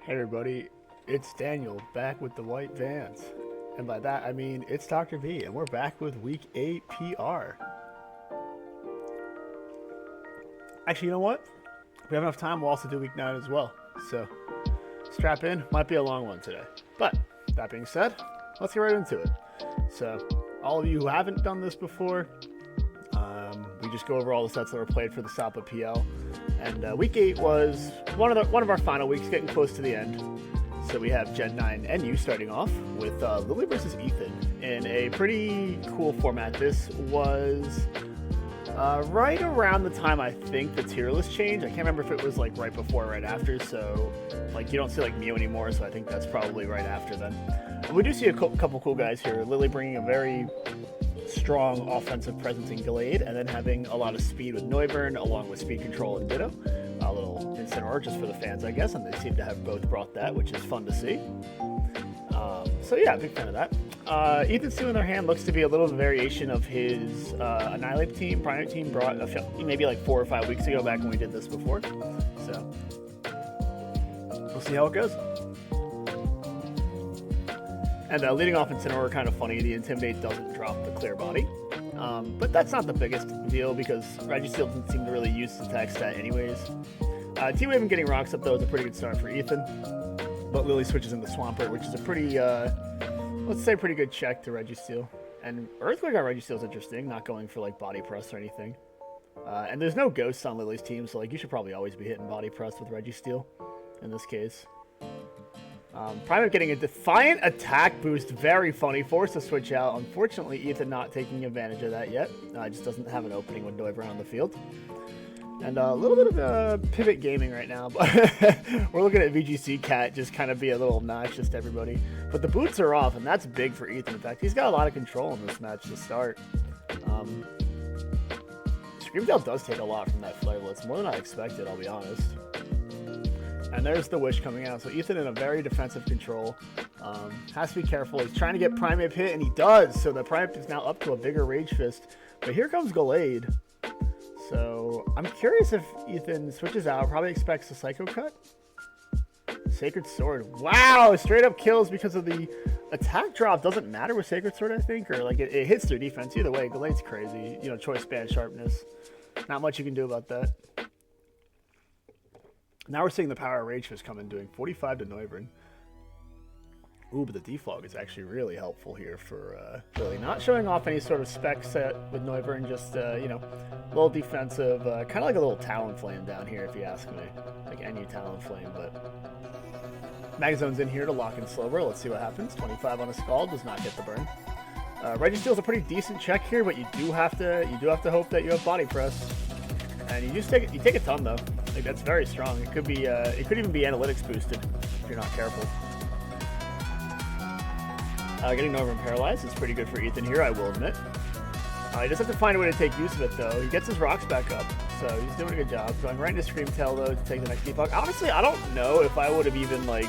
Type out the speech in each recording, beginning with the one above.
Hey everybody, it's Daniel back with the white vans. And by that I mean it's Dr. V, and we're back with week 8 PR. Actually, you know what? If we have enough time, we'll also do week 9 as well. So strap in, might be a long one today. But that being said, let's get right into it. So all of you who haven't done this before, we just go over all the sets that were played for the SAPAPL. And week 8 was one of our final weeks, getting close to the end. So we have Gen 9 and you starting off with Lily versus Ethan in a pretty cool format. This was right around the time I think the tier list changed. I can't remember if it was like right before or right after. So like you don't see like Mew anymore, so I think that's probably right after then. And we do see a couple cool guys here. Lily bringing a very strong offensive presence in Glade, and then having a lot of speed with Noivern, along with speed control and Ditto. A little Incineroar just for the fans, I guess, and they seem to have both brought that, which is fun to see. So yeah, big fan of that. Ethan's team in their hand looks to be a little variation of his Annihilate team, Primate team brought maybe like 4 or 5 weeks ago, back when we did this before. So we'll see how it goes. And leading off Incineroar, kind of funny, the Intimidate doesn't drop the Clear Body. But that's not the biggest deal because Registeel doesn't seem to really use the attack stat anyways. T-Wave and getting rocks up though is a pretty good start for Ethan. But Lily switches into Swampert, which is a pretty, let's say pretty good check to Registeel. And Earthquake on Registeel is interesting, not going for like body press or anything. And there's no ghosts on Lily's team, so like you should probably always be hitting body press with Registeel in this case. Primate getting a Defiant Attack boost, very funny, forced to switch out. Unfortunately, Ethan not taking advantage of that yet. Just doesn't have an opening with Noivern on the field. And a little bit of pivot gaming right now, but we're looking at VGC Cat just kind of be a little obnoxious to everybody. But the boots are off, and that's big for Ethan. In fact, he's got a lot of control in this match to start. Screamtail does take a lot from that Flare Blitz, more than I expected, I'll be honest. And there's the Wish coming out. So Ethan in a very defensive control. Has to be careful. He's trying to get Primate hit, and he does. So the Primate is now up to a bigger Rage Fist. But here comes Glade. So I'm curious if Ethan switches out. Probably expects a Psycho Cut. Sacred Sword. Wow! Straight up kills because of the attack drop. Doesn't matter with Sacred Sword, I think. Or like it hits their defense. Either way, Glade's crazy. You know, choice band sharpness. Not much you can do about that. Now we're seeing the power of Rage Fist come in, doing 45 to Noivern. Ooh, but the defog is actually really helpful here for Lily. Not showing off any sort of spec set with Noivern, just, you know, a little defensive, kind of like a little Talonflame down here, if you ask me. Like any Talonflame, but... Magazone's in here to lock in Slowbro. Let's see what happens. 25 on a Scald, does not get the burn. Registeel's a pretty decent check here, but you do have to hope that you have Body Press. And you take a ton, though. Like, that's very strong. It could be, it could even be analytics boosted if you're not careful. Getting Noivern paralyzed is pretty good for Ethan here, I will admit. He does have to find a way to take use of it, though. He gets his rocks back up, so he's doing a good job. Going right into Screamtail, though, to take the next defog. Honestly, I don't know if I would have even, like...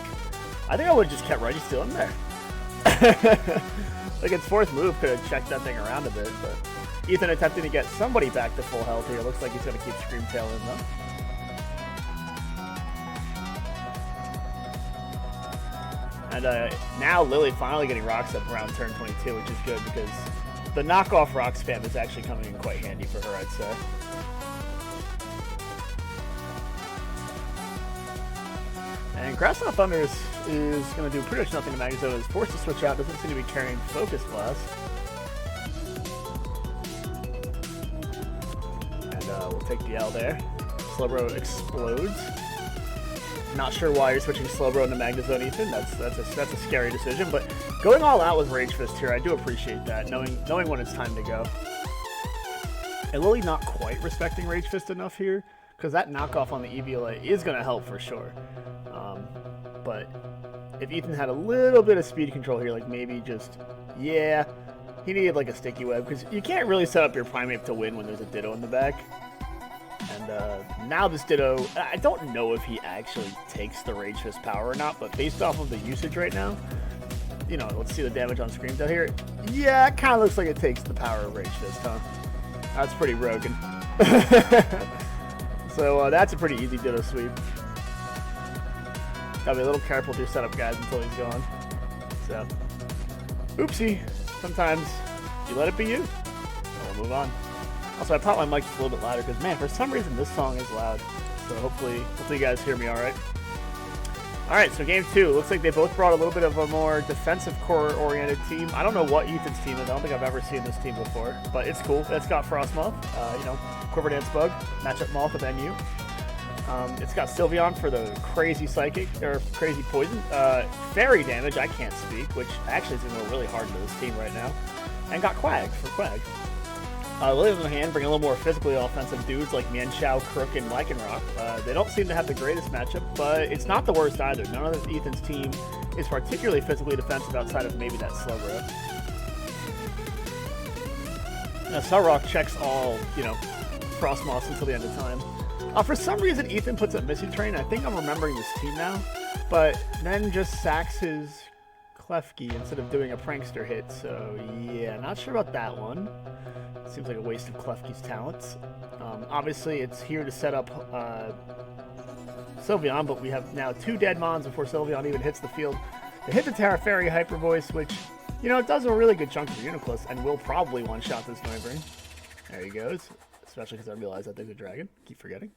I think I would have just kept Registeel in there. Like, its fourth move could have checked that thing around a bit, but... Ethan attempting to get somebody back to full health here. Looks like he's going to keep Screamtail in, though. And now Lily finally getting rocks up around turn 22, which is good because the knockoff rock spam is actually coming in quite handy for her, I'd say. And Grassland Thunder is going to do pretty much nothing to Magazone. Is forced to switch out, doesn't seem to be carrying Focus Blast. And we'll take the L there. Slowbro explodes. Not sure why you're switching Slowbro into Magnezone, Ethan. That's a scary decision, but going all out with Rage Fist here, I do appreciate that, knowing when it's time to go. And Lily not quite respecting Rage Fist enough here, because that knockoff on the EVLA is going to help for sure. But if Ethan had a little bit of speed control here, like maybe just, yeah, he needed like a Sticky Web, because you can't really set up your Primate to win when there's a Ditto in the back. And now this Ditto, I don't know if he actually takes the Rage Fist power or not, but based off of the usage right now, you know, let's see the damage on Screamtail here. Yeah, it kind of looks like it takes the power of Rage Fist, huh? That's pretty broken. So that's a pretty easy Ditto sweep. Gotta be a little careful with your setup, guys, until he's gone. So, oopsie. Sometimes you let it be you. So we'll move on. Also, I popped my mic just a little bit louder because, man, for some reason this song is loud. So hopefully you guys hear me all right. All right, so game 2. Looks like they both brought a little bit of a more defensive core-oriented team. I don't know what Ethan's team is. I don't think I've ever seen this team before, but it's cool. It's got Frostmoth, Quiver Dance Bug, Matchup Moth with NU. It's got Sylveon for the crazy psychic, or crazy poison. Fairy damage, I can't speak, which actually is going to go really hard into this team right now. And got Quag for Quag. Lily on the hand, bring a little more physically offensive dudes like Mienshao, Crook, and Lycanroc. They don't seem to have the greatest matchup, but it's not the worst either. None of Ethan's team is particularly physically defensive outside of maybe that Slowbro. Now, Cellrock checks all, Frostmoss until the end of time. For some reason, Ethan puts up Missy Train. I think I'm remembering this team now, but then just sacks his Klefki instead of doing a Prankster hit. So, yeah, not sure about that one. Seems like a waste of Klefki's talents. Obviously, it's here to set up Sylveon, but we have now 2 dead Mons before Sylveon even hits the field. They hit the Terra Fairy Hyper Voice, which, it does a really good chunk of Uniclus and will probably one-shot this Noivern. There he goes. Especially because I realize that there's a dragon. Keep forgetting.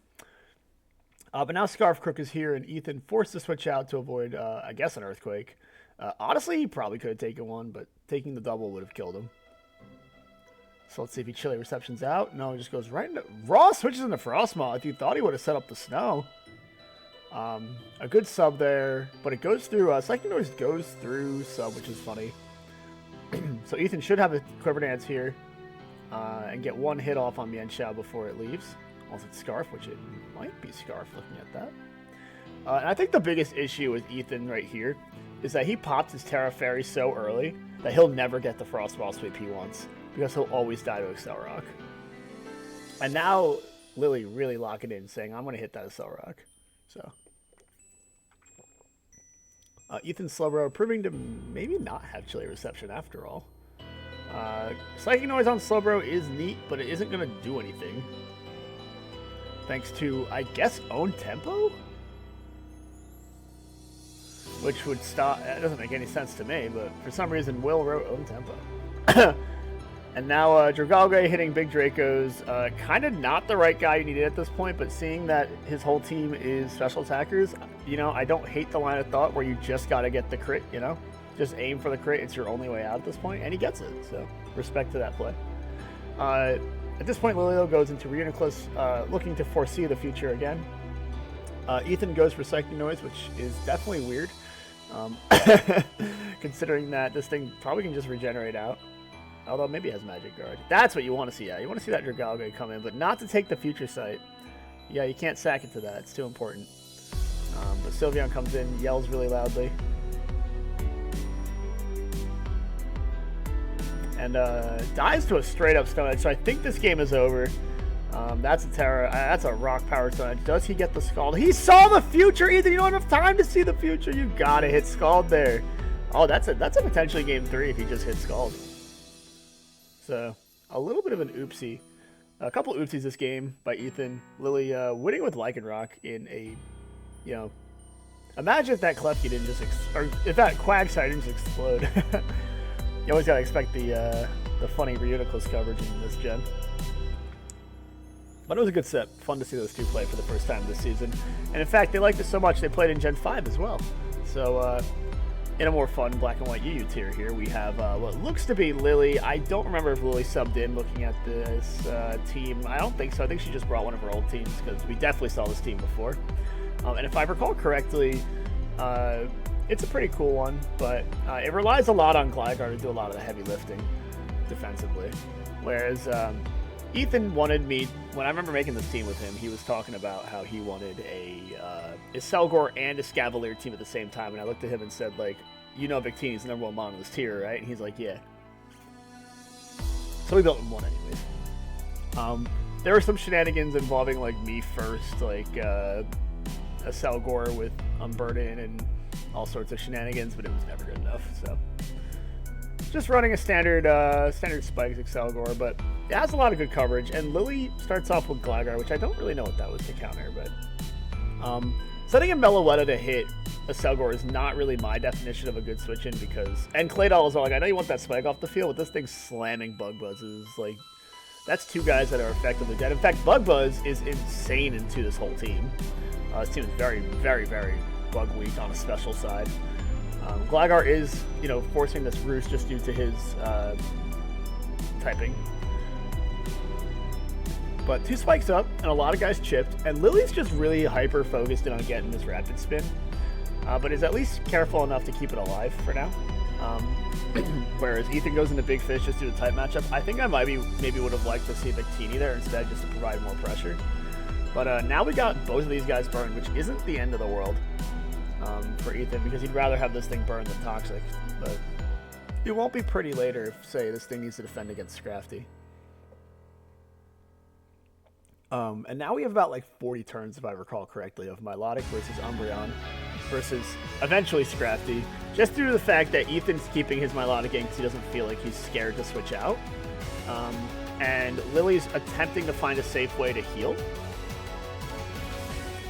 But now Scarf Crook is here, and Ethan forced to switch out to avoid, I guess, an Earthquake. Honestly, he probably could have taken one, but taking the double would have killed him. So let's see if he Chilly Reception's out. No, he just goes right into... Raw switches into Frostmoth. If you thought he would have set up the snow. A good sub there, but it goes through... Psychic Noise goes through sub, which is funny. So Ethan should have a Quiver Dance here. And get one hit off on Mienshao before it leaves. Also, it's Scarf, which it might be Scarf looking at that. And I think the biggest issue with Ethan right here is that he popped his Terra Fairy so early that he'll never get the Frostball sweep he wants, because he'll always die to Accelerock. And now Lily really locking in, saying, I'm going to hit that Accelerock. So, Ethan's Slowbro proving to maybe not have Chilly Reception after all. Psychic Noise on Slowbro is neat, but it isn't going to do anything. Thanks to, I guess, Own Tempo? Which would stop... That doesn't make any sense to me, but for some reason, Will wrote Own Tempo. And now Dragalge hitting Big Dracos. Kind of not the right guy you needed at this point, but seeing that his whole team is special attackers, I don't hate the line of thought where you just got to get the crit, Just aim for the crit. It's your only way out at this point, and he gets it. So, respect to that play. At this point, Lilio goes into Reuniclus, looking to foresee the future again. Ethan goes for Psychic Noise, which is definitely weird, considering that this thing probably can just regenerate out. Although maybe it has Magic Guard. That's what you want to see. Yeah, you want to see that Dragalge come in, but not to take the Future Sight. Yeah, you can't sack it to that. It's too important. But Sylveon comes in, yells really loudly. And dies to a straight-up Stone Edge. So I think this game is over. That's a Terra. That's a Rock Power Stone Edge. Does he get the Scald? He saw the future, Ethan. You don't have time to see the future. You gotta hit Scald there. Oh, that's a potentially game 3 if he just hits Scald. So a little bit of an oopsie. A couple oopsies this game by Ethan. Lily winning with Lycanroc in a, imagine if that Klefki didn't just, or if that Quagsire didn't just explode. You always gotta expect the funny Reuniclus coverage in this gen. But it was a good set. Fun to see those two play for the first time this season. And in fact, they liked it so much they played in Gen 5 as well. So in a more fun black and white UU tier here, we have what looks to be Lily. I don't remember if Lily subbed in looking at this team. I don't think so. I think she just brought one of her old teams because we definitely saw this team before. And if I recall correctly, it's a pretty cool one, but it relies a lot on Gligar to do a lot of the heavy lifting defensively. Whereas Ethan wanted me, when I remember making this team with him, he was talking about how he wanted a Selgor and a Scavalier team at the same time, and I looked at him and said, like, Victini's the #1 mon in this tier, right? And he's like, yeah. So we built him one anyways. There were some shenanigans involving, like, me first, like, a Selgor with Unburden and all sorts of shenanigans, but it was never good enough, so... Just running a standard Spikes Excelgor, but it has a lot of good coverage. And Lily starts off with Gligar, which I don't really know what that was to counter, but Setting a Meloetta to hit a Selgor is not really my definition of a good switch-in because... And Claydol is all like, I know you want that spike off the field, but this thing's slamming Bug Buzz is like... That's two guys that are effectively dead. In fact, Bug Buzz is insane into this whole team. This team is very, very, very bug weak on a special side. Gligar is, forcing this roost just due to his typing. But 2 spikes up, and a lot of guys chipped, and Lily's just really hyper-focused on getting this rapid spin. But is at least careful enough to keep it alive for now. Whereas Ethan goes into Big Fish just due to type matchup. I think I maybe would have liked to see Victini there instead just to provide more pressure. But now we got both of these guys burned, which isn't the end of the world for Ethan, because he'd rather have this thing burned than Toxic. But it won't be pretty later if, say, this thing needs to defend against Scrafty. And now we have about like 40 turns, if I recall correctly, of Milotic versus Umbreon versus eventually Scrafty, just due to the fact that Ethan's keeping his Milotic in because he doesn't feel like he's scared to switch out. And Lily's attempting to find a safe way to heal.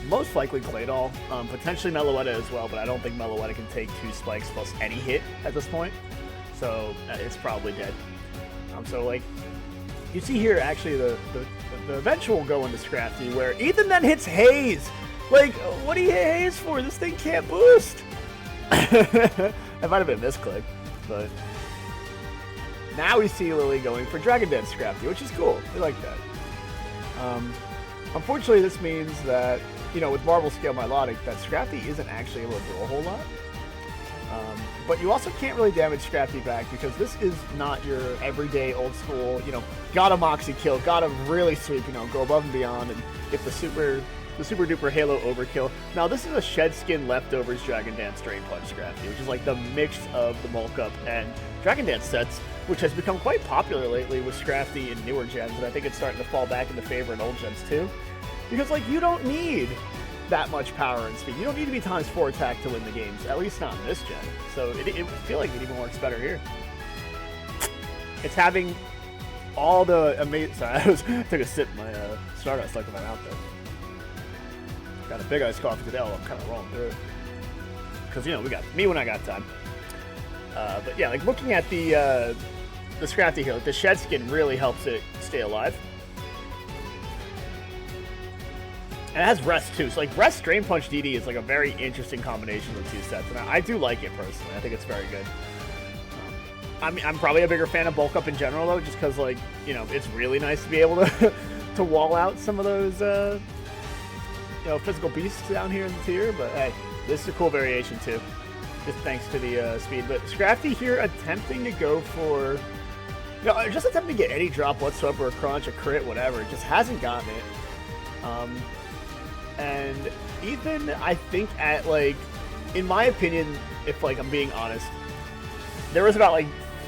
Most likely Claydol, potentially Meloetta as well, but I don't think Meloetta can take 2 spikes plus any hit at this point. So it's probably dead. So like, you see here actually the eventual go into Scrafty where Ethan then hits Haze. Like, what do you hit Haze for? This thing can't boost. That might have been misclick, but now we see Lily going for Dragon Dance Scrafty, which is cool. We like that. Unfortunately, this means that, with Marble Scale Milotic, that Scrafty isn't actually able to do a whole lot. But you also can't really damage Scrafty back because this is not your everyday old school, gotta Moxie kill, gotta really sweep, go above and beyond and get the super duper Halo overkill. Now this is a Shed Skin Leftovers Dragon Dance Drain Punch Scrafty, which is like the mix of the Bulk Up and Dragon Dance sets, which has become quite popular lately with Scrafty in newer gens, and I think it's starting to fall back into favor in old gens too. Because like you don't need that much power and speed. You don't need to be ×4 attack to win the games, at least not in this gen. So it would feel like it even works better here. It's having all the amazing... Sorry, I took a sip of my Stardust like in my mouth there. Got a big iced coffee today, I'm kind of rolling through it. Because, we got me when I got time. But yeah, like looking at the Scrafty here, like the Shed Skin really helps it stay alive. And it has Rest too, so like Rest Drain Punch DD is like a very interesting combination of the 2 sets, and I do like it personally. I think it's very good. I'm probably a bigger fan of Bulk Up in general though, just because like it's really nice to be able to to wall out some of those physical beasts down here in the tier. But hey, this is a cool variation too, just thanks to the speed. But Scrafty here attempting to go for just attempting to get any drop whatsoever, a crunch, a crit, whatever. Just hasn't gotten it. And Ethan, I think at like, in my opinion, if like I'm being honest, there was about like,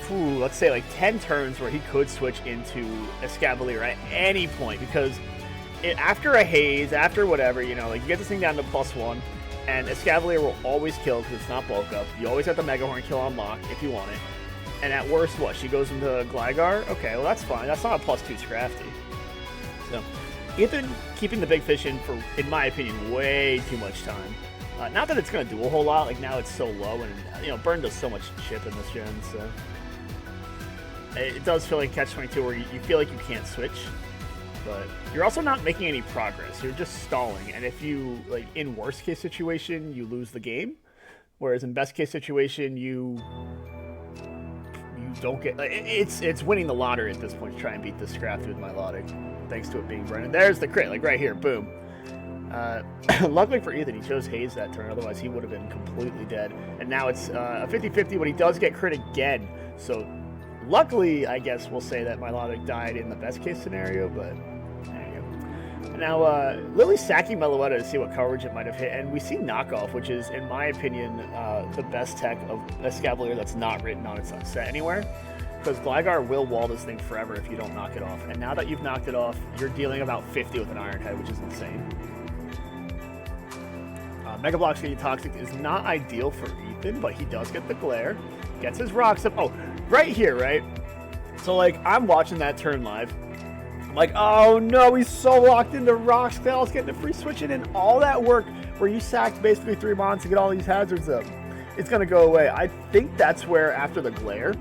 let's say like 10 turns where he could switch into Escavalier at any point because after a Haze, after whatever, like you get this thing down to +1 and Escavalier will always kill because it's not Bulk Up. You always have the Mega Horn kill on lock if you want it. And at worst, what? She goes into Gligar? Okay, well that's fine. That's not a +2 Scrafty. So Ethan keeping the Big Fish in for, in my opinion, way too much time. Not that it's going to do a whole lot, like now it's so low, and Burn does so much chip in this gen, so it does feel like Catch-22 where you feel like you can't switch, but you're also not making any progress. You're just stalling, and if you, like, in worst case situation, you lose the game, whereas in best case situation, you don't get, like, it's winning the lottery at this point to try and beat this Scrafty with Milotic, thanks to it being burned. And there's the crit, like right here, boom. Luckily for Ethan, he chose Haze that turn, otherwise he would have been completely dead. And now it's a 50-50, but he does get crit again. So luckily, I guess we'll say that Milotic died in the best case scenario, but there you go. Now, Lily's sacking Meloetta to see what coverage it might have hit, and we see Knockoff, which is, in my opinion, the best tech of Escavalier that's not written on its set anywhere. Because Gligar will wall this thing forever if you don't knock it off. And now that you've knocked it off, you're dealing about 50 with an Iron Head, which is insane. Mega Block's getting Toxic is not ideal for Ethan, but he does get the Glare. Gets his Rocks up. Oh, right here, right? So, like, I'm watching that turn live. I'm like, oh no, he's so locked into Rocks. Tails getting the free switch in, and all that work where you sacked basically 3 mons to get all these hazards up. It's going to go away. I think that's where, after the glare,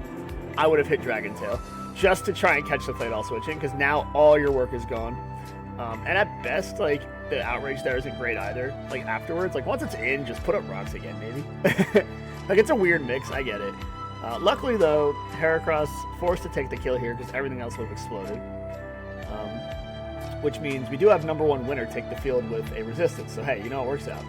I would have hit Dragon Tail just to try and catch the Plate all switching, because now all your work is gone. And at best, like, the outrage there isn't great either. Like, afterwards, like, once it's in, just put up Rocks again, maybe. Like, it's a weird mix. I get it. Luckily, though, Heracross forced to take the kill here because everything else would have exploded. Which means we do have #1 winner take the field with a resistance. So, hey, you know, it works out.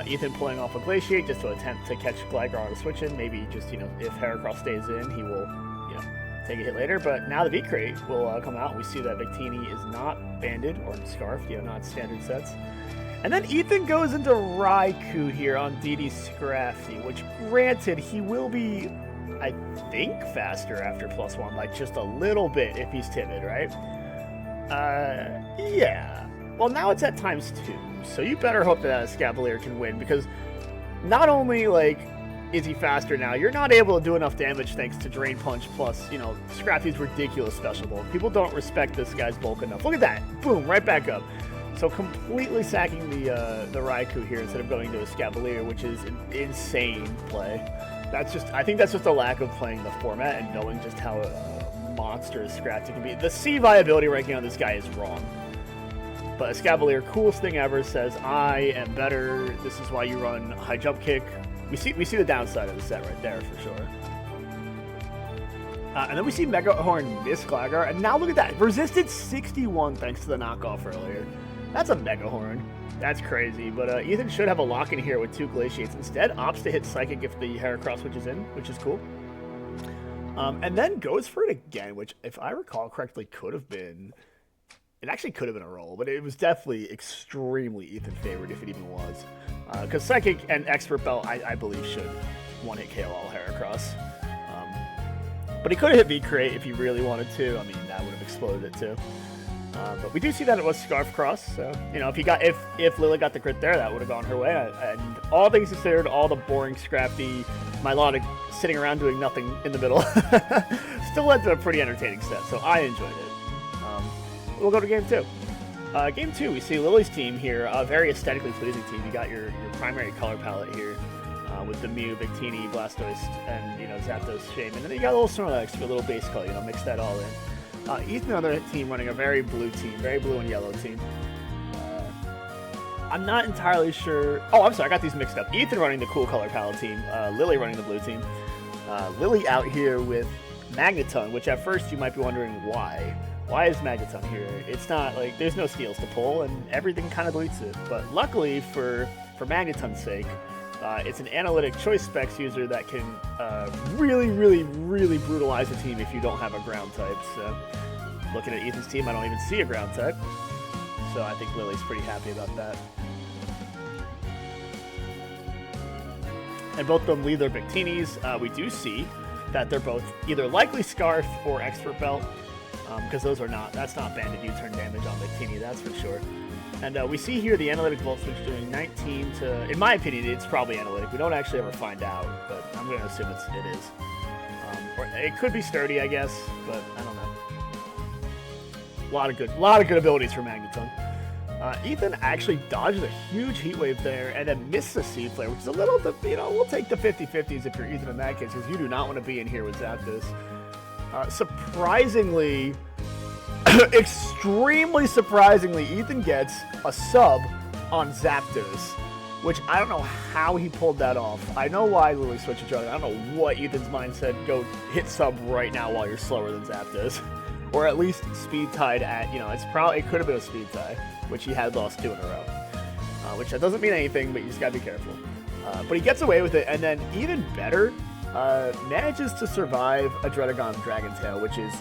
Ethan pulling off a Glaciate just to attempt to catch Gligar on a switch in. Maybe just, you know, if Heracross stays in, he will, you know, take a hit later. But now the V-Crate will come out. We see that Victini is not banded or scarfed, you know, not standard sets. And then Ethan goes into Raikou here on DD Scrafty, which granted, he will be, I think, faster after +1, like just a little bit if he's timid, right? Yeah. Well, now it's at ×2, so you better hope that Escavalier can win, because not only, like, is he faster now, you're not able to do enough damage thanks to Drain Punch plus, you know, Scrafty's ridiculous special bulk. People don't respect this guy's bulk enough. Look at that. Boom, right back up. So completely sacking the Raikou here instead of going to Escavalier, which is an insane play. That's just, I think that's just a lack of playing the format and knowing just how monstrous Scrafty can be. The C viability ranking on this guy is wrong. But Escavalier, coolest thing ever, says, I am better. This is why you run high jump kick. We see the downside of the set right there for sure. And then we see Mega Horn miss Gligar. And now look at that. Resisted 61 thanks to the knockoff earlier. That's a Mega Horn. That's crazy. But Ethan should have a lock in here with 2 Glaciates. Instead, opts to hit Psychic if the Heracross switches in, which is cool. And then goes for it again, which, if I recall correctly, could have been... It actually could have been a roll, but it was definitely extremely Ethan favored if it even was. Because Psychic and Expert Belt, I believe, should one-hit KO all Heracross. But he could have hit V-Crate if he really wanted to. I mean, that would have exploded it too. But we do see that it was Scarf Cross, so, you know, if Lily got the crit there, that would have gone her way. And all things considered, all the boring, scrappy, Milotic sitting around doing nothing in the middle still led to a pretty entertaining set, so I enjoyed it. We'll go to game 2. Game 2, we see Lily's team here, a very aesthetically pleasing team. You got your primary color palette here with the Mew, Victini, Blastoise, and, you know, Zapdos, Shaman. And then you got a little Snorlax for a little base color, you know, mix that all in. Ethan, another team running a very blue team, very blue and yellow team. I'm not entirely sure. Oh, I'm sorry, I got these mixed up. Ethan running the cool color palette team, Lily running the blue team. Lily out here with Magneton, which at first you might be wondering why. Why is Magneton here? It's not like there's no steals to pull, and everything kind of deletes it. But luckily for Magneton's sake, it's an analytic choice specs user that can really, really, really brutalize a team if you don't have a ground type. So looking at Ethan's team, I don't even see a ground type. So I think Lily's pretty happy about that. And both of them lead their Victinis. We do see that they're both either likely Scarf or Expert Belt. Because that's not banded U-turn damage on Victini, that's for sure. And we see here the analytic Volt Switch doing 19 to, in my opinion, it's probably analytic. We don't actually ever find out, but I'm going to assume it is. Or it could be sturdy, I guess, but I don't know. A lot of good abilities for Magneton. Ethan actually dodges a huge Heat Wave there and then misses a Seed Flare, which is a little bit, you know, we'll take the 50-50s if you're Ethan in that case, because you do not want to be in here with Zapdos. Surprisingly, extremely surprisingly, Ethan gets a sub on Zapdos, which I don't know how he pulled that off. I know why Lily switched to Dragon. I don't know what Ethan's mind said, go hit sub right now while you're slower than Zapdos. Or at least speed tied at, you know, it could have been a speed tie, which he had lost 2 in a row. Which that doesn't mean anything, but you just gotta be careful. But he gets away with it, and then even better, manages to survive a Dredagon Dragon Tail, which is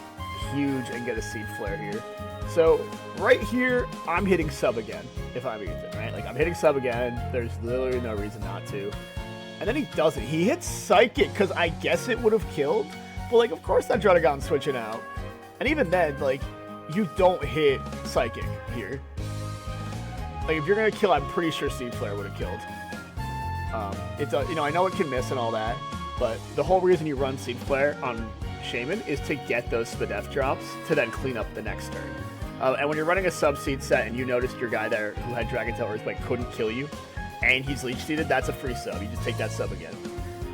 huge, and get a Seed Flare here. So right here, I'm hitting sub again, if I'm Ethan, right? Like, I'm hitting sub again. There's literally no reason not to. And then he doesn't. He hits Psychic, because I guess it would have killed. But, like, of course that Dredagon's switching out. And even then, like, you don't hit Psychic here. Like, if you're going to kill, I'm pretty sure Seed Flare would have killed. You know, I know it can miss and all that, but the whole reason you run Seed Flare on Shaman is to get those Spadef drops to then clean up the next turn. And when you're running a sub-seed set and you noticed your guy there who had Dragon Tail Earthquake couldn't kill you, and he's leech seeded, that's a free sub. You just take that sub again.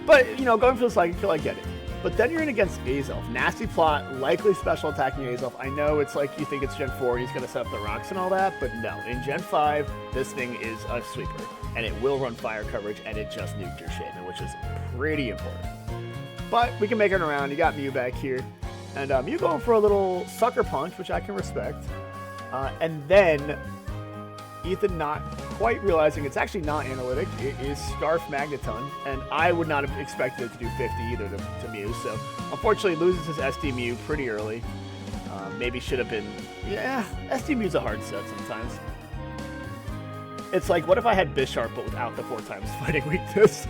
But, you know, going for the Psychic Kill, I get it. But then you're in against Azelf. Nasty plot, likely special attacking Azelf. I know it's like you think it's Gen 4, he's going to set up the rocks and all that, but no. In Gen 5, this thing is a sweeper, and it will run fire coverage, and it just nuked your Shaman, which is pretty important. But we can make it around. You got Mew back here. And Mew going for a little sucker punch, which I can respect. And then Ethan not quite realizing it's actually not analytic. It is Scarf Magneton, and I would not have expected it to do 50 either to Mew. So unfortunately loses his SD Mew pretty early. Maybe should have been, yeah, SD Mew's a hard set sometimes. It's like, what if I had Bisharp but without the 4 times fighting weakness?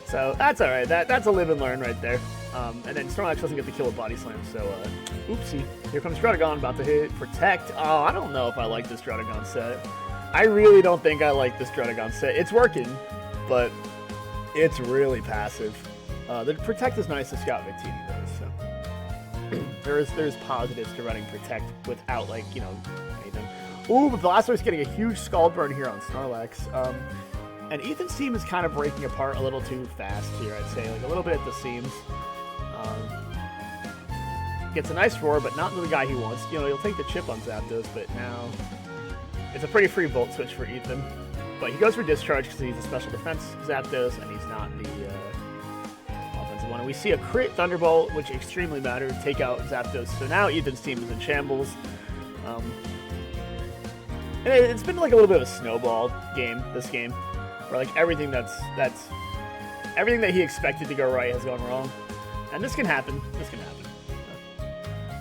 So that's all right. That's a live and learn right there. And then Snorlax doesn't get the kill with Body Slam, so oopsie. Here comes Druddigon, about to hit Protect. Oh, I don't know if I like this Druddigon set. I really don't think I like this Druddigon set. It's working, but it's really passive. The Protect is nice to scout Victini though, so there's positives to running Protect without, like, you know, anything. Ooh, but Blastoise getting a huge Scald Burn here on Snorlax. And Ethan's team is kind of breaking apart a little too fast here, I'd say, like a little bit at the seams. Gets a nice roar, but not the guy he wants. You know, he'll take the chip on Zapdos, but now it's a pretty free Volt Switch for Ethan. But he goes for Discharge because he's a special defense Zapdos, and he's not the offensive one. And we see a crit Thunderbolt, which extremely matters. Take out Zapdos. So now Ethan's team is in shambles. And it's been like a little bit of a snowball game, this game. Where like everything everything that he expected to go right has gone wrong. And this can happen. This can happen.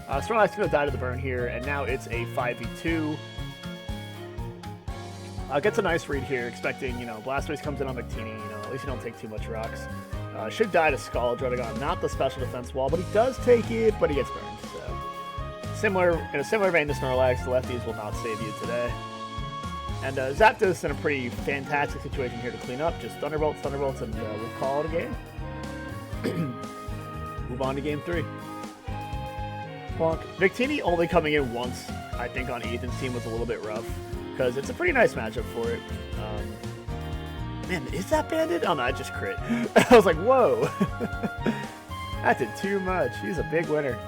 Snorlax is going to die to the burn here, and now it's a 5v2. Gets a nice read here, expecting, you know, Blastoise comes in on Victini, you know, at least you don't take too much rocks. Should die to Scald Druddigon, not the special defense wall, but he does take it, but he gets burned. So, in a similar vein to Snorlax, the lefties will not save you today. And Zapdos in a pretty fantastic situation here to clean up. Just Thunderbolts, and we'll call it a game. Move on to game 3. Bonk. Victini only coming in once, I think, on Ethan's team was a little bit rough, because it's a pretty nice matchup for it. Man, is that banded? Oh no, I just crit. I was like, whoa. That did too much. He's a big winner.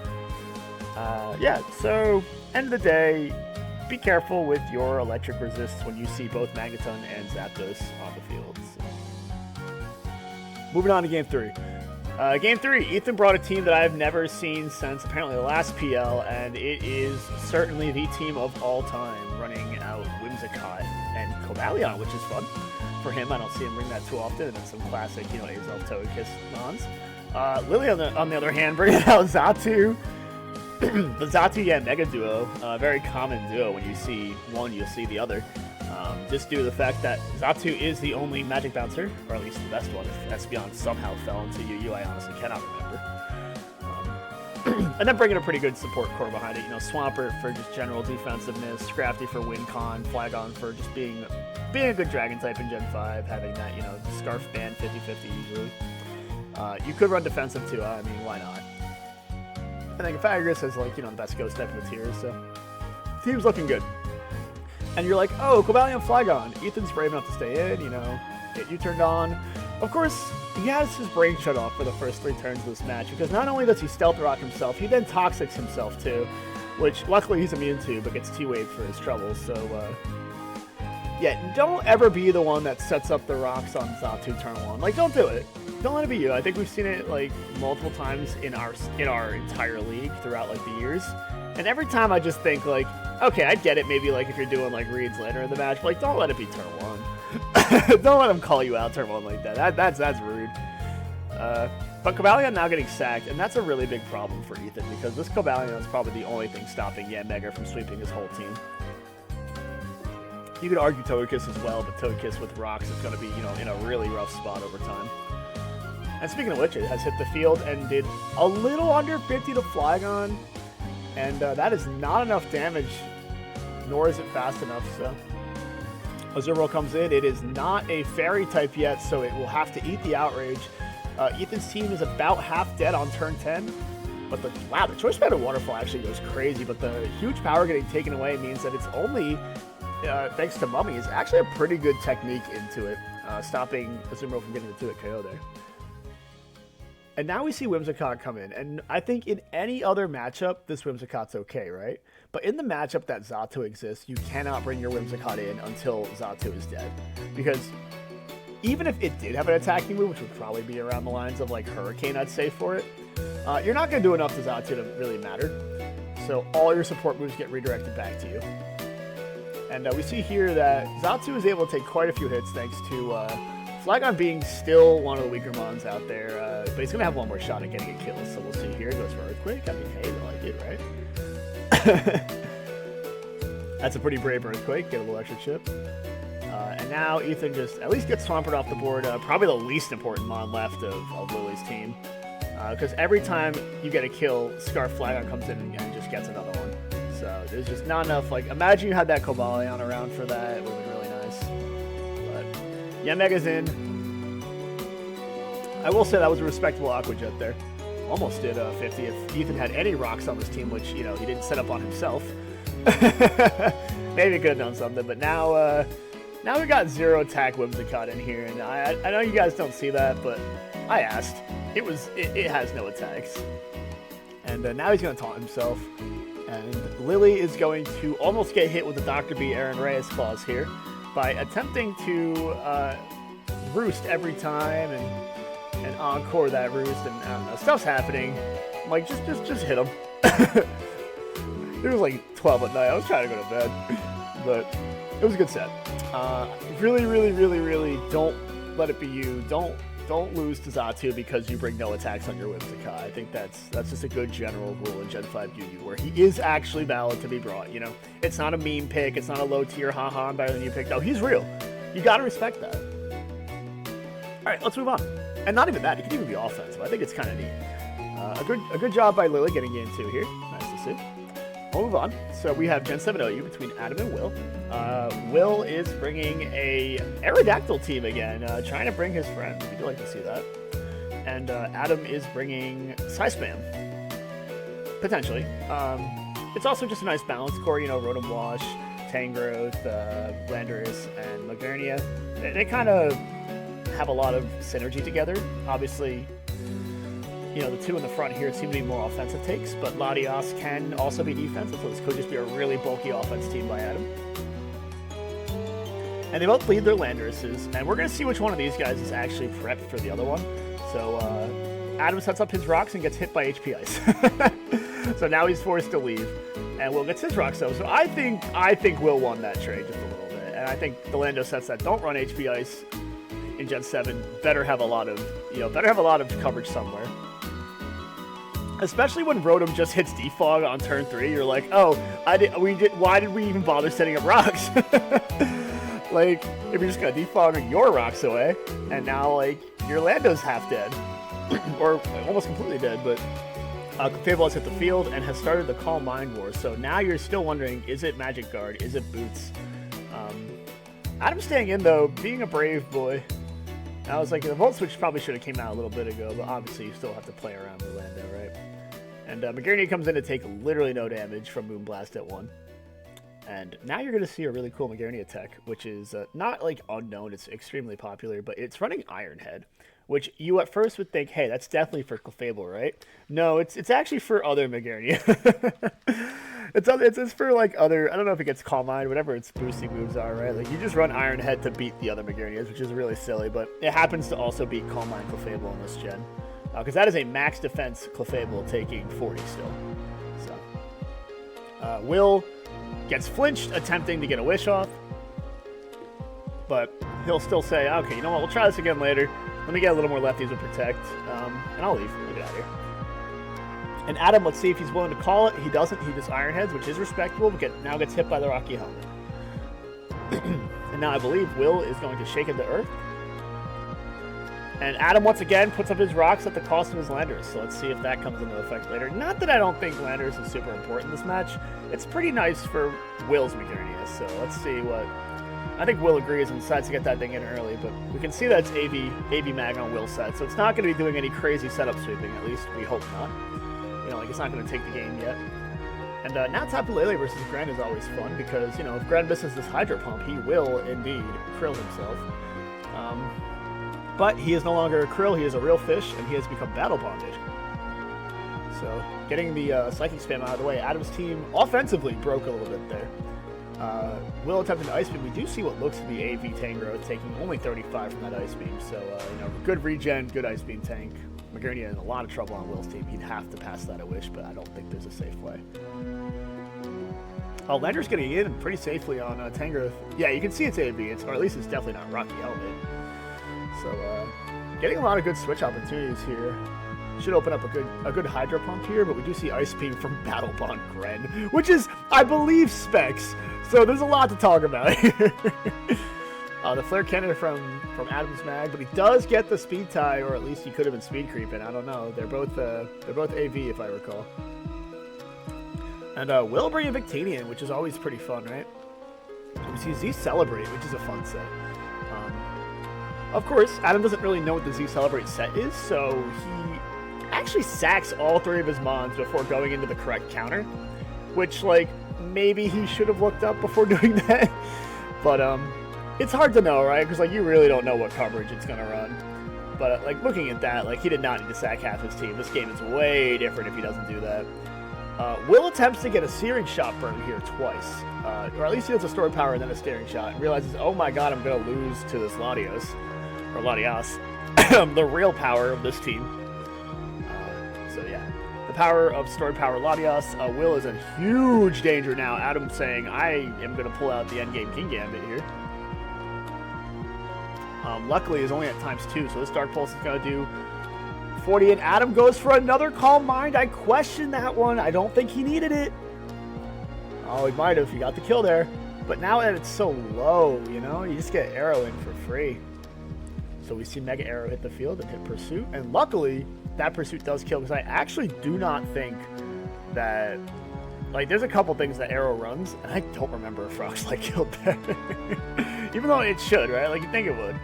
Yeah, so, end of the day, be careful with your electric resists when you see both Magneton and Zapdos on the field. So. Moving on to Game 3. Game 3, Ethan brought a team that I've never seen since apparently the last PL, and it is certainly the team of all time, running out Whimsicott and Cobalion, which is fun for him. I don't see him bring that too often, and then some classic, you know, Azelf, Togekiss mons. Lily, on the other hand, bringing out Xatu. The Xatu, yeah, Mega Duo, very common duo. When you see one, you'll see the other. Just due to the fact that Xatu is the only Magic Bouncer, or at least the best one. If Espeon somehow fell into UU, I honestly cannot remember. And then bringing a pretty good support core behind it. You know, Swampert for just general defensiveness, Scrafty for win con, Flygon for just being a good Dragon type in Gen 5, having that, you know, Scarf Band 50-50 usually. You could run defensive too, I mean, why not? I think Pythagoras is, like, you know, the best ghost type in the tier, so team's looking good. And you're like, oh, Cobalion Flygon. Ethan's brave enough to stay in, you know, get you turned on. Of course, he has his brain shut off for the first 3 turns of this match, because not only does he Stealth Rock himself, he then Toxics himself too, which luckily he's immune to, but gets T-Waved for his troubles, so, yeah, don't ever be the one that sets up the rocks on Xatu turn 1. Like, don't do it. Don't let it be you. I think we've seen it, like, multiple times in our entire league throughout, like, the years. And every time I just think, like, okay, I get it, maybe, like, if you're doing, like, reads later in the match, but, like, don't let it be turn 1. Don't let him call you out turn 1 like that. That's rude. But Cobalion now getting sacked, and that's a really big problem for Ethan, because this Cobalion is probably the only thing stopping Yanmega from sweeping his whole team. You could argue Togekiss as well, but Togekiss with rocks is going to be, you know, in a really rough spot over time. And speaking of which, it has hit the field and did a little under 50 to Flygon. And that is not enough damage, nor is it fast enough, so. Azurill comes in. It is not a fairy type yet, so it will have to eat the Outrage. Ethan's team is about half dead on turn 10. But the choice banded waterfall actually goes crazy, but the huge power getting taken away means that it's only, thanks to Mummy, is actually a pretty good technique into it, stopping Azumarill from getting the 2-hit KO there. And now we see Whimsicott come in, and I think in any other matchup, this Whimsicott's okay, right? But in the matchup that Xatu exists, you cannot bring your Whimsicott in until Xatu is dead. Because even if it did have an attacking move, which would probably be around the lines of like Hurricane, I'd say for it, you're not going to do enough to Xatu to really matter. So all your support moves get redirected back to you. And we see here that Xatu is able to take quite a few hits thanks to Flygon being still one of the weaker mons out there. But he's going to have one more shot at getting a kill. So we'll see here. Goes for Earthquake. I mean, hey, they like it, right? That's a pretty brave Earthquake. Get a little extra chip. And now Ethan just at least gets Swampert off the board. Probably the least important mon left of Lily's team. Because every time you get a kill, Scarf Flygon comes in and just gets another one. So there's just not enough. Like, imagine you had that Cobalion around for that. It would have been really nice. But yeah, Mega's in. I will say that was a respectable Aqua Jet there. Almost did 50 if Ethan had any rocks on this team, which, you know, he didn't set up on himself. Maybe he could have done something, but now we got 0 attack Whimsicott in here, and I know you guys don't see that, but I asked. It has no attacks. And now he's going to taunt himself. And Lily is going to almost get hit with the Dr. B Aaron Reyes clause here by attempting to roost every time and encore that roost, and I don't know, stuff's happening. I'm like, just hit him. It was like 12 at night. I was trying to go to bed, but it was a good set. Really, really, really, really don't let it be you. Don't lose to Xatu because you bring no attacks on your Whimsicott. I think that's just a good general rule in Gen 5 Yu where he is actually valid to be brought, you know? It's not a meme pick, it's not a low tier, haha, I'm better than you pick. No, he's real. You gotta respect that. Alright, let's move on. And not even that, it can even be offensive. I think it's kind of neat. A good job by Lily getting game 2 here. Nice to see. We'll move on. So we have Gen 7 OU between Adam and Will. Will is bringing a Aerodactyl team again, trying to bring his friends. We do like to see that. And Adam is bringing Psyspam, potentially. It's also just a nice balance core, you know, Rotom Wash, Tangrowth, Landorus, and Mavernia. They kind of have a lot of synergy together. Obviously, you know, the 2 in the front here seem to be more offensive takes, but Latios can also be defensive, so this could just be a really bulky offense team by Adam. And they both lead their Landoruses, and we're going to see which one of these guys is actually prepped for the other one. So Adam sets up his rocks and gets hit by HP Ice. So now he's forced to leave, and Will gets his rocks though. So I think Will won that trade just a little bit, and I think the Lando sets that don't run HP Ice in Gen 7 better have a lot of coverage somewhere. Especially when Rotom just hits Defog on turn 3, you're like, oh, why did we even bother setting up rocks? Like, if you're just gonna defog your rocks away, and now, like, your Lando's half dead, or almost completely dead, but Clefable has hit the field and has started the Calm Mind War, so now you're still wondering, is it Magic Guard, is it Boots? Adam's staying in, though, being a brave boy. I was like, the Volt Switch probably should have came out a little bit ago, but obviously you still have to play around with Lando, right? And Magarnia comes in to take literally no damage from Moonblast at 1. And now you're going to see a really cool Magarnia tech, which is not, like, unknown. It's extremely popular, but it's running Iron Head, which you at first would think, hey, that's definitely for Clefable, right? No, it's actually for other Magarnia. It's for, like, other... I don't know if it gets Calm Mind, whatever its boosting moves are, right? Like, you just run Iron Head to beat the other Magarnias, which is really silly, but it happens to also beat Calm Mind Clefable in this gen. Because that is a max defense Clefable taking 40 still. So, Will gets flinched, attempting to get a Wish off. But he'll still say, okay, you know what, we'll try this again later. Let me get a little more lefties with Protect, and I'll leave. We'll get out of here. And Adam, let's see if he's willing to call it. He doesn't. He just Iron Heads, which is respectable, but now gets hit by the Rocky Helmet. And now I believe Will is going to shake into Earth. And Adam, once again, puts up his rocks at the cost of his Landers. So let's see if that comes into effect later. Not that I don't think Landers is super important in this match. It's pretty nice for Will's Magarnia. So let's see what... I think Will agrees and decides to get that thing in early. But we can see that it's AV Mag on Will's side. So it's not going to be doing any crazy setup sweeping. At least we hope not. You know, like Like, it's not going to take the game yet. And now Tapu Lele versus Gren is always fun because, you know, if Gren misses this Hydro Pump, he will indeed krill himself. But he is no longer a krill, he is a real fish, and he has become battle bonded. So, getting the Psychic Spam out of the way, Adam's team offensively broke a little bit there. Will attempted Ice Beam. We do see what looks to be AV Tangrowth, taking only 35 from that Ice Beam. So, you know, good regen, good Ice Beam tank. Magernia in a lot of trouble on Will's team. He'd have to pass that, I wish, but I don't think there's a safe way. Lander's getting in pretty safely on Tangrowth. Yeah, you can see it's AV, or at least it's definitely not Rocky Helmet. So, getting a lot of good switch opportunities here. Should open up a good Hydro Pump here, but we do see Ice Beam from Battle Bond Gren, which is, I believe, Specs. So there's a lot to talk about here. The Flare Cannon from Adam's Mag, but he does get the speed tie, or at least he could have been speed creeping. I don't know. They're both AV, if I recall. And Will bring a Victinian, which is always pretty fun, right? We see Z Celebrate, which is a fun set. Of course, Adam doesn't really know what the Z Celebrate set is, so he actually sacks all 3 of his Mons before going into the correct counter, which, like, maybe he should have looked up before doing that. But it's hard to know, right? Because, like, you really don't know what coverage it's going to run. But, like, looking at that, like, he did not need to sack half his team. This game is way different if he doesn't do that. Will attempts to get a Searing Shot burn here twice. Or at least he has a Stored Power and then a Staring Shot. And realizes, oh my god, I'm going to lose to this Latios. Or Latias. The real power of this team. So, yeah. The power of Stored Power Latias. Will is in huge danger now. Adam's saying, I am going to pull out the endgame King Gambit here. Luckily, it's only at ×2, so this Dark Pulse is going to do 40, and Adam goes for another Calm Mind. I question that one. I don't think he needed it. Oh, he might have. He got the kill there. But now that it's so low, you know, you just get Arrow in for free. So we see Mega Arrow hit the field and hit Pursuit. And luckily, that Pursuit does kill, because I actually do not think that... Like, there's a couple things that Arrow runs, and I don't remember if Frogslide killed that. Even though it should, right? Like, you think it would.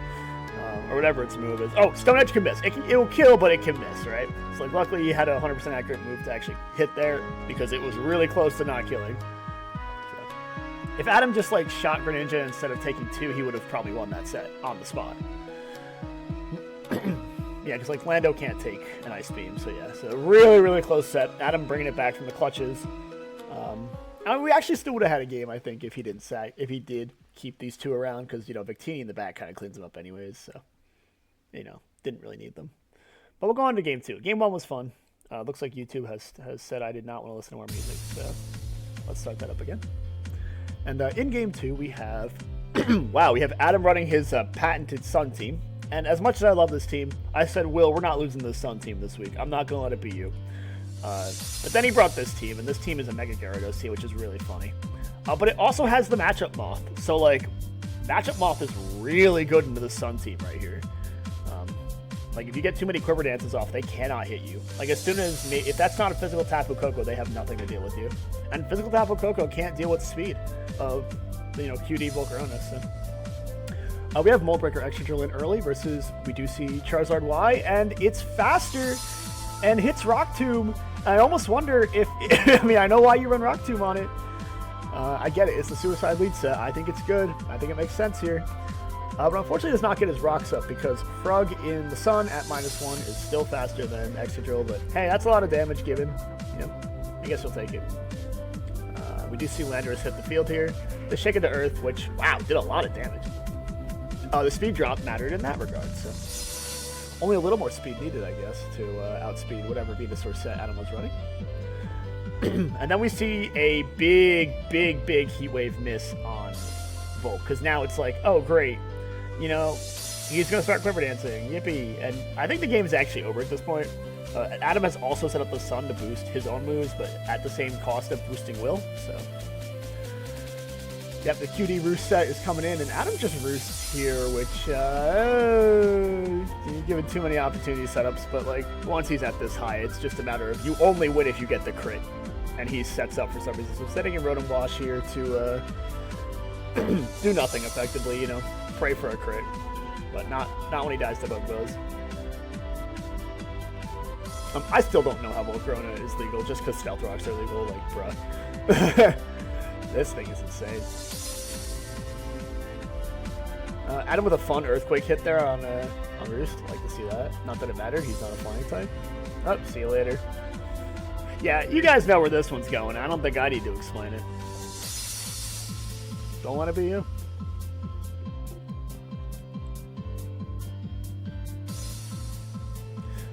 Or whatever its move is. Oh, Stone Edge can miss. It will kill, but it can miss, right? So, like, luckily he had a 100% accurate move to actually hit there, because it was really close to not killing. So, if Adam just, like, shot Greninja instead of taking 2, he would have probably won that set on the spot. Yeah, because, like, Lando can't take an Ice Beam, so yeah. So, really, really close set. Adam bringing it back from the clutches. I mean, we actually still would have had a game, I think, if he did keep these 2 around, because, you know, Victini in the back kind of cleans them up anyways, so, you know, didn't really need them. But we'll go on to game 2. Game 1 was fun. Looks like YouTube has said I did not want to listen to more music, so let's start that up again. And in game 2, we have, wow, we have Adam running his patented Sun team. And as much as I love this team, I said, Will, we're not losing the Sun team this week. I'm not going to let it be you. But then he brought this team, and this team is a Mega Gyarados team, which is really funny. But it also has the Matchup Moth. So, like, Matchup Moth is really good into the Sun team right here. Like, if you get too many Quiver Dances off, they cannot hit you. Like, as soon as, if that's not a physical Tapu Koko, they have nothing to deal with you. And physical Tapu Koko can't deal with speed of, you know, QD Volcaronis. So. We have Mold Breaker Extra Drill in early versus we do see Charizard Y, and it's faster and hits Rock Tomb. I almost wonder if, I mean, I know why you run Rock Tomb on it. I get it. It's the Suicide Lead set. I think it's good. I think it makes sense here. But unfortunately, it does not get his rocks up because Frog in the Sun at -1 is still faster than Excadrill. But hey, that's a lot of damage given. You know, I guess we'll take it. We do see Landorus hit the field here. The Shake into Earth, which, wow, did a lot of damage. The speed drop mattered in that regard. So only a little more speed needed, I guess, to outspeed whatever Venusaur set Adam was running. And then we see a big Heat Wave miss on Volt, because now it's like, oh, great. You know, he's going to start Quiver Dancing. Yippee. And I think the game is actually over at this point. Adam has also set up the Sun to boost his own moves, but at the same cost of boosting Will. So, yep, the QD Roost set is coming in, and Adam just roosts here, which, you're giving too many opportunity setups, but, like, once he's at this high, it's just a matter of you only win if you get the crit. And he sets up for some reason. So setting in Rotom Wash here to do nothing effectively, you know, pray for a crit. But not when he dies to both those. I still don't know how Volcarona is legal, just because Stealth Rocks are legal, like, bruh. This thing is insane. Adam with a fun Earthquake hit there on Roost. I'd like to see that. Not that it mattered, he's not a flying type. Oh, see you later. Yeah, you guys know where this one's going. I don't think I need to explain it. Don't want to be you.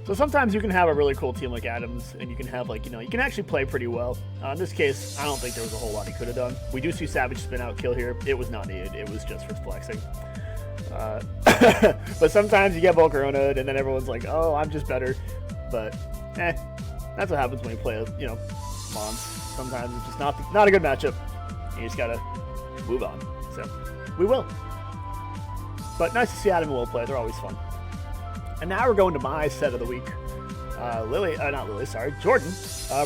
So sometimes you can have a really cool team like Adams, and you can have, like, you know, you can actually play pretty well. In this case, I don't think there was a whole lot he could have done. We do see Savage spin out kill here. It was not needed. It was just for flexing. But sometimes you get Volcarona, and then everyone's like, oh, I'm just better. But, that's what happens when you play, you know, Mons. Sometimes it's just not a good matchup. You just gotta move on. So, we will. But nice to see Adam and Will play. They're always fun. And now we're going to my set of the week. Jordan.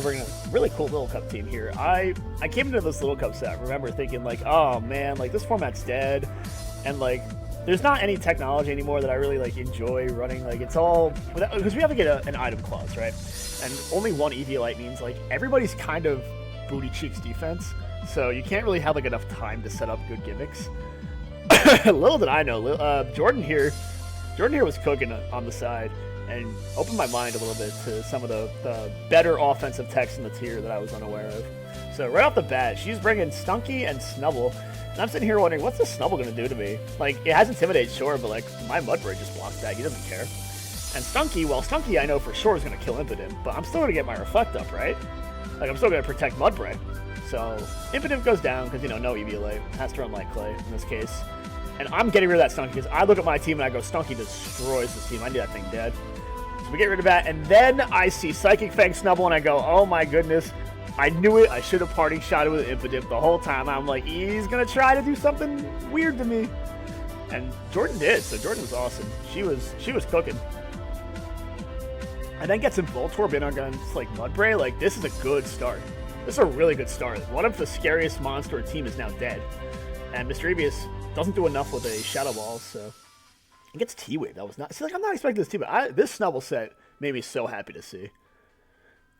Bringing a really cool Little Cup team here. I came into this Little Cup set, remember thinking like, oh man, like this format's dead. And like, there's not any technology anymore that I really like enjoy running. Like it's all, because we have to get an item clause, right? And only one Eviolite means like everybody's kind of booty cheeks defense. So you can't really have like enough time to set up good gimmicks. Little did I know, Jordan here was cooking on the side and opened my mind a little bit to some of the better offensive techs in the tier that I was unaware of. So right off the bat, she's bringing Stunky and Snubble. And I'm sitting here wondering, what's this Snubble going to do to me? Like, it has Intimidate, sure, but like, my Mudbray just blocks that. He doesn't care. And Stunky, well, Stunky I know for sure is going to kill Impidimp, but I'm still going to get my Reflect up, right? Like, I'm still going to protect Mudbray. So, Impidimp goes down because, you know, no Eviolite. Has to run Light Clay in this case. And I'm getting rid of that Stunky because I look at my team and I go, Stunky destroys this team. I need that thing dead. So we get rid of that. And then I see Psychic Fang Snubble and I go, oh my goodness. I knew it. I should have party shot it with Impidimp the whole time. I'm like, he's going to try to do something weird to me. And Jordan did. So Jordan was awesome. She was cooking. And then gets some Voltorb in against like Mudbray. Like, this is a good start. This is a really good start. One of the scariest monster team is now dead. And Mischievous doesn't do enough with a Shadow Ball, so it gets T-Wave. That was not. See, like, I'm not expecting this T-Wave. This Snubble set made me so happy to see.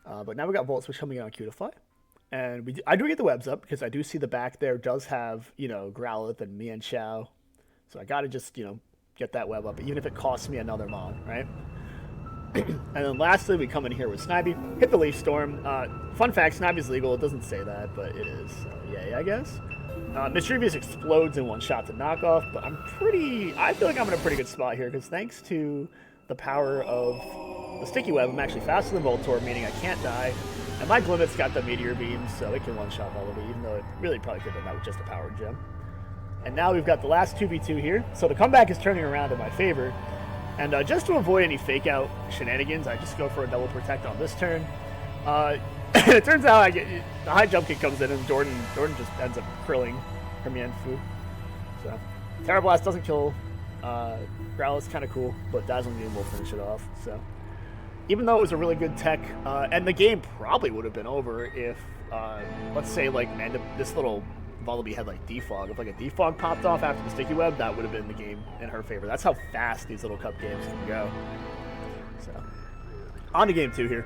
But now we got Volt Switch coming in on Cutify. And I do get the webs up because I do see the back there does have, you know, Growlithe and Mian Chao. So I got to just, you know, get that web up, even if it costs me another Mon, right? And then lastly, we come in here with Snivy. Hit the Leaf Storm. Fun fact, Snivy's legal. It doesn't say that, but it is. So yay, I guess. Mischievous explodes in one shot to knock off, but I feel like I'm in a pretty good spot here because thanks to the power of the Sticky Web, I'm actually faster than Voltorb, meaning I can't die. And my Glimit's got the Meteor Beam, so it can one-shot Vullaby, even though it really probably could have done that with just a Power Gem. And now we've got the last 2v2 here, so the comeback is turning around in my favor. And just to avoid any fake-out shenanigans, I just go for a double protect on this turn. It turns out the high jump kick comes in, and Jordan just ends up krilling her Mienfoo. So, Terra Blast doesn't kill. Growlithe's kind of cool, but Dazzling Beam will finish it off. So, even though it was a really good tech, and the game probably would have been over if, let's say, like, this little Vullaby had, like, Defog. If, like, a Defog popped off after the Sticky Web, that would have been the game in her favor. That's how fast these little cup games can go. So, on to game 2 here.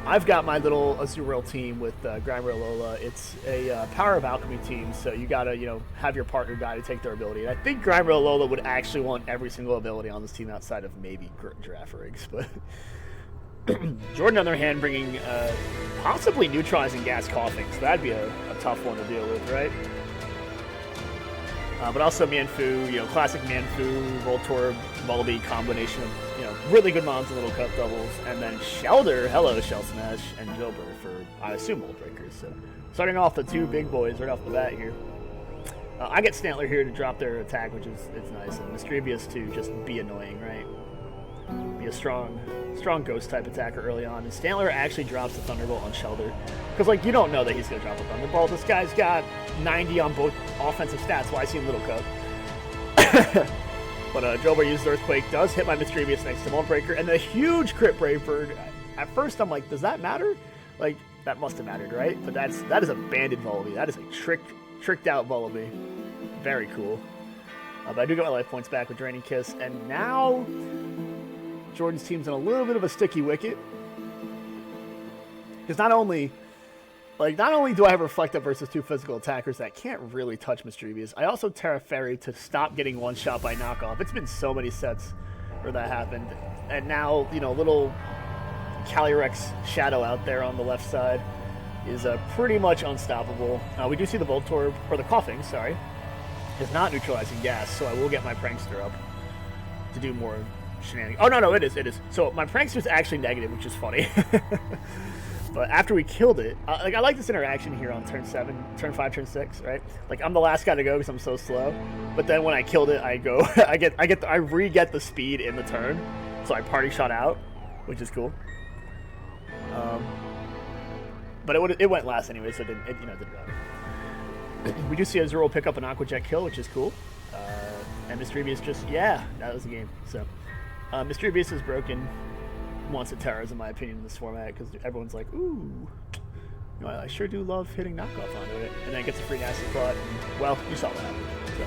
I've got my little Azurill team with Grimer Lola. It's a Power of Alchemy team, so you gotta, you know, have your partner die to take their ability. And I think Grimer Lola would actually want every single ability on this team outside of maybe Giraffarigs, but Jordan, on the other hand, bringing possibly neutralizing Gas Coughing, so that'd be a tough one to deal with, right? But also Mienfoo, you know, classic Mienfoo, Voltorb, Vullaby combination of, you know, really good mons and little cup doubles. And then Shelder, hello, Shell Smash, and Jilbur for, I assume, Mold Breakers. So starting off the two big boys right off the bat here. I get Stantler here to drop their attack, which is it's nice. And Mischievous to just be annoying, right? Be a strong ghost type attacker early on. And Stantler actually drops the Thunderbolt on Shelder. Because, like, you don't know that he's going to drop a Thunderbolt. This guy's got 90 on both offensive stats. Why is he in Little Cup? But Jilbur uses Earthquake, does hit my Mischievous next to Mold Breaker, and the huge crit Brave Bird. At first, I'm like, does that matter? Like, that must have mattered, right? But that is a banded Vullaby. That is a tricked out Vullaby. Very cool. But I do get my life points back with Draining Kiss, and now Jordan's team's in a little bit of a sticky wicket. Because not only do I have Reflect Up versus 2 physical attackers that can't really touch Mischievous, I also Terra Fairy to stop getting one shot by knockoff. It's been so many sets where that happened. And now, you know, little Calyrex Shadow out there on the left side is pretty much unstoppable. We do see the Voltorb, or the Coughing, sorry, is not neutralizing gas, so I will get my Prankster up to do more shenanigans. Oh, no, it is. So my Prankster's actually negative, which is funny. But after we killed it, like, I like this interaction here on turn 7, turn 5, turn 6, right? Like, I'm the last guy to go because I'm so slow. But then when I killed it, I go, I re-get the speed in the turn. So I party shot out, which is cool. But it went last anyway, so it didn't matter. We do see Azurill pick up an Aqua Jet kill, which is cool. And Mischievous just, yeah, that was the game. So, Mischievous is broken once it Terras, in my opinion, in this format, because everyone's like, ooh, you know, I sure do love hitting knockoff onto it. And then it gets a free nasty plot, and, well, you saw what happened. So,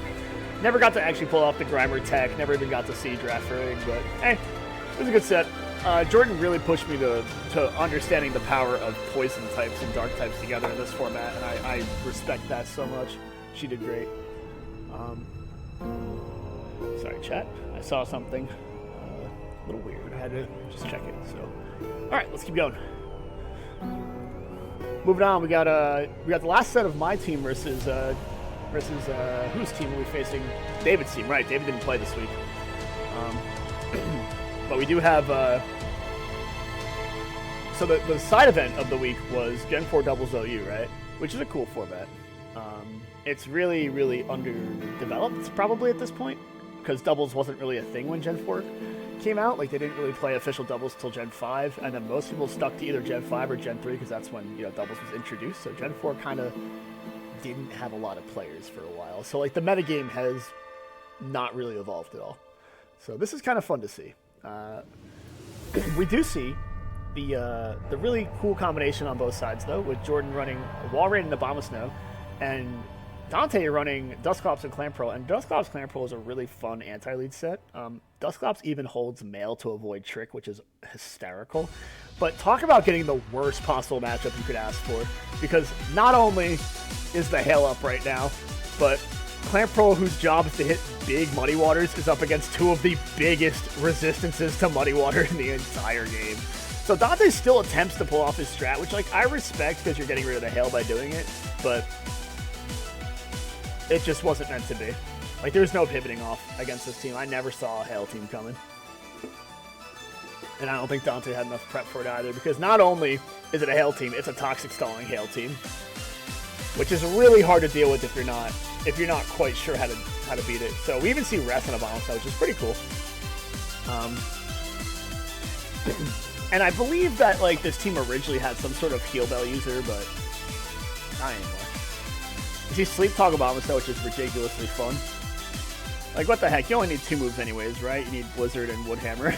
never got to actually pull off the Grimer tech, never even got to see draft rig, but hey, it was a good set. Jordan really pushed me to understanding the power of poison types and dark types together in this format, and I respect that so much. She did great. Sorry, chat. I saw something a little weird. I had to just check it. So, all right, let's keep going. Moving on, we got the last set of my team versus whose team are we facing? David's team, right? David didn't play this week. But we do have, so the side event of the week was Gen 4 Doubles OU, right? Which is a cool format. It's really, really underdeveloped probably at this point, because doubles wasn't really a thing when Gen 4 came out. Like, they didn't really play official doubles till Gen 5, and then most people stuck to either Gen 5 or Gen 3, because that's when, you know, doubles was introduced. So Gen 4 kind of didn't have a lot of players for a while. So, like, the metagame has not really evolved at all. So this is kind of fun to see. We do see the really cool combination on both sides, though, with Jordan running Wall Raid and Abomasnow, and Dante running Dusclops and Clamperl. And Dusclops Clamperl is a really fun anti-lead set. Dusclops even holds Mail to avoid Trick, which is hysterical. But talk about getting the worst possible matchup you could ask for, because not only is the Hail up right now, but Clamperl, whose job is to hit big Muddy Waters, is up against two of the biggest resistances to Muddy Water in the entire game. So Dante still attempts to pull off his strat, which, like, I respect because you're getting rid of the Hail by doing it, but it just wasn't meant to be. Like, there's no pivoting off against this team. I never saw a Hail team coming. And I don't think Dante had enough prep for it either, because not only is it a Hail team, it's a toxic stalling Hail team, which is really hard to deal with if you're not quite sure how to beat it. So we even see Rest on a balance, which is pretty cool. And I believe that, like, this team originally had some sort of heal bell user, but not anymore. You see Sleep Talk Abomasnow, which is ridiculously fun. Like, what the heck? You only need 2 moves anyways, right? You need Blizzard and Woodhammer.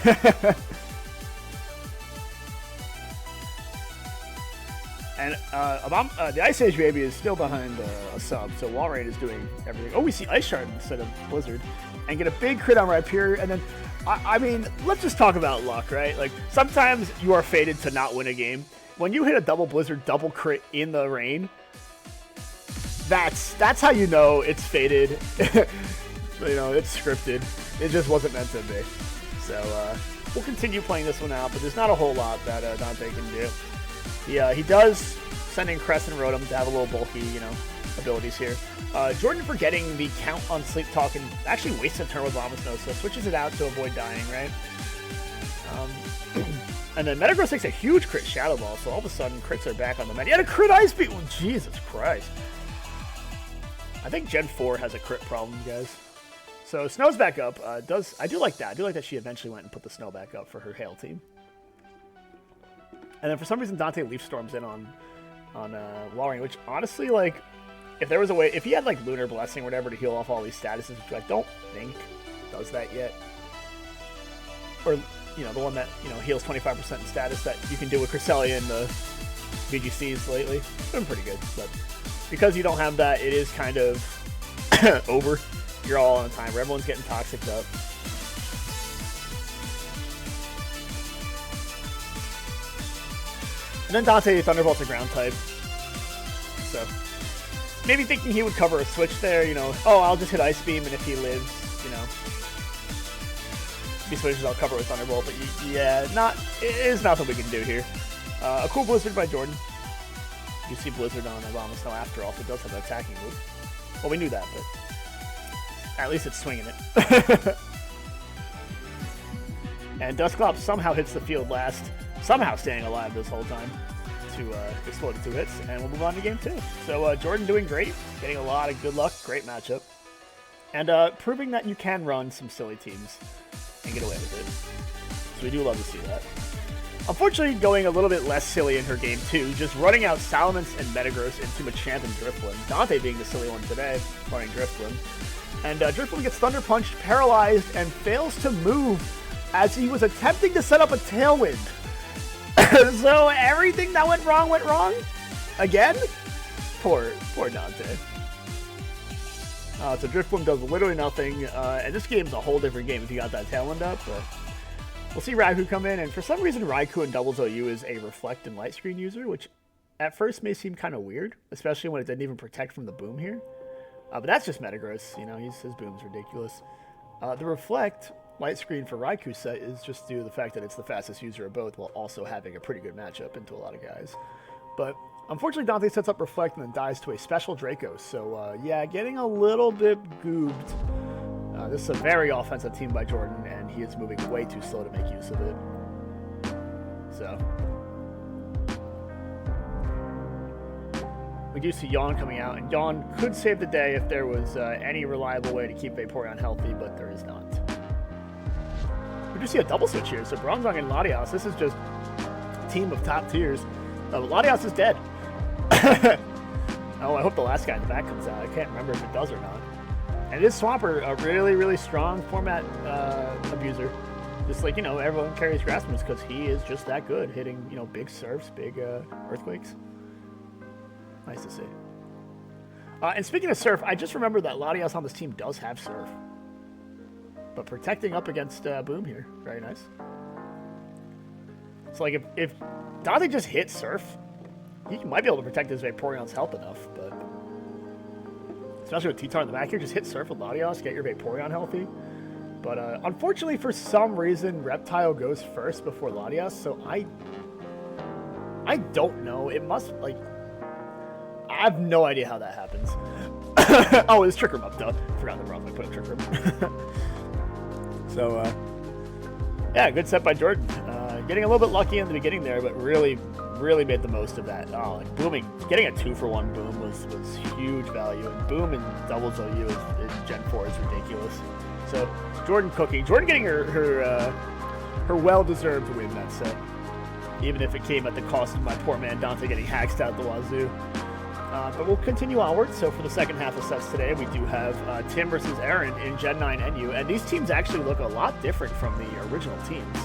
And the Ice Age Baby is still behind a sub, so Wall Raid is doing everything. Oh, we see Ice Shard instead of Blizzard. And get a big crit on Rhyperior, and then, I mean, let's just talk about luck, right? Like, sometimes you are fated to not win a game. When you hit a double Blizzard, double crit in the rain, that's how you know it's fated. You know, it's scripted. It just wasn't meant to be. So, we'll continue playing this one out, but there's not a whole lot that Dante can do. He does send in Crescent Rotom to have a little bulky, you know, abilities here. Jordan forgetting the count on Sleep Talk and actually wastes a turn with Abomasnow, so switches it out to avoid dying, right? And then Metagross takes a huge crit Shadow Ball, so all of a sudden crits are back on the meta. He had a crit Ice Beam! Oh, Jesus Christ. I think Gen 4 has a crit problem, guys. So Snow's back up. I do like that. I do like that she eventually went and put the Snow back up for her Hail team. And then for some reason Dante Leaf Storms in on Wall Raid, which honestly, like, if there was a way, if he had like Lunar Blessing or whatever to heal off all these statuses, which I don't think does that yet, or, you know, the one that, you know, heals 25% in status that you can do with Cresselia in the VGCs lately, it's been pretty good. But because you don't have that, it is kind of over. You're all on time where everyone's getting toxicked up. And then Dante Thunderbolt's a ground type. So maybe thinking he would cover a switch there, you know, oh, I'll just hit Ice Beam, and if he lives, you know, if he switches, I'll cover with Thunderbolt. But yeah, it is nothing we can do here. A cool Blizzard by Jordan. You see Blizzard on Obama Snow after all, so it does have an attacking move. Well, we knew that, but at least it's swinging it. And Dusclops somehow hits the field last, somehow staying alive this whole time to explode to 2 hits, and we'll move on to game 2. So Jordan doing great, getting a lot of good luck, great matchup, and proving that you can run some silly teams and get away with it. So we do love to see that. Unfortunately, going a little bit less silly in her game 2, just running out Salamence and Metagross into Machamp and Drifblim. Dante being the silly one today, running Drifblim. And Drifblim gets Thunder Punched, paralyzed, and fails to move as he was attempting to set up a Tailwind. So everything that went wrong again. Poor Dante. So Drifblim does literally nothing, and this game's a whole different game if you got that Tailwind up. But we'll see Raikou come in, and for some reason Raikou in Doubles OU is a Reflect and Light Screen user, which at first may seem kind of weird, especially when it didn't even protect from the boom here. But that's just Metagross, you know, his boom's ridiculous. The Reflect Light Screen for Raikou set is just due to the fact that it's the fastest user of both, while also having a pretty good matchup into a lot of guys. But unfortunately, Dante sets up Reflect and then dies to a special Draco. So yeah, getting a little bit goobed. This is a very offensive team by Jordan, and he is moving way too slow to make use of it. So we do see Yawn coming out, and Yawn could save the day if there was any reliable way to keep Vaporeon healthy, but there is not. We do see a double switch here, so Bronzong and Latias. This is just a team of top tiers. Latias is dead. Oh, I hope the last guy in the back comes out. I can't remember if it does or not. And it is Swampert, a really, really strong format abuser. Just like, you know, everyone carries Grass moves because he is just that good, hitting, you know, big surfs, big earthquakes. Nice to see. And speaking of Surf, I just remembered that Latias on this team does have Surf. But protecting up against Boom here. Very nice. So, like, if Dante just hits Surf, he might be able to protect his Vaporeon's health enough, but especially with T-Tar in the back here, just hit Surf with Latias, get your Vaporeon healthy. But unfortunately, for some reason, Reptile goes first before Latias, so I don't know. It must, like, I have no idea how that happens. Oh, it's Trick Room up, duh. Forgot the problem. I put a Trick Room. So, yeah, good set by Jordan. Getting a little bit lucky in the beginning there, but really made the most of that. Oh, like booming. Getting a 2-for-1 boom was huge value. And boom in Doubles OU in Gen 4 is ridiculous. So, Jordan cooking. Jordan getting her well-deserved win that set. Even if it came at the cost of my poor man Dante getting hacked out the wazoo. But we'll continue onward. So for the second half of sets today, we do have Tim versus Aaron in Gen 9 NU. And these teams actually look a lot different from the original teams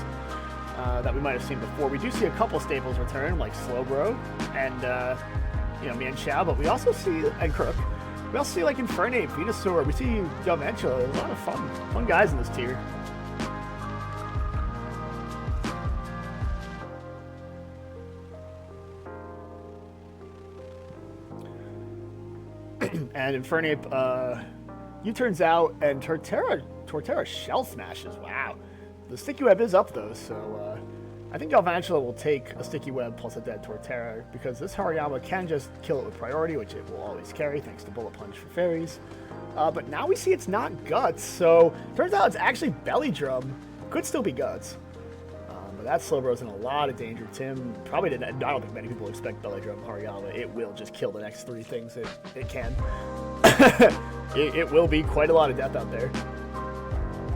that we might have seen before. We do see a couple staples return, like Slowbro and, you know, Mienshao. But we also see, and Crook, we also see, like, Infernape, Venusaur. We see Galvantula. There's a lot of fun guys in this tier. And Infernape U-turns out, and Torterra Shell Smashes. Wow. The Sticky Web is up, though, so I think Galvantula will take a Sticky Web plus a dead Torterra, because this Hariyama can just kill it with priority, which it will always carry, thanks to Bullet Punch for fairies. But now we see it's not Guts, so turns out it's actually Belly Drum. Could still be Guts. But that Slowbro's in a lot of danger. Tim probably didn't. I don't think many people expect Belly Drum Hariyama. It will just kill the next 3 things it can. It will be quite a lot of death out there.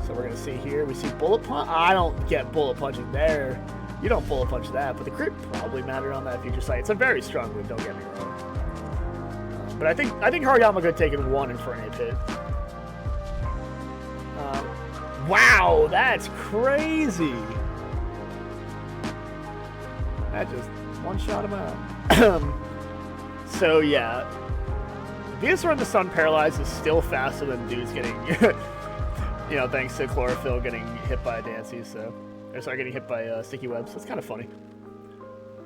So we're going to see here. We see Bullet Punch. I don't get Bullet Punching there. You don't Bullet Punch that, but the crit probably mattered on that future sight. It's a very strong move, don't get me wrong. But I think Hariyama could take it 1 Infernape hit. Wow, that's crazy. That just one-shot him out. So, yeah. Venusaur in the Sun Paralyzed is still faster than dudes getting, you know, thanks to Chlorophyll getting hit by Dancy, so. Or sorry, getting hit by Sticky Webs. So it's kind of funny.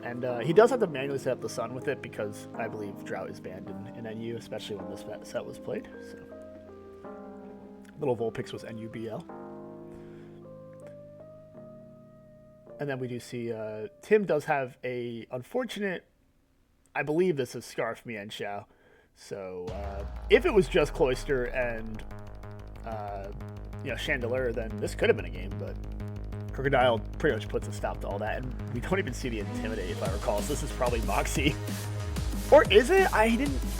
And he does have to manually set up the sun with it because I believe Drought is banned in NU, especially when this set was played. So, little Vulpix was NUBL. And then we do see Tim does have a unfortunate, I believe this is Scarf Mian Xiao. So if it was just Cloyster and Chandelier, then this could have been a game, but Crocodile pretty much puts a stop to all that, and we don't even see the Intimidate, if I recall. So this is probably Moxie. Or is it? I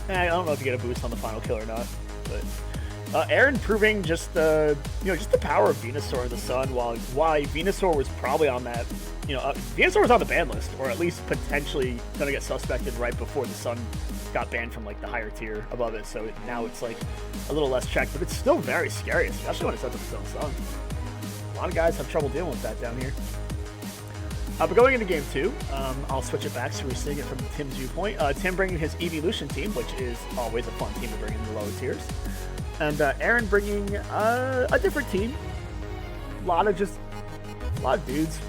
don't know if you get a boost on the final kill or not, but Aaron proving just the power of Venusaur in the sun, while Venusaur was probably on that, Venusaur was on the ban list, or at least potentially going to get suspected right before the sun got banned from like the higher tier above it. So now it's like a little less checked, but it's still very scary, especially when it sets up its own sun. A lot of guys have trouble dealing with that down here. But going into game 2, I'll switch it back so we're seeing it from Tim's viewpoint. Tim bringing his Evolution team, which is always a fun team to bring in the lower tiers. And Aaron bringing a different team. A lot of dudes.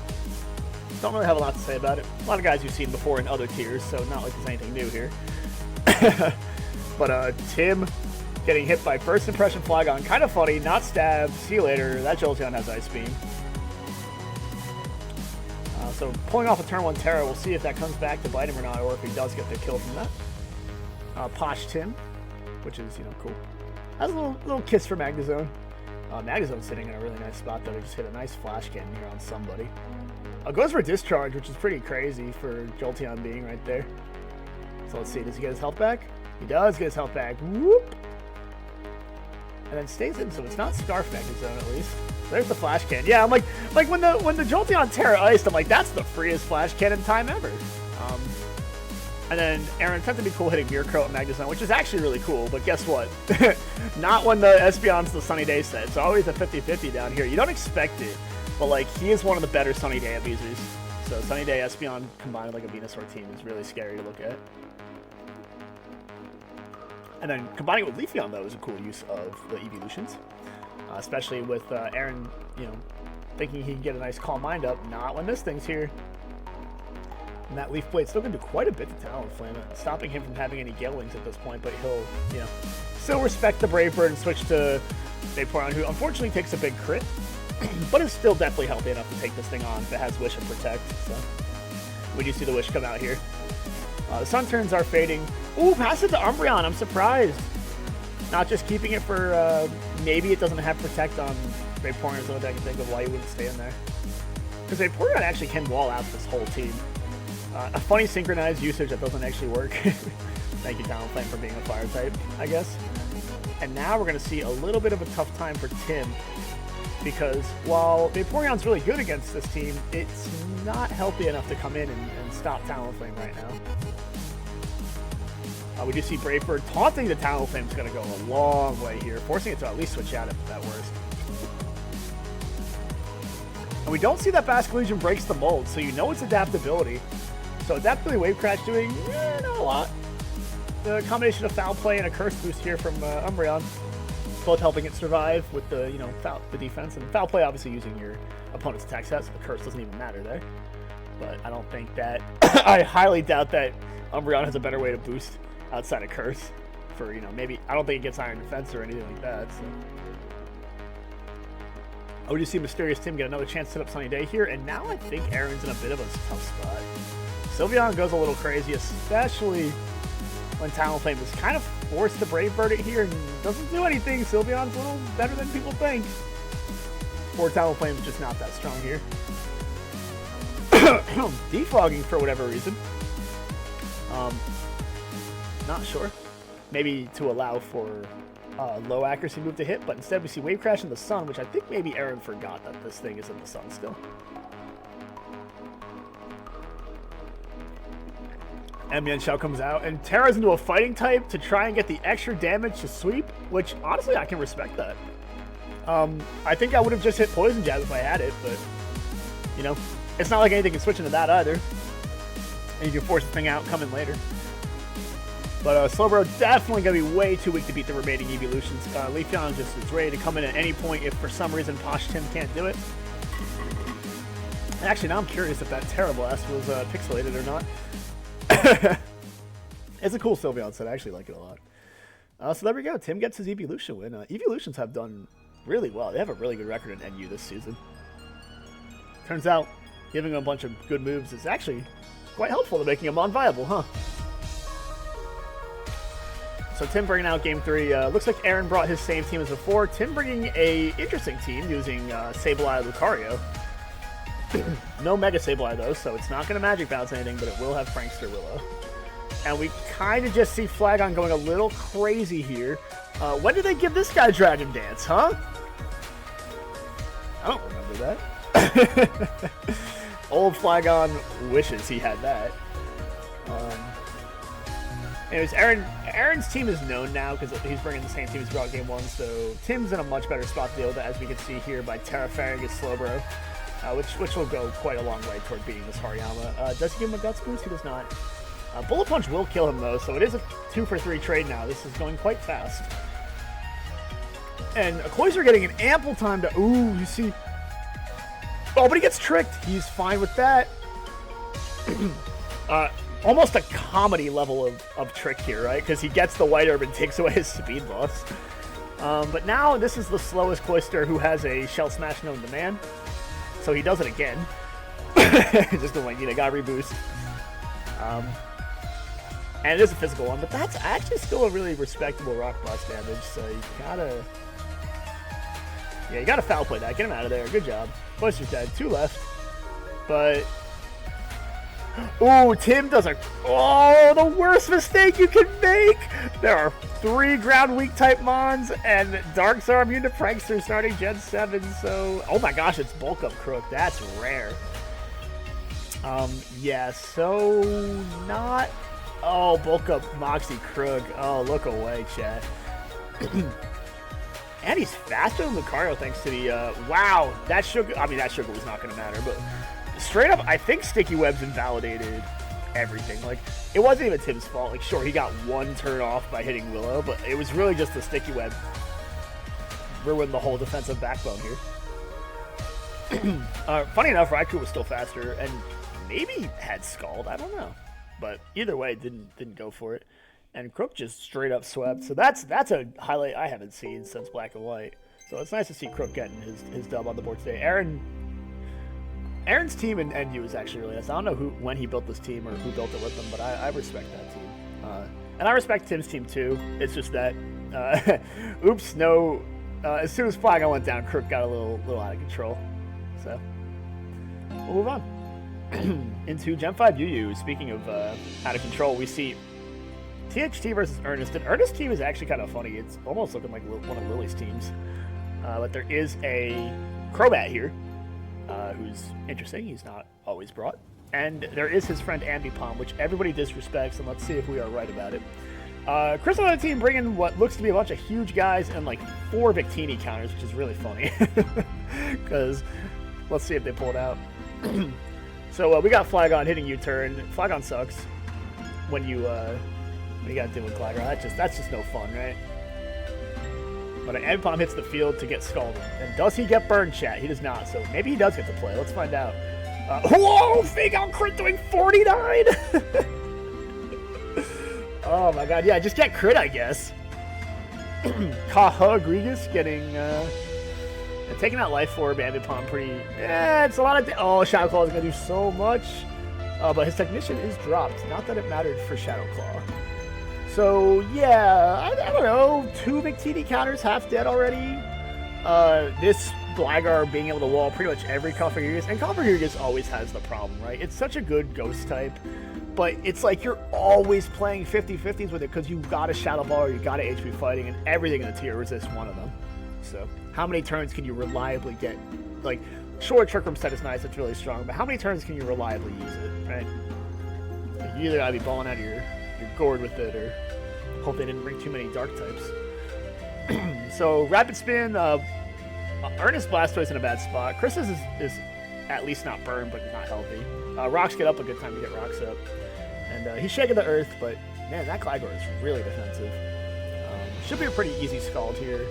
Don't really have a lot to say about it. A lot of guys you've seen before in other tiers, so not like there's anything new here. But Tim getting hit by first impression Flygon. Kind of funny, not stab. See you later. That Jolteon has Ice Beam. So pulling off a turn 1 Terra, we'll see if that comes back to bite him or not, or if he does get the kill from that. Posh Tim, which is, cool. That's a little kiss for Magnezone. Magnezone's sitting in a really nice spot, though. He just hit a nice flash cannon here on somebody. Goes for Discharge, which is pretty crazy for Jolteon being right there. So let's see, does he get his health back? He does get his health back. Whoop! And then stays in, so it's not Scarf Magnezone at least. There's the flash cannon. Yeah, I'm like when the Jolteon Terra iced, I'm like, that's the freest flash cannon time ever. And then Aaron attempted to be cool hitting Mirror Coat and Magnezone, which is actually really cool, but guess what? Not when the Espeon's the Sunny Day set. It's always a 50-50 down here. You don't expect it, but like he is one of the better Sunny Day abusers. So Sunny Day Espeon combined with like a Venusaur team is really scary to look at. And then combining it with Leafeon, though, is a cool use of the Evolutions. Especially with Aaron, thinking he can get a nice Calm Mind up. Not when this thing's here. And that Leaf Blade's still going to do quite a bit to Talonflame, stopping him from having any Gale Wings at this point, but he'll, still respect the Brave Bird and switch to Vaporeon, who unfortunately takes a big crit, but is still definitely healthy enough to take this thing on if it has Wish and Protect. So we do see the Wish come out here. The Sun turns are fading. Ooh, pass it to Umbreon. I'm surprised. Not just keeping it for, maybe it doesn't have Protect on Vaporeon is the only thing I can think of why you wouldn't stay in there. Because Vaporeon actually can wall out this whole team. A funny synchronized usage that doesn't actually work. Thank you, Talonflame, for being a fire type, I guess. And now we're going to see a little bit of a tough time for Tim. Because while Vaporeon's really good against this team, it's not healthy enough to come in and stop Talonflame right now. We do see Brave Bird taunting the Talonflame is going to go a long way here, forcing it to at least switch out at worst. And we don't see that Basculegion breaks the mold, so it's adaptability. So adaptability Wave Crash doing not a lot. The combination of Foul Play and a Curse Boost here from Umbreon, both helping it survive with the the defense, and Foul Play obviously using your opponent's attack set, so the Curse doesn't even matter there. But I don't think that I highly doubt that Umbreon has a better way to boost outside of Curse for maybe I don't think it gets Iron Defense or anything like that. So. Oh, we just see Mysterious Tim get another chance to set up Sunny Day here, and now I think Aaron's in a bit of a tough spot. Sylveon goes a little crazy, especially when Talonflame is kind of forced to Brave Bird it here and doesn't do anything. Sylveon's a little better than people think. Or Talonflame's just not that strong here. Defogging for whatever reason. Not sure. Maybe to allow for low accuracy move to hit, but instead we see Wave Crash in the Sun, which I think maybe Aaron forgot that this thing is in the Sun still. Mian Xiao comes out, and Terra's into a fighting type to try and get the extra damage to sweep, which honestly I can respect that. I think I would have just hit Poison Jab if I had it, but it's not like anything can switch into that either. And you can force the thing out, come in later. But Slowbro definitely going to be way too weak to beat the remaining Evolutions. Leafeon just is ready to come in at any point if for some reason Posh Tim can't do it. Actually, now I'm curious if that terrible S was pixelated or not. It's a cool Sylveon set. I actually like it a lot. So there we go. Tim gets his Evolution win. Evolutions have done really well. They have a really good record in NU this season. Turns out, giving him a bunch of good moves is actually quite helpful to making him non-viable, huh? So Tim bringing out Game 3. Looks like Aaron brought his same team as before. Tim bringing a interesting team using Sableye Lucario. No Mega Sableye though, so it's not going to Magic Bounce anything, but it will have Prankster Willow. And we kind of just see Flagon going a little crazy here. When did they give this guy Dragon Dance, huh? I don't remember that. Old Flagon wishes he had that. Anyways, Aaron's team is known now because he's bringing the same team as brought Game 1, so Tim's in a much better spot to deal with it, as we can see here by Terraferring his Slowbro, which will go quite a long way toward beating this Hariyama. Does he give him a Guts boost? He does not. Bullet Punch will kill him though, so it is a 2-for-3 trade now. This is going quite fast. And Koiser getting an ample time to... Ooh, you see... Oh, but he gets tricked. He's fine with that. Almost a comedy level of trick here, right? Because he gets the White Herb and takes away his speed loss. But now this is the slowest Cloyster who has a Shell Smash known to man. So he does it again. Just a wing, got reboost. And it is a physical one, but that's actually still a really respectable Rock Blast damage, so you gotta... Yeah, you gotta foul play that. Get him out of there. Good job. Cloyster's dead. 2 left. But... Ooh, Tim does a... Oh, the worst mistake you can make! There are 3 ground weak type Mons, and Darks are immune to Prankster starting Gen 7, so... Oh my gosh, it's Bulk Up Crook. That's rare. Yeah, so... Not... Oh, Bulk Up Moxie Krug. Oh, look away, chat. And he's faster than Lucario thanks to the... wow, that sugar... I mean, that sugar was not going to matter, but... Straight up, I think Sticky Webs invalidated everything. Like, it wasn't even Tim's fault. Like, sure, he got 1 turn off by hitting Willow, but it was really just the Sticky Web ruined the whole defensive backbone here. Funny enough, Raikou was still faster, and maybe had Scald. I don't know. But either way, didn't go for it. And Crook just straight up swept. So that's a highlight I haven't seen since Black and White. So it's nice to see Crook getting his dub on the board today. Aaron's team and NU is actually really nice. I don't know when he built this team or who built it with them, but I respect that team. And I respect Tim's team too. It's just that, oops, no. As soon as Flagon went down, Crook got a little out of control. So we'll move on. Into Gen 5 UU. Speaking of out of control, we see THT versus Ernest. And Ernest's team is actually kind of funny. It's almost looking like one of Lily's teams. But there is a Crobat here, who's interesting. He's not always brought. And there is his friend Ambipom, which everybody disrespects, and let's see if we are right about it. Chris on the team bringing what looks to be a bunch of huge guys and like 4 Victini counters, which is really funny. Because let's see if they pull it out. So we got Flagon hitting U-turn. Flagon sucks when you got to deal with Gligar. That's just no fun, right? But Ambipom hits the field to get scalded. And does he get burned, chat? He does not. So maybe he does get to play. Let's find out. Whoa! Fake out crit doing 49! Oh my god. Yeah, just get crit, I guess. Kaha Grigus getting... taking out Life Orb, Ambipom pretty... it's a lot of... Oh, Shadow Claw is going to do so much. But his Technician is dropped. Not that it mattered for Shadow Claw. So, yeah, I don't know. 2 Victini counters, half dead already. This Gligar being able to wall pretty much every Cofagrigus. And Cofagrigus always has the problem, right? It's such a good ghost type. But it's like you're always playing 50-50s with it because you got a Shadow Ball or you got a HP Fighting, and everything in the tier resists one of them. So, how many turns can you reliably get? Like, sure, Trick Room set is nice, it's really strong, but how many turns can you reliably use it, right? Like, you either gotta be balling out of your gourd with it, or hope they didn't bring too many dark types. So, Rapid Spin, Ernest Blastoise in a bad spot. Chris is at least not burned, but not healthy. Rocks get up, a good time to get rocks up. And he's shaking the earth, but man, that Gligar is really defensive. Should be a pretty easy Scald here.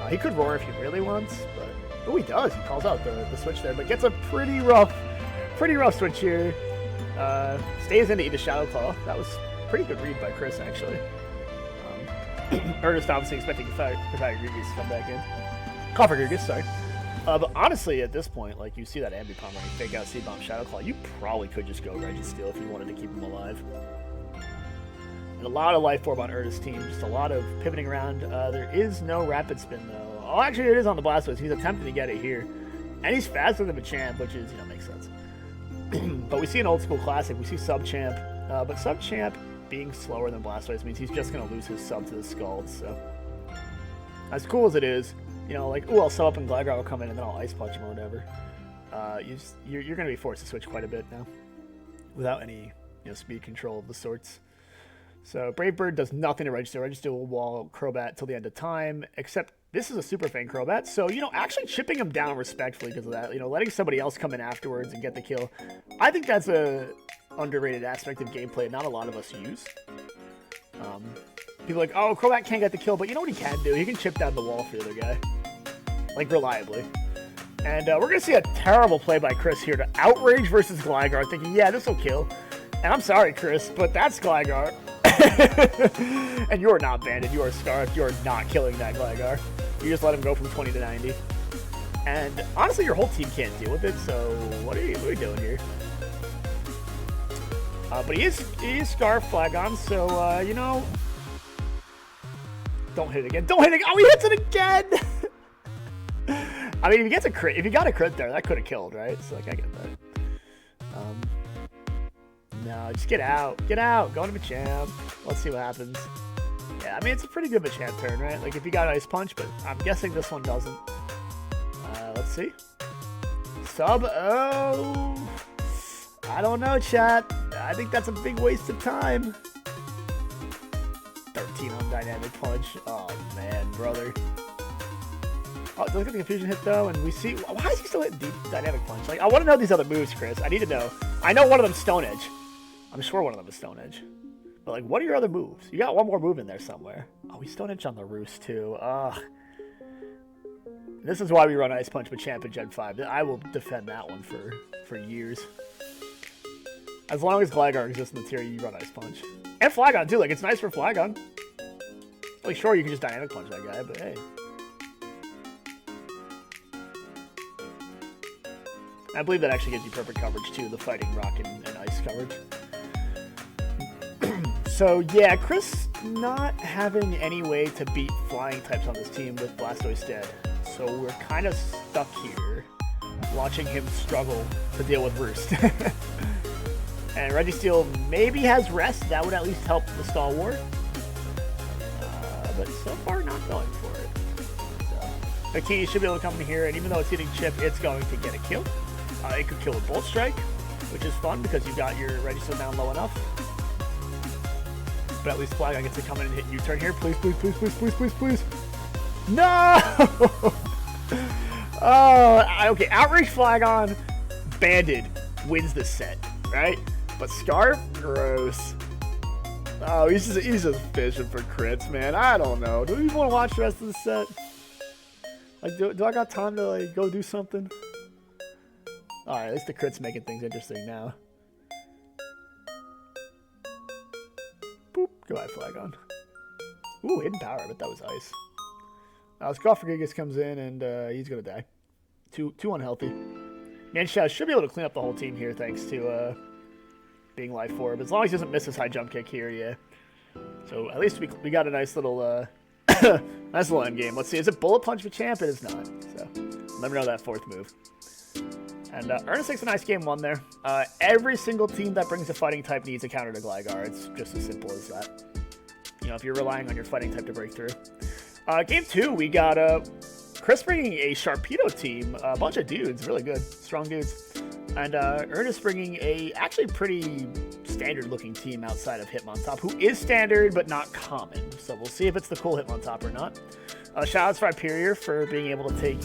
He could roar if he really wants, but... Oh, he does. He calls out the switch there, but gets a pretty rough Pretty rough switch here. Stays in to eat a Shadow Claw. That was pretty good read by Chris, actually. Ernest obviously expecting Pythagoras to come back in. Pythagoras, sorry. But honestly, at this point, like, you see that Ambipom running fake out Seed Bomb Shadow Claw, you probably could just go Registeel if you wanted to keep him alive. And a lot of Life Orb on Ernest's team, just a lot of pivoting around. There is no Rapid Spin, though. Oh, actually, it is on the Blastoise. He's attempting to get it here. And he's faster than Machamp, which is, makes sense. But we see an old school classic. We see Subchamp. But Subchamp being slower than Blastoise means he's just going to lose his sub to the Scald. So, as cool as it is, like, ooh, I'll sub up and Gligar will come in and then I'll Ice Punch him or whatever. You're going to be forced to switch quite a bit now without any speed control of the sorts. So Brave Bird does nothing to Registeel. Registeel will wall Crobat till the end of time, except this is a Super Fang Crobat. So, actually chipping him down respectfully because of that, letting somebody else come in afterwards and get the kill. I think that's a underrated aspect of gameplay not a lot of us use. People are like, oh, Crobat can't get the kill, but you know what he can do? He can chip down the wall for the other guy. Like, reliably. And we're going to see a terrible play by Chris here to Outrage versus Gligar, thinking, yeah, this will kill. And I'm sorry, Chris, but that's Gligar. And you are not banded. You are Scarfed. You are not killing that Gligar. You just let him go from 20 to 90. And honestly, your whole team can't deal with it, so what are you doing here? But he is Scarf Flagon, so, don't hit it again. Don't hit it again. Oh, he hits it again! I mean, if he got a crit there, that could have killed, right? So, like, I get that. No, just get out. Get out. Go into Machamp. Let's see what happens. Yeah, I mean, it's a pretty good Machamp turn, right? Like, if you got Ice Punch, but I'm guessing this one doesn't. Let's see. Sub. Oh. I don't know, chat. I think that's a big waste of time. 13 on Dynamic Punch. Oh, man, brother. Oh, look at the confusion hit, though, and we see... Why is he still hitting deep Dynamic Punch? Like, I want to know these other moves, Chris. I need to know. I know one of them's Stone Edge. I'm sure one of them is Stone Edge. But, like, what are your other moves? You got one more move in there somewhere. Oh, he's Stone Edge on the Roost, too. Ugh. This is why we run Ice Punch Machamp in Gen 5. I will defend that one for years. As long as Gligar exists in the tier, you run Ice Punch. And Flagon, too. Like, it's nice for Flagon. Like, sure, you can just Dynamic Punch that guy, but hey. I believe that actually gives you perfect coverage, too, the Fighting Rock and Ice coverage. So, yeah, Chris not having any way to beat flying types on this team with Blastoise dead. So we're kind of stuck here, watching him struggle to deal with Roost. And Registeel maybe has Rest. That would at least help the stall war. But so far, not going for it. So, the key should be able to come in here, and even though it's hitting Chip, it's going to get a kill. It could kill with Bolt Strike, which is fun because you've got your Registeel down low enough. But at least Flagon gets to come in and hit U-turn here. Please, please, please, please, please, please, please. No! Oh, okay. Outrage Flagon, Banded wins the set, right? But Scarf, gross. Oh, he's just fishing for crits, man. I don't know. Do we even want to watch the rest of the set? Like, do I got time to, like, go do something? Alright, at least the crit's making things interesting now. Boop. Goodbye, Flagon. Ooh, hidden power. I bet that was ice. Now, Scoffregigas comes in, and he's going to die. Too unhealthy. Manshao should be able to clean up the whole team here, thanks to being Life Orb. As long as he doesn't miss his high jump kick here, yeah. So, at least we got a nice little nice little end game. Let's see. Is it Bullet Punch Machamp? It is not. So, let me know that fourth move. And Ernest takes a nice game one there. Every single team that brings a fighting type needs a counter to Gligar. It's just as simple as that. If you're relying on your fighting type to break through. Game 2, we got Chris bringing a Sharpedo team. A bunch of dudes. Really good. Strong dudes. And Ernest bringing a actually pretty standard-looking team outside of Hitmontop, who is standard but not common. So we'll see if it's the cool Hitmontop or not. Shoutouts for Hyperior for being able to take,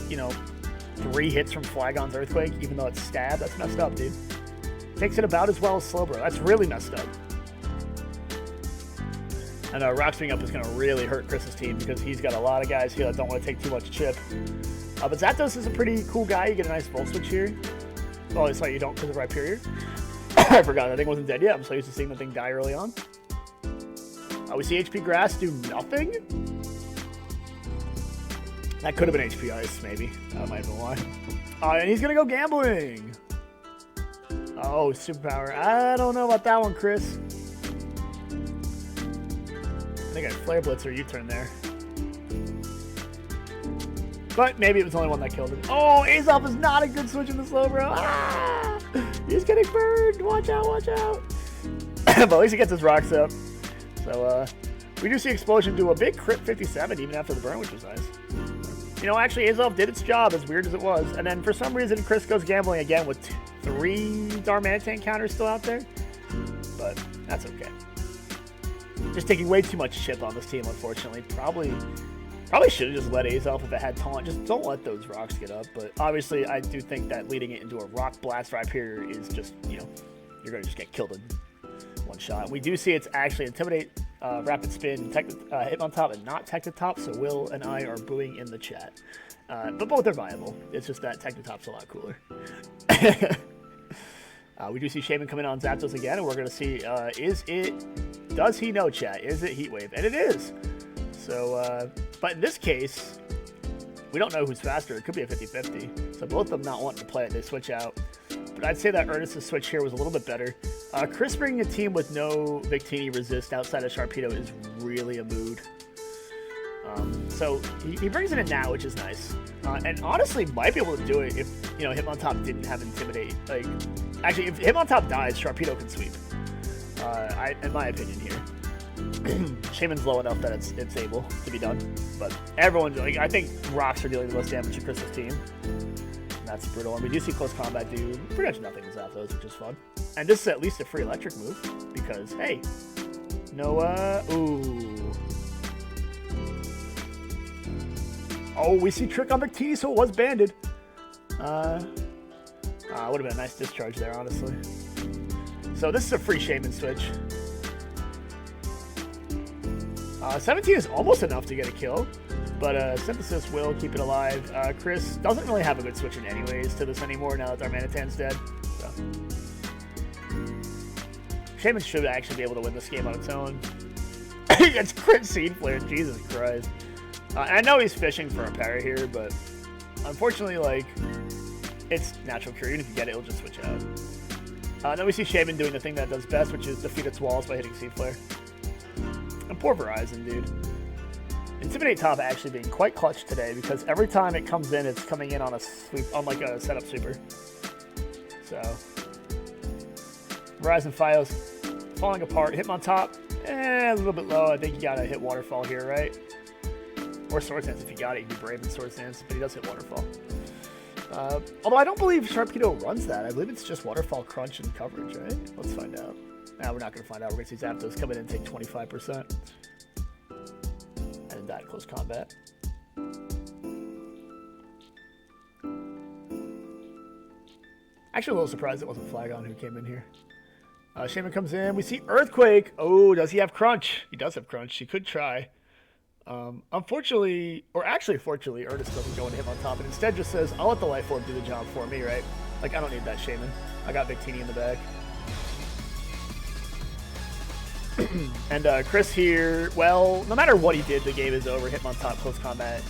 3 hits from Flagon's Earthquake, even though it's stab. That's messed up, dude. Takes it about as well as Slowbro. That's really messed up. And Rock Swing Up is going to really hurt Chris's team because he's got a lot of guys here that don't want to take too much chip. But Zapdos is a pretty cool guy. You get a nice Volt Switch here. Oh, it's like you don't because of Rhyperior. I forgot that thing wasn't dead yet. I'm so used to seeing the thing die early on. We see HP Grass do nothing. That could have been HP Ice, maybe. That might have been why. And he's gonna go gambling. Oh, superpower. I don't know about that one, Chris. I think I had Flare Blitz or U-turn there. But maybe it was the only one that killed him. Oh, Azoff is not a good switch in the slow, bro. Ah! He's getting burned. Watch out, watch out. But at least he gets his rocks up. So, we do see Explosion do a big crit 57 even after the burn, which was nice. You know, actually, Azoff did its job, as weird as it was. And then for some reason, Chris goes gambling again with 3 Darmanitan counters still out there. But that's okay. Just taking way too much chip on this team, unfortunately. Probably should have just let Azoff if it had taunt. Just don't let those rocks get up. But obviously, I do think that leading it into a rock blast Rhyperior is just, you know, you're going to just get killed in one shot. We do see it's actually Intimidate, Rapid Spin, Hitmontop, and not Technotop. So Will and I are booing in the chat. But both are viable. It's just that Technotop's a lot cooler. We do see Shaman coming on Zapdos again, and we're going to see, does he know, chat? Is it Heatwave? And it is. So, but in this case, we don't know who's faster. It could be a 50-50. So both of them not wanting to play it, they switch out. But I'd say that Ernest's switch here was a little bit better. Chris bringing a team with no Victini resist outside of Sharpedo is really a mood. So he brings it in now, which is nice. And honestly, might be able to do it if, you know, Hitmontop didn't have Intimidate. Like, actually, if Hitmontop dies, Sharpedo can sweep. In my opinion here. Shaman's low enough that it's able to be done. But everyone's, like, I think rocks are dealing the most damage to Chris's team. That's brutal. And we do see close combat do pretty much nothing with Zapdos, which is fun. And this is at least a free electric move, because, hey, Noah, ooh. Oh, we see Trick on Victini, so it was banded. Would have been a nice discharge there, honestly. So this is a free Shaman switch. 17 is almost enough to get a kill, but Synthesis will keep it alive. Chris doesn't really have a good switch in anyways to this anymore now that Darmanitan's dead. So. Shaman should actually be able to win this game on its own. It's crit Seed Flare, Jesus Christ. I know he's fishing for a parry here, but unfortunately, like, it's natural cure. Even if you get it, it'll just switch out. Then we see Shaman doing the thing that it does best, which is defeat its walls by hitting Seed Flare. And poor Verizon, dude. Intimidate top actually being quite clutch today, because every time it comes in, it's coming in on a sweep, on like a setup sweeper. So Verizon Fios falling apart. Hitmontop, a little bit low. I think you gotta hit Waterfall here, right? Or Sword Stance if you got it. You can be brave in Sword Stance, but he does hit Waterfall. Although I don't believe Sharpedo runs that. I believe it's just Waterfall, Crunch, and coverage, right? Let's find out. Nah, we're not going to find out. We're going to see Zapdos come in and take 25%. And then die at close combat. Actually, a little surprised it wasn't Flagon who came in here. Shaman comes in. We see Earthquake. Oh, does he have Crunch? He does have Crunch. He could try. Unfortunately, or actually fortunately, Ernest doesn't go into Hitmontop and instead just says, I'll let the Life Orb do the job for me, right? Like, I don't need that Shaman. I got Victini in the bag. And Chris here, well, no matter what he did, the game is over. Hitmontop, close combat,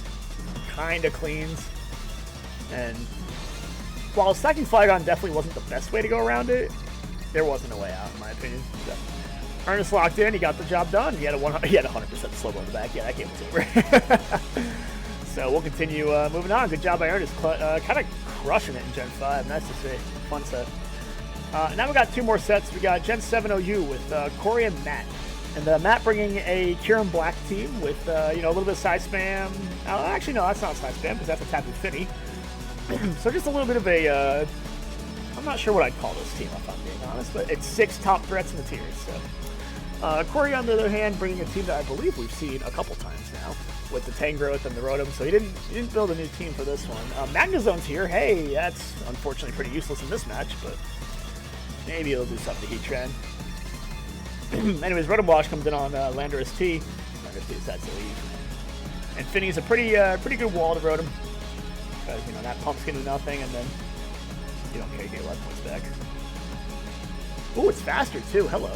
kind of cleans. And while stacking Flygon definitely wasn't the best way to go around it, there wasn't a way out, in my opinion. So, Ernest locked in, he got the job done. He had a 100% slow in the back. Yeah, that game was over. So we'll continue moving on. Good job by Ernest. Kind of crushing it in Gen 5. Nice to see. Fun set. Now we got 2 more sets. We got Gen 7 OU with Corey and Matt. And Matt bringing a Kieran Black team with, you know, a little bit of side spam. Actually, no, that's not side spam because that's a Tapu Fini. So just a little bit of a, I'm not sure what I'd call this team if I'm being honest, but it's 6 top threats in the tiers. So Corey, on the other hand, bringing a team that I believe we've seen a couple times now with the Tangrowth and the Rotom. So he didn't build a new team for this one. Magnezone's here. Hey, that's unfortunately pretty useless in this match, but maybe it'll do something to Heatran. Anyways, Rotom Wash comes in on Landorus T. Landorus T decides to leave. And Finny's a pretty good wall to Rotom. Because, you know, that pump's going to do nothing, and then, you don't care, you get 11 points back. Ooh, it's faster too. Hello.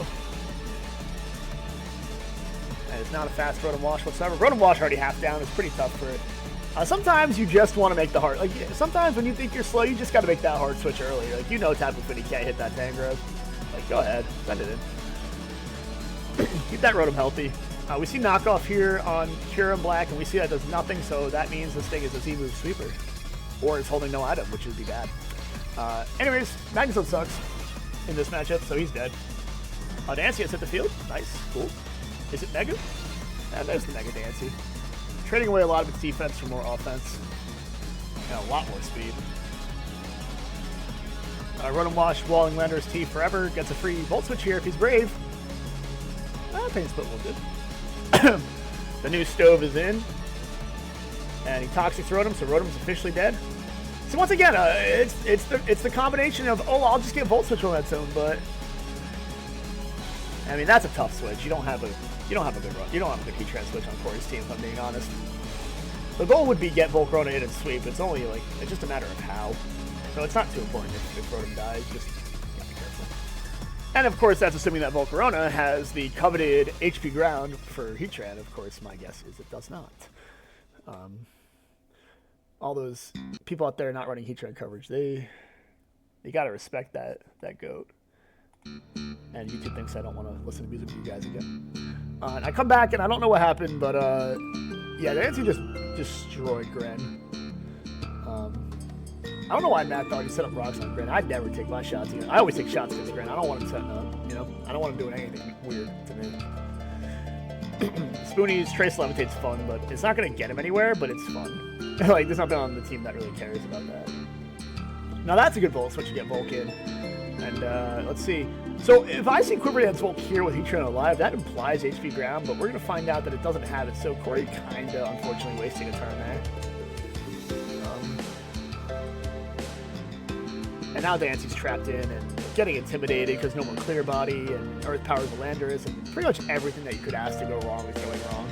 And it's not a fast Rotom Wash whatsoever. Rotom Wash already half down. It's pretty tough for it. Sometimes you just want to make the hard... Like, sometimes when you think you're slow, you just got to make that hard switch early. Like, you know Tapu Fini can't hit that Tangrowth. Like, go ahead. Send it in. Keep that Rotom healthy. We see knockoff here on Kyurem Black, and we see that does nothing, so that means this thing is a Z-move sweeper. Or it's holding no item, which would be bad. Anyways, Magnezone sucks in this matchup, so he's dead. Dancy has hit the field. Nice. Cool. Is it Mega? And there's the Mega Dancy. Trading away a lot of its defense for more offense. And a lot more speed. Rotom Wash, Walling Lander's T forever. Gets a free Volt Switch here if he's brave. Pain Split will do. The new stove is in. And he Toxics Rotom, so Rotom's officially dead. So once again, it's the combination of, oh, I'll just get Volt Switch momentum, but I mean that's a tough switch. You don't have a good run. You don't have a good Heatran switch on Corey's team, if I'm being honest. The goal would be get Volcarona in and sweep. It's only like it's just a matter of how. So it's not too important if Rotom dies. Just gotta be careful. And of course, that's assuming that Volcarona has the coveted HP ground for Heatran. Of course, my guess is it does not. All those people out there not running Heatran coverage, they gotta respect that goat. And YouTube thinks I don't want to listen to music with you guys again. And I come back and I don't know what happened, but yeah, Nancy just destroyed Gren. I don't know why Matt thought he set up rocks on Gren. I'd never take my shots again. I always take shots against Gren. I don't want him setting up, you know? I don't want him doing anything weird to me. Spoonie's Trace Levitate's fun, but it's not going to get him anywhere, but it's fun. Like, there's nothing on the team that really cares about that. Now that's a good Volt Switch to get Volk in. And let's see. So if I see Quiver Dance Volt here with Heatran alive, that implies HP ground, but we're going to find out that it doesn't have it. So Corey kind of, unfortunately, wasting a turn there. And now Dancy's trapped in and getting intimidated because no more Clear Body and Earth Powers the Landorus, and pretty much everything that you could ask to go wrong is going wrong.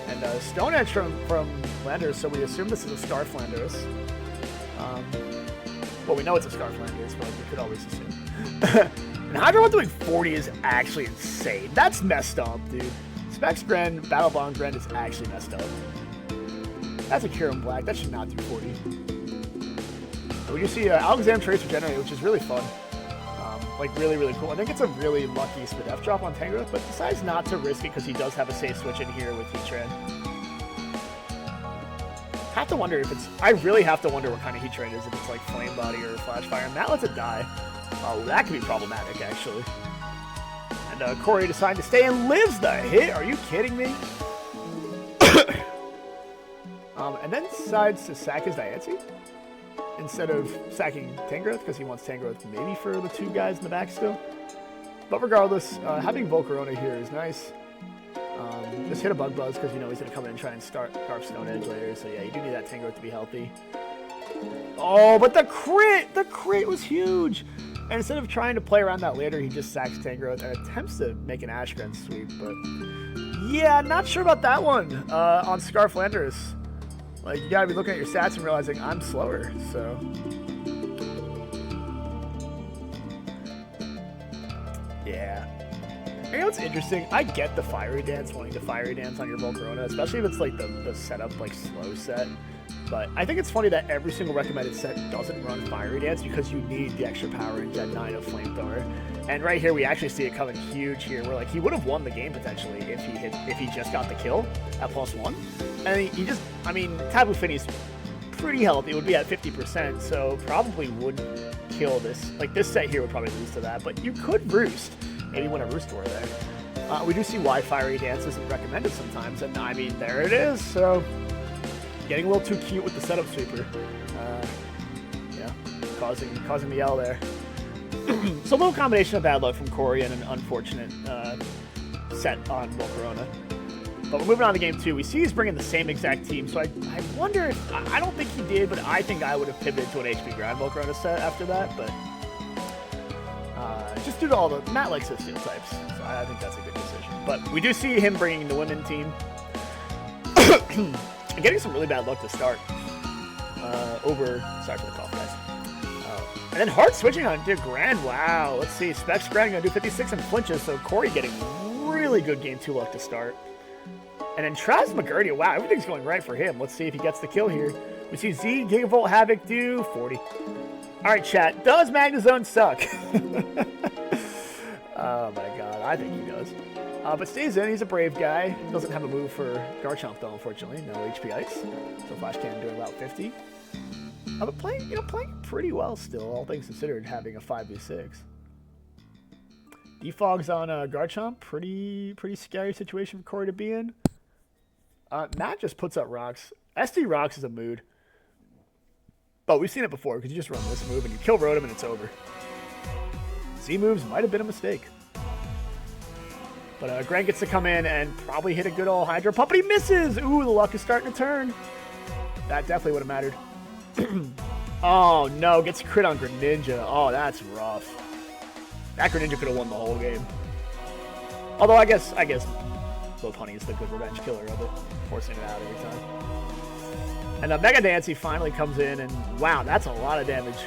And Stone Edge from Landorus, so we assume this is a Scarf Landorus. Well, we know it's a Scarf Landorus, but we could always assume. And Hydro doing 40 is actually insane. That's messed up, dude. Specs Gren, Battle Bond Gren is actually messed up. That's a Kyurem Black. That should not do 40. But we do see Alakazam Trace Regenerate, which is really fun. Like, really, really cool. I think it's a really lucky Spadef drop on Tangrowth, but decides not to risk it because he does have a safe switch in here with Heatran. Have to wonder if it's... I really have to wonder what kind of Heatran is, if it's like Flame Body or Flash Fire. And that lets it die. Oh, that could be problematic, actually. And Corey decided to stay and lives the hit. Are you kidding me? And then decides to sack his Diancie instead of sacking Tangrowth because he wants Tangrowth maybe for the two guys in the back still. But regardless, having Volcarona here is nice. Just hit a Bug Buzz because you know he's going to come in and try and start Garf Stone Edge later. So yeah, you do need that Tangrowth to be healthy. Oh, but the crit! The crit was huge! And instead of trying to play around that later, he just sacks Tangrowth and attempts to make an Ashgren sweep. But yeah, not sure about that one on Scarf Landorus. Like, you gotta be looking at your stats and realizing I'm slower, so. Yeah. You know what's interesting? I get the Fiery Dance, wanting to Fiery Dance on your Volcarona, especially if it's like the setup, like, slow set. But I think it's funny that every single recommended set doesn't run Fiery Dance because you need the extra power in Gen 9 of Flamethrower. And right here, we actually see it coming huge here, where like he would have won the game potentially if he just got the kill at +1. And he just, I mean, Tapu Fini's pretty healthy. It would be at 50%, so probably wouldn't kill this. Like this set here would probably lose to that, but you could Roost. Maybe win a Roost War there. We do see why Fiery Dance isn't recommended sometimes, and I mean, there it is. So getting a little too cute with the setup sweeper. Yeah, causing the L there. So a little combination of bad luck from Corey and an unfortunate set on Volcarona. But we're moving on to game 2. We see he's bringing the same exact team, so I wonder if... I don't think he did, but I think I would have pivoted to an HP Ground Volcarona set after that, but... just due to all the... Matt likes his steel types, so I think that's a good decision. But we do see him bringing the women team. And getting some really bad luck to start. Sorry for the cough, guys. And then hard switching on Grand. Wow. Let's see. Specs Grand going to do 56 and flinches. So Corey getting really good game 2 luck to start. And then Travis McGurdy. Wow, everything's going right for him. Let's see if he gets the kill here. We see Z Gigavolt Havoc do 40. All right, chat. Does Magnezone suck? Oh my god, I think he does. But stays in. He's a brave guy. Doesn't have a move for Garchomp though, unfortunately. No HP Ice. So Flash Cannon doing about 50. But playing pretty well still, all things considered, having a 5v6. Defog's on Garchomp. Pretty scary situation for Corey to be in. Matt just puts up rocks. SD rocks is a mood. But we've seen it before because you just run this move and you kill Rotom and it's over. Z moves might have been a mistake. But Grant gets to come in and probably hit a good old Hydro Pump, but he misses! Ooh, the luck is starting to turn. That definitely would have mattered. Oh no, gets crit on Greninja. Oh, that's rough. That Greninja could have won the whole game. Although I guess Lopunny is the good revenge killer of it, forcing it out every time. And Mega Dancy finally comes in, and wow, that's a lot of damage.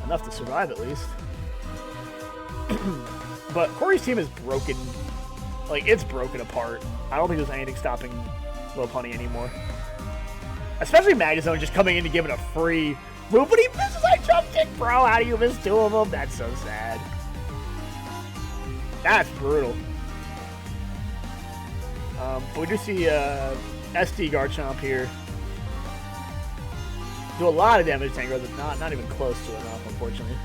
Enough to survive at least. But Corey's team is broken. Like, it's broken apart. I don't think there's anything stopping Lopunny anymore. Especially Magnezone just coming in to give it a free move, but he misses. I jump kick, bro. How do you miss 2 of them? That's so sad. That's brutal. But we do see SD Garchomp here do a lot of damage to Tangrowth, but not even close to enough, unfortunately.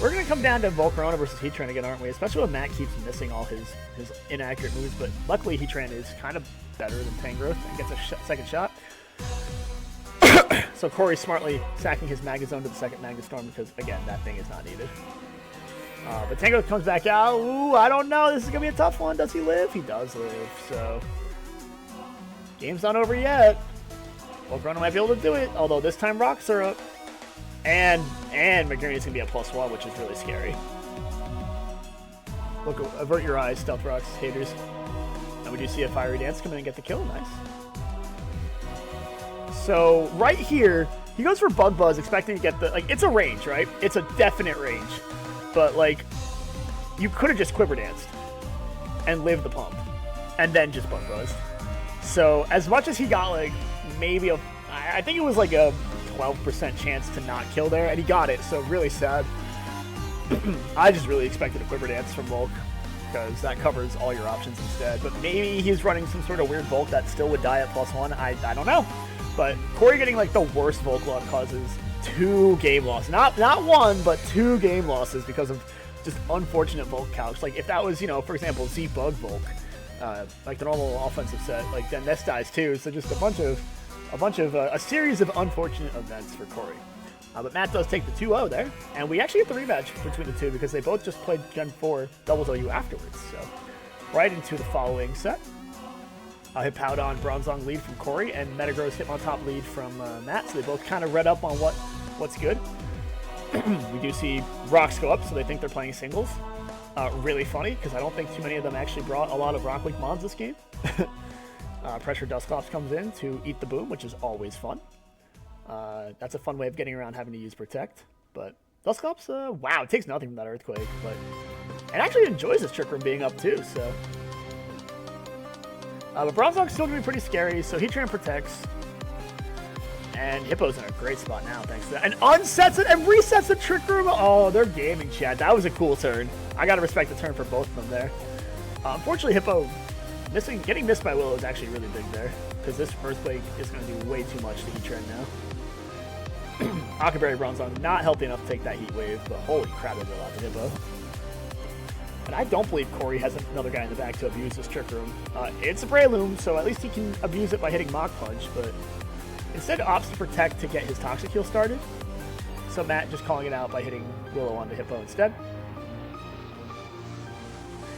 We're going to come down to Volcarona versus Heatran again, aren't we? Especially when Matt keeps missing all his inaccurate moves, but luckily Heatran is kind of better than Tangrowth and gets a second shot. So Corey's smartly sacking his Magnezone to the second Magnastorm because, again, that thing is not needed. But Tangrowth comes back out. Ooh, I don't know. This is going to be a tough one. Does he live? He does live, so game's not over yet. Volcarona might be able to do it, although this time rocks are up. And McGurney's going to be a +1, which is really scary. Look, avert your eyes, Stealth Rocks, haters. And we do see a Fiery Dance come in and get the kill. Nice. So, right here, he goes for Bug Buzz, expecting to get the... Like, it's a range, right? It's a definite range. But, like, you could have just Quiver Danced and lived the pump. And then just Bug Buzzed. So, as much as he got, like, maybe a... I think it was, like, a 12% chance to not kill there, and he got it, so really sad. I just really expected a Quiver Dance from Volk, because that covers all your options instead. But maybe he's running some sort of weird Volk that still would die at +1. I don't know. But Corey getting like the worst Volk luck causes 2 game losses. Not 1, but 2 game losses because of just unfortunate Volk calcs. Like if that was, you know, for example, Z Bug Volk, like the normal offensive set, like then this dies too. So just a series of unfortunate events for Corey. But Matt does take the 2-0 there, and we actually get the rematch between the two because they both just played Gen 4 Doubles OU afterwards. So right into the following set. Hippowdon, Bronzong lead from Corey, and Metagross Hitmontop lead from Matt, so they both kind of read up on what's good. We do see rocks go up, so they think they're playing singles. Really funny, because I don't think too many of them actually brought a lot of Rock League mons this game. Pressure Dusclops comes in to eat the boom, which is always fun. That's a fun way of getting around having to use Protect. But Dusclops, wow, it takes nothing from that Earthquake, but it actually enjoys this Trick Room being up too, so. But Bronzong's still going to be pretty scary, so Heatran protects. And Hippo's in a great spot now, thanks to that. And unsets it and resets the Trick Room. Oh, they're gaming, chat. That was a cool turn. I got to respect the turn for both of them there. Unfortunately, Hippo getting missed by Willow is actually really big there, because this Earthquake is going to do way too much to Heatran now. Huckleberry Bronzong not healthy enough to take that Heat Wave, but holy crap, it did a lot to Hippo. And I don't believe Corey has another guy in the back to abuse this Trick Room. It's a Breloom, so at least he can abuse it by hitting Mach Punch, but instead opts to Protect to get his Toxic Heal started. So Matt just calling it out by hitting Willow onto Hippo instead.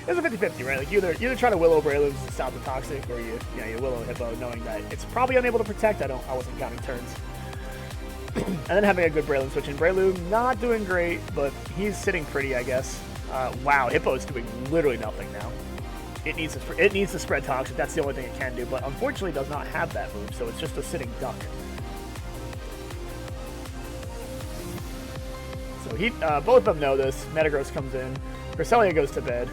It's a 50-50, right? Like you either try to Willow Breloom to stop the Toxic, or you Willow Hippo knowing that it's probably unable to Protect. I wasn't counting turns. And then having a good Breloom switch in. Breloom not doing great, but he's sitting pretty, I guess. Wow, Hippo's doing literally nothing now. It needs to spread Toxic. That's the only thing it can do, but unfortunately does not have that move, so it's just a sitting duck. So both of them know this. Metagross comes in. Cresselia goes to bed.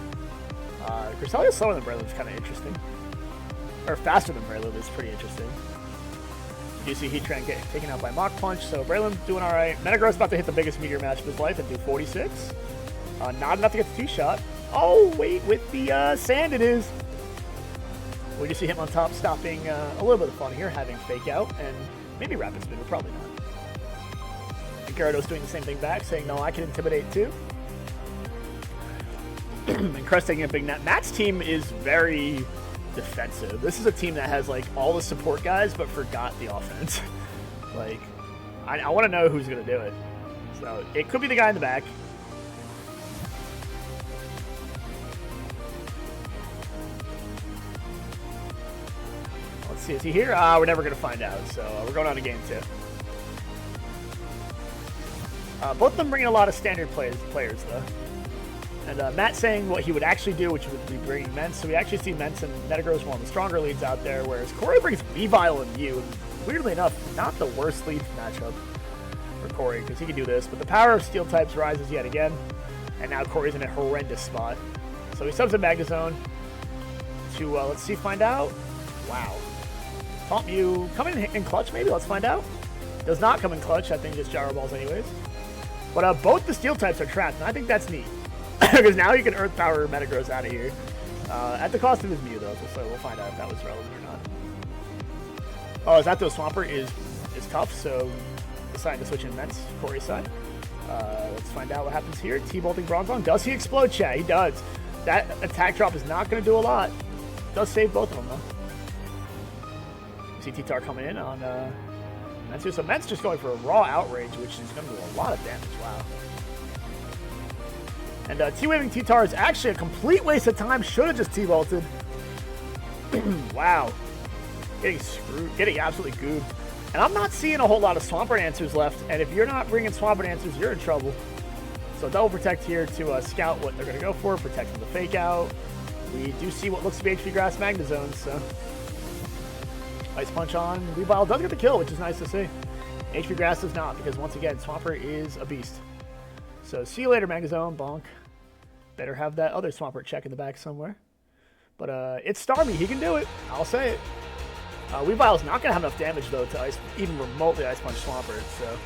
Cresselia slower than Breloom is kind of interesting. Or faster than Breloom is pretty interesting. You see Heatran get taken out by Mach Punch, so Breloom doing alright. Metagross about to hit the biggest meteor match of his life and do 46. Not enough to get the 2-shot. Oh, wait, with the sand it is. We just see him on top, stopping a little bit of fun here, having Fake Out, and maybe Rapid Spin, but probably not. And Gyarados doing the same thing back, saying, no, I can intimidate too. And Crest taking a big net. Matt's team is very defensive. This is a team that has, like, all the support guys, but forgot the offense. Like, I want to know who's going to do it. So, it could be the guy in the back. Let's see, is he here? We're never going to find out, so we're going on to game 2. Both of them bringing a lot of standard players though. And Matt saying what he would actually do, which would be bringing Mence. So we actually see Mence and Metagross one of the stronger leads out there, whereas Corey brings Weavile and Mew. And weirdly enough, not the worst lead matchup for Corey, because he can do this. But the power of Steel types rises yet again. And now Corey's in a horrendous spot. So he subs a Magnezone to, let's see, find out. Wow. Taunt Mew coming in clutch, maybe? Let's find out. Does not come in clutch. I think just Gyro Balls anyways. But both the Steel types are trapped, and I think that's neat. Because now you can Earth Power Metagross out of here. At the cost of his Mew, though, so we'll find out if that was relevant or not. Oh, Zapdos Swampert is tough, so deciding to switch in Mence, Corey's side. Let's find out what happens here. T-Bolting Bronzong. Does he explode, chat? He does. That attack drop is not going to do a lot. Does save both of them, though. You see T-Tar coming in on Mence. So Mence just going for a raw Outrage, which is going to do a lot of damage. Wow. And T-Waving T-Tar is actually a complete waste of time. Should have just T-Vaulted. Wow. Getting screwed. Getting absolutely goobed. And I'm not seeing a whole lot of Swampert answers left. And if you're not bringing Swampert answers, you're in trouble. So double Protect here to scout what they're going to go for. Protecting the Fake Out. We do see what looks to be HP Grass Magnezone. So Ice Punch on. Weavile does get the kill, which is nice to see. HP Grass does not, because once again, Swampert is a beast. So see you later, Magnezone. Bonk. Better have that other Swampert check in the back somewhere. But it's Starmie. He can do it. I'll say it. Weavile's not going to have enough damage, though, to even remotely Ice Punch Swampert. So,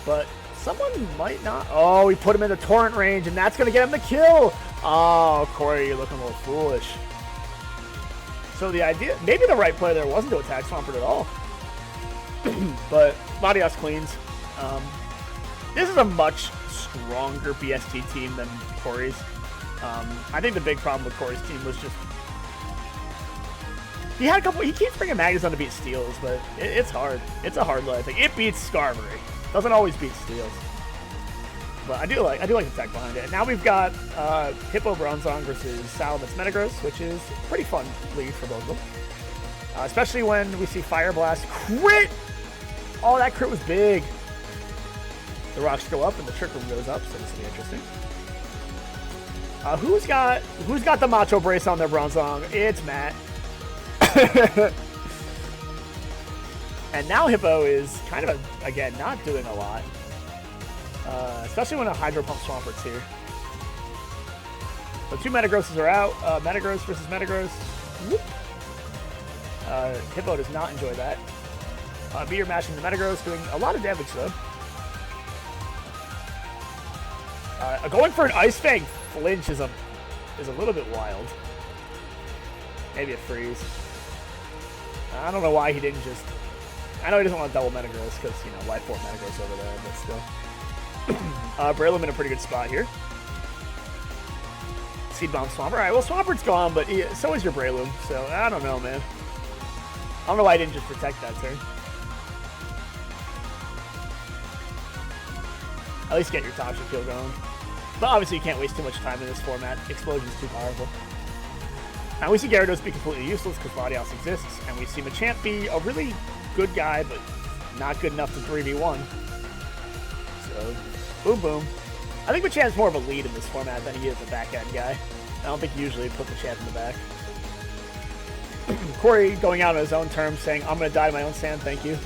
but someone might not. Oh, we put him in the Torrent range, and that's going to get him the kill. Oh, Corey, you're looking a little foolish. So the idea, maybe the right play there wasn't to attack Swampert at all. But Latias cleans. This is a much stronger BST team than Corey's. I think the big problem with Corey's team was just he keeps bringing Magnezone to beat Steels, but it's hard. It's a hard load. I think it beats Skarmory. Doesn't always beat Steels. But I do like the tech behind it. And now we've got Hippo Bronzong versus Salamence Metagross, which is a pretty fun lead for both of them. Especially when we see Fire Blast crit. Oh, that crit was big. The rocks go up and the Trick Room goes up, so this will be interesting. Who's got the Macho Brace on their Bronzong? It's Matt. And now Hippo is kind of, again, not doing a lot. Especially when a Hydro Pump Swampert's here. So 2 Metagrosses are out. Metagross versus Metagross. Whoop. Hippo does not enjoy that. Meteor mashing the Metagross, doing a lot of damage though. Going for an Ice Fang flinch is a little bit wild. Maybe a freeze. I don't know why he didn't just. I know he doesn't want to double Metagross because, you know, Life Orb Metagross over there, but still. Breloom in a pretty good spot here. Seed Bomb Swampert. Alright, well, Swampert's gone, but so is your Breloom, so I don't know, man. I don't know why I didn't just protect that turn. At least get your Toxic Kill going. But obviously you can't waste too much time in this format. Explosion's too powerful. And we see Gyarados be completely useless because Latias exists, and we see Machamp be a really good guy, but not good enough to 3v1. So, boom boom. I think Machamp's more of a lead in this format than he is a back-end guy. I don't think you usually put Machamp in the back. Corey going out on his own terms saying, I'm going to die to my own sand, thank you.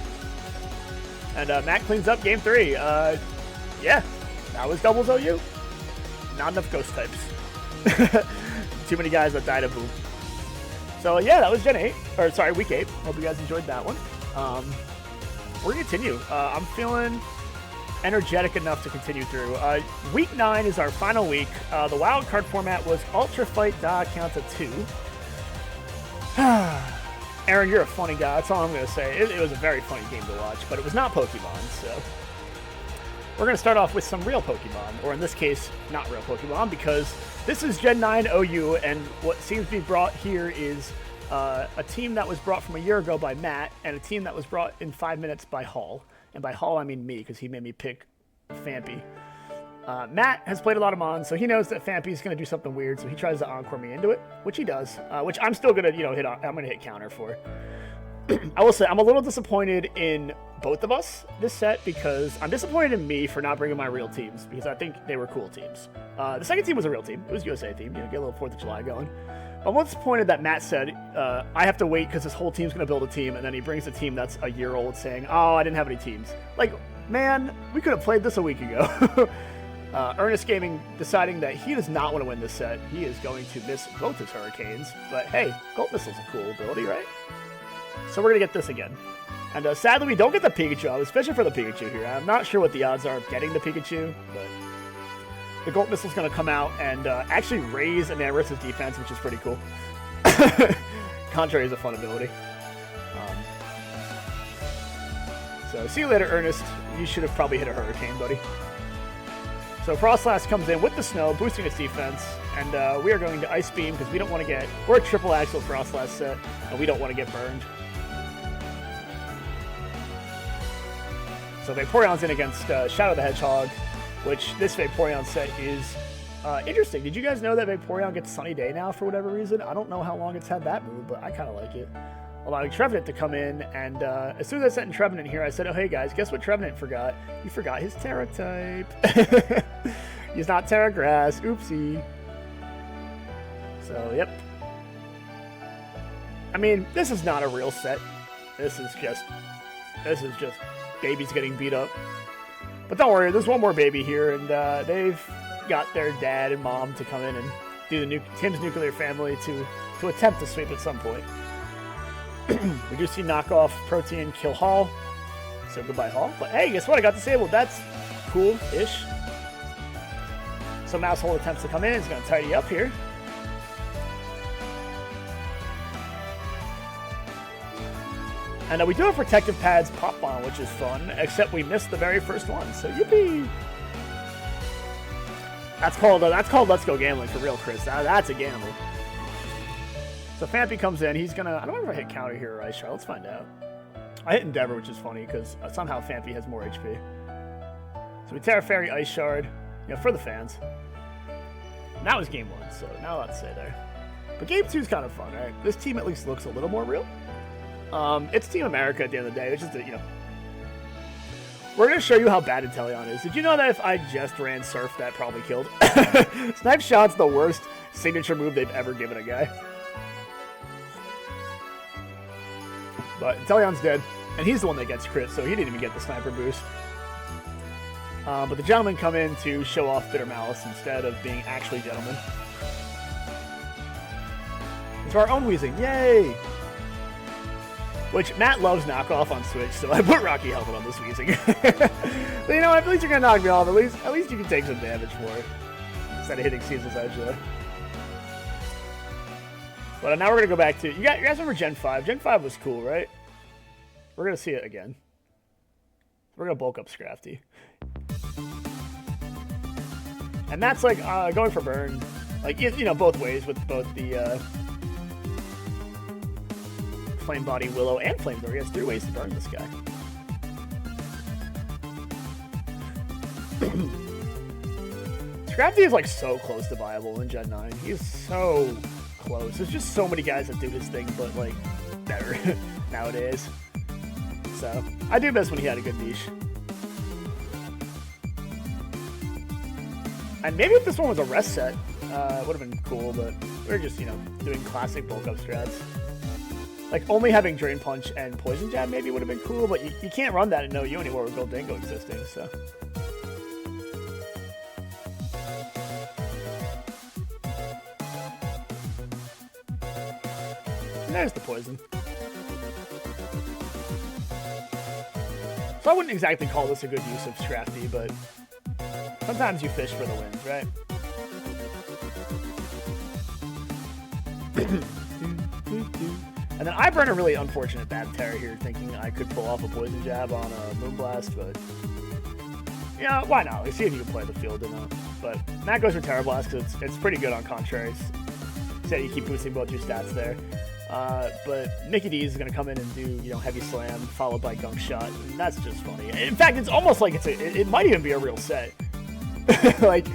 And Matt cleans up game 3. Yeah. That was doubles OU? Not enough ghost types. Too many guys that died of boom. So yeah, that was Gen 8, or sorry, Week 8. Hope you guys enjoyed that one. We're gonna continue. I'm feeling energetic enough to continue through. Week 9 is our final week. The wild card format was Ultra Fight Da count to 2. Aaron, you're a funny guy. That's all I'm gonna say. It was a very funny game to watch, but it was not Pokemon, so we're gonna start off with some real Pokemon, or in this case, not real Pokemon, because this is Gen 9 OU, and what seems to be brought here is a team that was brought from a year ago by Matt, and a team that was brought in 5 minutes by Hall. And by Hall, I mean me, because he made me pick Fampy. Matt has played a lot of Mons, so he knows that Fampy's going to do something weird, so he tries to encore me into it, which he does, which I'm still going to, hit on. I'm going to hit counter for. I will say, I'm a little disappointed in both of us this set, because I'm disappointed in me for not bringing my real teams, because I think they were cool teams. The second team was a real team. It was a USA team, get a little 4th of July going. I'm disappointed that Matt said, I have to wait because this whole team's going to build a team, and then he brings a team that's a year old saying, oh, I didn't have any teams. Like, man, we could have played this a week ago. Ernest Gaming deciding that he does not want to win this set. He is going to miss both his Hurricanes. But hey, Gold Missile's a cool ability, right? So we're going to get this again. And sadly, we don't get the Pikachu. I was fishing for the Pikachu here. I'm not sure what the odds are of getting the Pikachu, but the Gold Missile's going to come out and actually raise Amarys's defense, which is pretty cool. Contrary is a fun ability. So see you later, Ernest. You should have probably hit a Hurricane, buddy. So Frostlass comes in with the snow, boosting its defense, and we are going to Ice Beam because we don't want to get... We're a triple Axel Frostlass set, and we don't want to get burned. So Vaporeon's in against Shadow the Hedgehog, which this Vaporeon set is interesting. Did you guys know that Vaporeon gets Sunny Day now for whatever reason? I don't know how long it's had that move, but I kind of like it. Allowing Trevenant to come in, and as soon as I sent in Trevenant here, I said, oh, hey guys, guess what Trevenant forgot? He forgot his Terra type. He's not Terra Grass. Oopsie. So, yep. I mean, this is not a real set. This is just babies getting beat up. But don't worry, there's one more baby here, and they've got their dad and mom to come in and do the Tim's nuclear family to attempt to sweep at some point. We do see knockoff Protean kill Hall. So goodbye, Hall. But hey, guess what? I got disabled. That's cool-ish. So Mousehole attempts to come in. He's going to tidy up here. And we do have Protective Pads Pop Bomb, which is fun, except we missed the very first one. So yippee! That's called Let's Go Gambling for real, Chris. That's a gamble. So Fampy comes in. He's gonna... I don't remember if I hit counter here or Ice Shard. Let's find out. I hit Endeavor, which is funny because somehow Fampy has more HP. So we Terra Fairy, Ice Shard, for the fans. And that was game 1, so not a lot to say there. But game 2 is kind of fun, right? This team at least looks a little more real. It's Team America at the end of the day. It's just, we're going to show you how bad Inteleon is. Did you know that if I just ran Surf, that probably killed? Snipe Shot's the worst signature move they've ever given a guy. But Inteleon's dead, and he's the one that gets crit, so he didn't even get the sniper boost. But the gentlemen come in to show off Bitter Malice instead of being actually gentlemen. It's our own Weezing, yay! Which Matt loves knockoff on Switch, so I put Rocky Helmet on this Weezing. But you know what, at least you're gonna knock me off, at least you can take some damage for it. Instead of hitting Caesar's Edge there. But now we're gonna go back to... You guys remember Gen 5? Gen 5 was cool, right? We're gonna see it again. We're gonna bulk up Scrafty. And that's like going for burn. Like, both ways with both the Flame Body, Willow, and Flamethrower. He has 3 ways to burn this guy. Scrafty is like so close to viable in Gen 9. He's so close. There's just so many guys that do his thing, but like better nowadays. So I do miss when he had a good niche. And maybe if this one was a rest set, it would have been cool, but we're just, doing classic bulk up strats. Like, only having Drain Punch and Poison Jab maybe would have been cool, but you can't run that in OU anymore with Gold Dingo existing, so. there's the poison. So I wouldn't exactly call this a good use of Scrafty, but sometimes you fish for the wins, right? And then I burn a really unfortunate bad Terra here, thinking I could pull off a poison jab on a Moonblast, but yeah, why not? Let's see if you can play the field enough. But Matt goes for Terra Blast because it's pretty good on contraries. So you keep boosting both your stats there. But Mickey D is going to come in and do, you know, Heavy Slam followed by Gunk Shot. And that's just funny. In fact, it's almost like it might even be a real set. Like,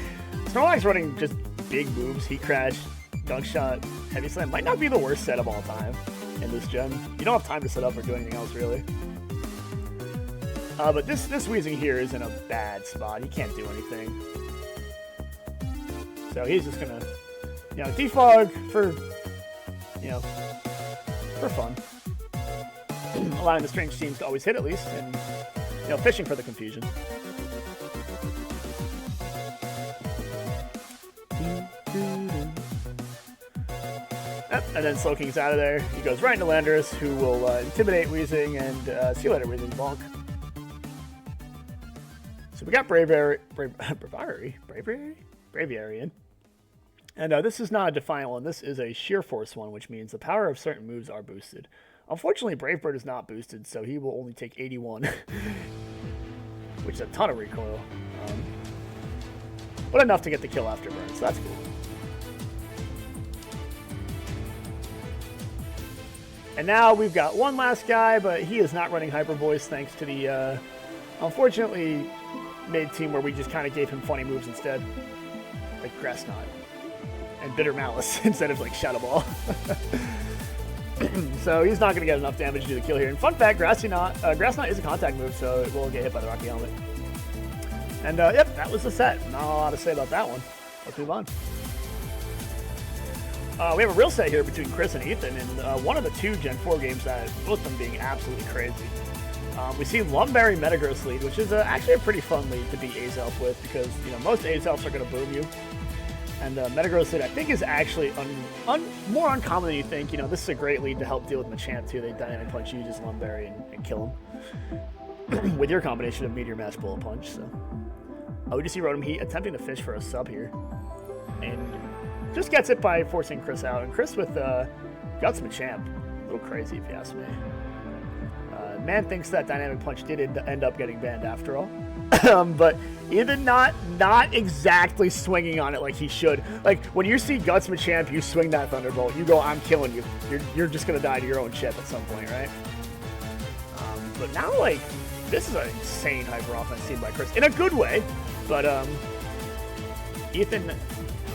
Snorlax running just big moves, Heat Crash, Gunk Shot, Heavy Slam might not be the worst set of all time in this gen. You don't have time to set up or do anything else, really. But this Weezing here is in a bad spot. He can't do anything. So he's just going to, you know, defog for, you know, for fun. Allowing the strange teams to always hit at least, and, you know, fishing for the confusion. Yep, and then Slowking's out of there. He goes right into Landorus, who will intimidate Weezing, and see you later, Weezing Bonk. So we got Braviary. And this is not a Defiant one. This is a Sheer Force one, which means the power of certain moves are boosted. Unfortunately, Brave Bird is not boosted, so he will only take 81, which is a ton of recoil. But enough to get the kill after burn, so that's cool. And now we've got one last guy, but he is not running Hyper Voice thanks to the, unfortunately, made team where we just kind of gave him funny moves instead. Like Grass Knot. And Bitter Malice instead of like Shadow Ball. So he's not going to get enough damage to do the kill here. And fun fact, Grass Knot is a contact move, so it will get hit by the Rocky Helmet. And yep, that was the set. Not a lot to say about that one. Let's move on. We have a real set here between Chris and Ethan, and one of the two Gen 4 games that both of them being absolutely crazy. We see Lumberry Metagross lead, which is actually a pretty fun lead to beat Azelf with, because you know most Azelfs are going to boom you. And Metagross lead, I think, is actually more uncommon than you think. You know, this is a great lead to help deal with Machamp, too. They Dynamic Punch you, just Lumberry, and kill him. With your combination of Meteor Mash, Bullet Punch, so. We just see Rotom Heat attempting to fish for a sub here. And just gets it by forcing Chris out. And Chris with Guts Machamp. A little crazy, if you ask me. Man thinks that Dynamic Punch did end up getting banned after all. But even not exactly swinging on it like he should. Like, when you see Guts Machamp, you swing that Thunderbolt, you go, I'm killing you. You're just going to die to your own chip at some point, right? But now, like, this is an insane hyper offense seen by Chris. In a good way, but Ethan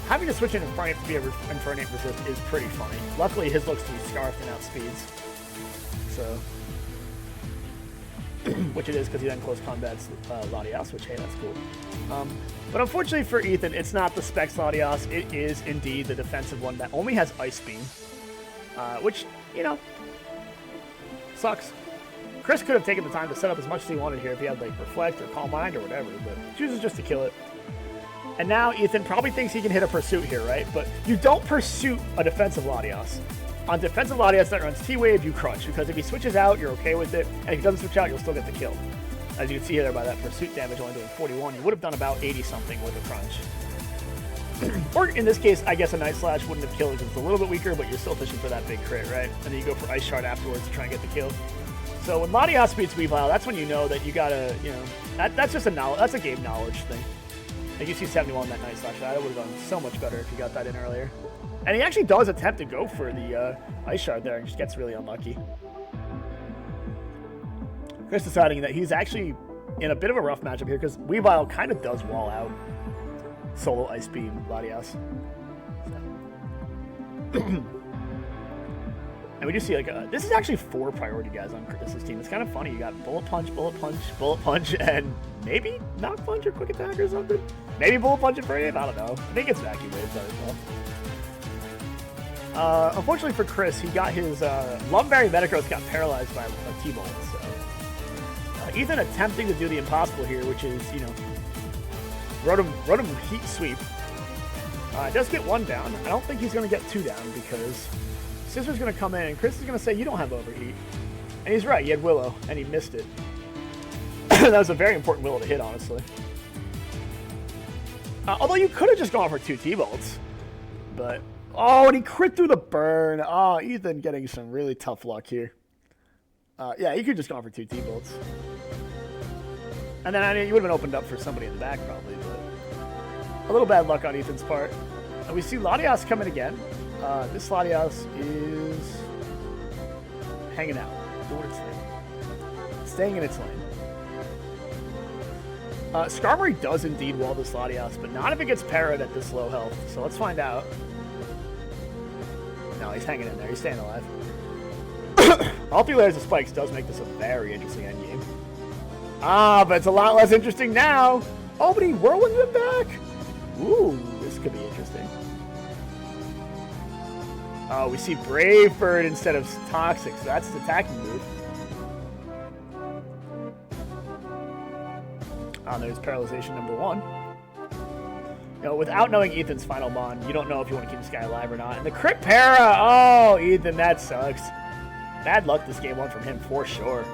having to switch in Infernape to be an Infernape resist is pretty funny. Luckily, his looks to be Scarfed and outspeeds. So... which it is because he then close combats Latias, which, hey, that's cool. But unfortunately for Ethan, it's not the Specs Latias. It is indeed the defensive one that only has Ice Beam, which, you know, sucks. Chris could have taken the time to set up as much as he wanted here if he had, like, Reflect or Calm Mind or whatever, but chooses just to kill it. And now Ethan probably thinks he can hit a Pursuit here, right? But you don't Pursuit a defensive Latias. On defensive Latias that runs T-Wave, you crunch, because if he switches out, you're okay with it, and if he doesn't switch out, you'll still get the kill. As you can see there by that Pursuit damage only doing 41, you would have done about 80-something with a crunch. Or in this case, I guess a Night Slash wouldn't have killed because it's a little bit weaker, but you're still fishing for that big crit, right? And then you go for Ice Shard afterwards to try and get the kill. So when Latias beats Weavile, that's when you know that you gotta, you know, that's just that's a game knowledge thing. Like you see 71 that Night Slash, that would have done so much better if you got that in earlier. And he actually does attempt to go for the Ice Shard there and just gets really unlucky. Chris deciding that he's actually in a bit of a rough matchup here because Weavile kind of does wall out solo Ice Beam Latias. So. And we do see, like, this is actually 4 priority guys on Chris's team. It's kind of funny. You got Bullet Punch, Bullet Punch, Bullet Punch, and maybe Knock Punch or Quick Attack or something. Maybe Bullet Punch and Brave. I don't know. I think it's Vacuum Waves as well. Unfortunately for Chris, he got his Lumberry Metagross got paralyzed by a T-Bolt. So Ethan attempting to do the impossible here, which is, you know, Rotom Heat Sweep. Does get 1 down. I don't think he's going to get 2 down because Scissor's going to come in, and Chris is going to say, you don't have overheat. And he's right, he had Willow, and he missed it. That was a very important Willow to hit, honestly. Although you could have just gone for 2 T-bolts. But, oh, and he crit through the burn. Oh, Ethan getting some really tough luck here. Yeah, he could have just gone for 2 T-bolts. And then, I mean, you would have been opened up for somebody in the back, probably, but a little bad luck on Ethan's part. And we see Latias coming again. This Latias is hanging out, doing its thing, staying in its lane. Skarmory does indeed wall this Latias, but not if it gets parried at this low health. So let's find out. No, he's hanging in there. He's staying alive. All 3 layers of spikes does make this a very interesting endgame. Ah, but it's a lot less interesting now. Oh, but he whirlwinds him back. Ooh, this could be interesting. Oh, we see Brave Bird instead of Toxic, so that's the attacking move. There's paralyzation number 1. You know, without knowing Ethan's final bond, you don't know if you want to keep this guy alive or not. And the crit para! Oh, Ethan, that sucks. Bad luck this game 1 from him for sure.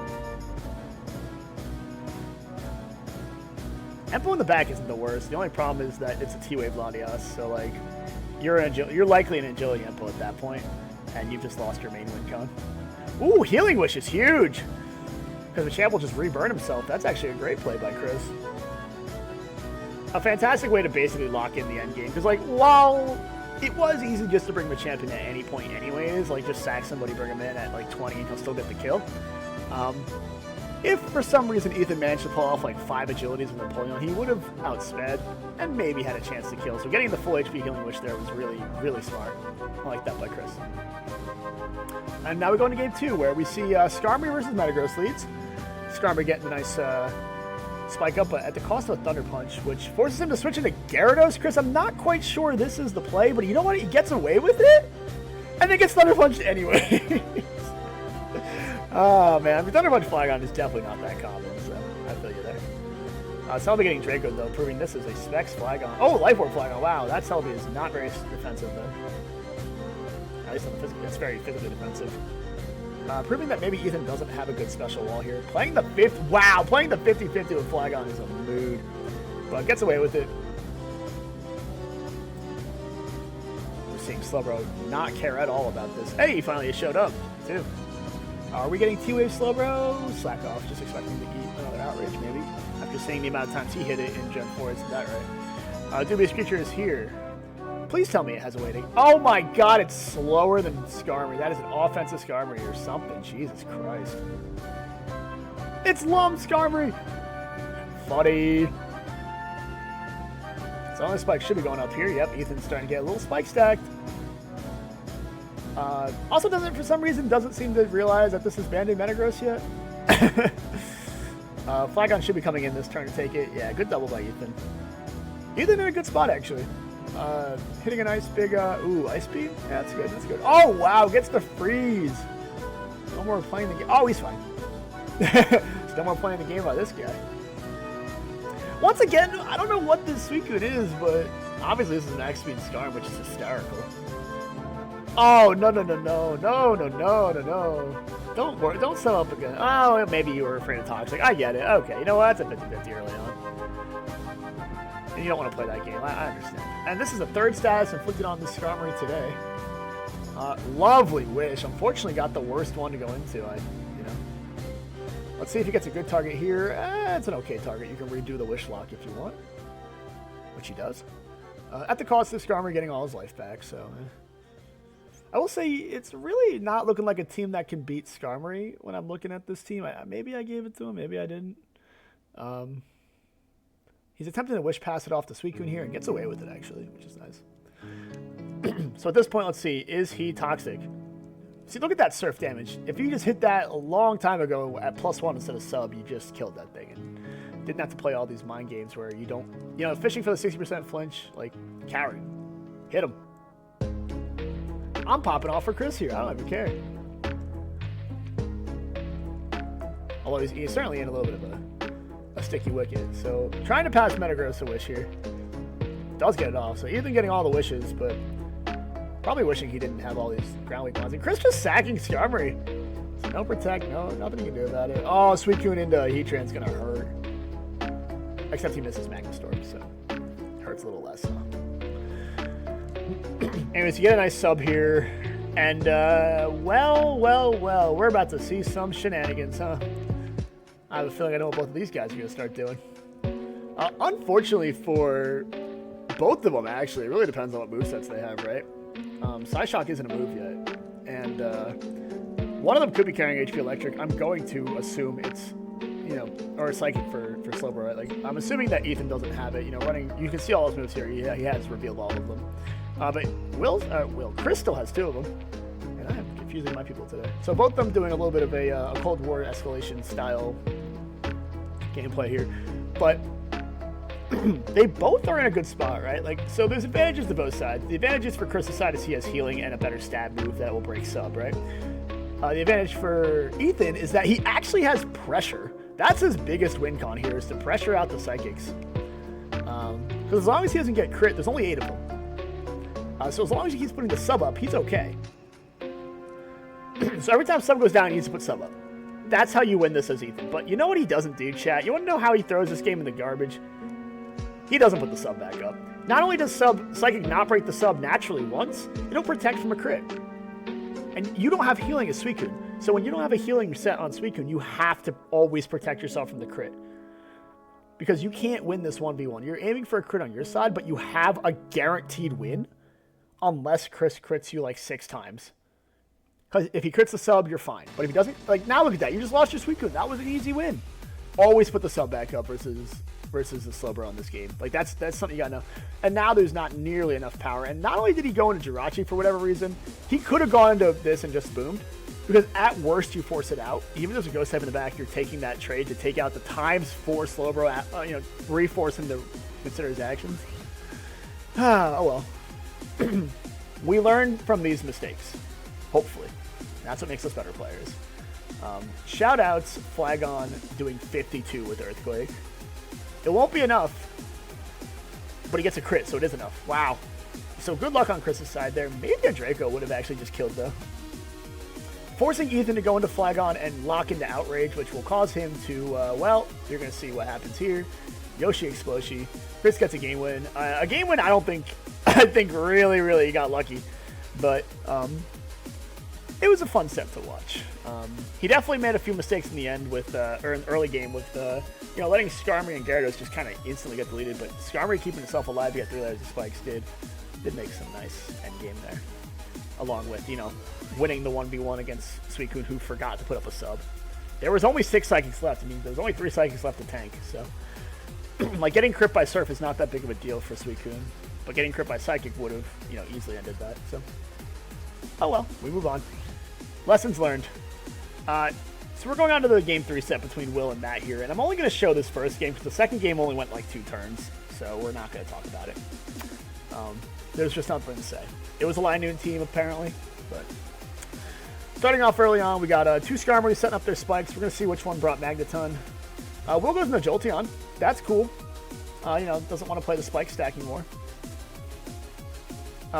Empo in the back isn't the worst. The only problem is that it's a T-Wave Latias, so like you're likely an agility Empo at that point, and you've just lost your main win con. Ooh, Healing Wish is huge! Because the champ will just reburn himself. That's actually a great play by Chris. A fantastic way to basically lock in the end game. Because, like, while it was easy just to bring the champion at any point anyways, like, just sack somebody, bring him in at, like, 20, and he'll still get the kill. If, for some reason, Ethan managed to pull off, like, 5 agilities with Napoleon, he would have outsped and maybe had a chance to kill. So getting the full HP Healing Wish there was really, really smart. I like that by Chris. And now we go into game 2, where we see Skarmory versus Metagross leads. Skarmory getting a nice spike up, but at the cost of a Thunder Punch, which forces him to switch into Gyarados. Chris, I'm not quite sure this is the play, but you know what? He gets away with it, and then gets Thunder Punched anyway. Oh, man. I mean, Thunder Punch Flygon is definitely not that common, so I feel you there. Celebi getting Draco, though, proving this is a Specs Flygon. Oh, Life Orb Flygon. Wow, that Celebi is not very defensive, though. At least on the physical. It's very physically defensive. Proving that maybe Ethan doesn't have a good special wall here. Playing the 50-50 with Flygon is a mood. But gets away with it. We're seeing Slowbro not care at all about this. Hey, he finally showed up, too. Are we getting T-Wave Slowbro? Slack off. Just expecting to eat another Outrage, maybe. After seeing the amount of times he hit it in Gen 4, isn't that right? Dubious Creature is here. Please tell me it has a waiting. Oh my god, it's slower than Skarmory. That is an offensive Skarmory or something. Jesus Christ. It's Lum Skarmory! Funny. So only spike should be going up here. Yep, Ethan's starting to get a little spike stacked. Also for some reason, doesn't seem to realize that this is Band-Aid Metagross yet. Flygon should be coming in this turn to take it. Yeah, good double by Ethan. Ethan in a good spot, actually. Hitting a nice big, ooh, Ice Beam? Yeah, that's good, that's good. Oh, wow, gets the freeze. No more playing the game. Oh, he's fine. No more playing the game by this guy. Once again, I don't know what this Suicune is, but obviously this is an X-Speed Skarm, which is hysterical. Oh, no. Don't worry, don't set up again. Oh, maybe you were afraid of Toxic. I get it. Okay, you know what? That's a 50-50 early on. And you don't want to play that game. I understand. And this is the 3rd status inflicted on this Skarmory today. Lovely Wish. Unfortunately, got the worst one to go into. Let's see if he gets a good target here. It's an okay target. You can redo the Wish Lock if you want, which he does. At the cost of Skarmory getting all his life back. So, I will say it's really not looking like a team that can beat Skarmory when I'm looking at this team. Maybe I gave it to him. Maybe I didn't. He's attempting to Wish Pass it off to Suicune here and gets away with it, actually, which is nice. So at this point, let's see. Is he Toxic? See, look at that Surf damage. If you just hit that a long time ago at +1 instead of sub, you just killed that thing. And didn't have to play all these mind games where you don't... fishing for the 60% flinch, like, carry. Hit him. I'm popping off for Chris here. I don't even care. Although he's certainly in a little bit of a sticky wicket. So, trying to pass Metagross a wish here. Does get it off. So, Ethan getting all the wishes, but Probably wishing he didn't have all these ground weak ones. And Chris just sacking Skarmory. So no protect, nothing he can do about it. Oh, Suicune into Heatran's gonna hurt. Except he misses Magma Storm, so hurts a little less. Huh? Anyways, you get a nice sub here. And, well, we're about to see some shenanigans, huh? I have a feeling I know what both of these guys are going to start doing. Unfortunately for both of them, actually, it really depends on what movesets they have, right? Psyshock isn't a move yet. And one of them could be carrying HP Electric. I'm going to assume it's, you know, or Psychic for Slowbro, right? Like, I'm assuming that Ethan doesn't have it. You know, running, you can see all his moves here. Yeah, he has revealed all of them. But Chris still has 2 of them. And I am confusing my people today. So both of them doing a little bit of a Cold War escalation style gameplay here. But they both are in a good spot, right? Like, so there's advantages to both sides. The advantages for Chris's side is he has healing and a better stab move that will break sub, right? The advantage for Ethan is that he actually has pressure. That's his biggest win con here, is to pressure out the Psychics. Because as long as he doesn't get crit, there's only 8 of them. So as long as he keeps putting the sub up, he's okay. So every time sub goes down, he needs to put sub up. That's how you win this as Ethan. But you know what he doesn't do, chat? You want to know how he throws this game in the garbage? He doesn't put the sub back up. Not only does Psychic not break the sub naturally once, it'll protect from a crit. And you don't have healing as Suicune. So when you don't have a healing set on Suicune, you have to always protect yourself from the crit. Because you can't win this 1v1. You're aiming for a crit on your side, but you have a guaranteed win. Unless Chris crits you like 6 times. Because if he crits the sub, you're fine. But if he doesn't, like, now look at that. You just lost your Suicune. That was an easy win. Always put the sub back up versus the Slowbro in this game. Like, that's something you gotta know. And now there's not nearly enough power. And not only did he go into Jirachi for whatever reason, he could have gone into this and just boomed. Because at worst, you force it out. Even if there's a ghost type in the back, you're taking that trade to take out the ×4 Slowbro, reforce him to consider his actions. Oh well. We learn from these mistakes, hopefully. That's what makes us better players. Shoutouts, Flagon doing 52 with Earthquake. It won't be enough, but he gets a crit, so it is enough. Wow. So good luck on Chris's side there. Maybe a Draco would have actually just killed, though. Forcing Ethan to go into Flagon and lock into Outrage, which will cause him to, well, you're going to see what happens here. Yoshi Exploshi. Chris gets a game win. A game win I think really he got lucky. But it was a fun set to watch. He definitely made a few mistakes in the end with, or in the early game with, letting Skarmory and Gyarados just kind of instantly get deleted. But Skarmory keeping himself alive to get 3 layers of spikes did make some nice end game there. Along with, winning the 1v1 against Suicune, who forgot to put up a sub. There was only 6 Psychics left. I mean, there was only 3 Psychics left to tank, so... like, getting crit by Surf is not that big of a deal for Suicune, but getting crit by Psychic would have, easily ended that, so... Oh well, we move on. Lessons learned. So we're going on to the Game 3 set between Will and Matt here, and I'm only going to show this first game, because the second game only went like 2 turns, so we're not going to talk about it. There's just nothing to say. It was a Line Noon team, apparently, but... Starting off early on, we got 2 Skarmory setting up their spikes. We're going to see which one brought Magneton. Will goes into Jolteon. That's cool. Doesn't want to play the spike stacking war.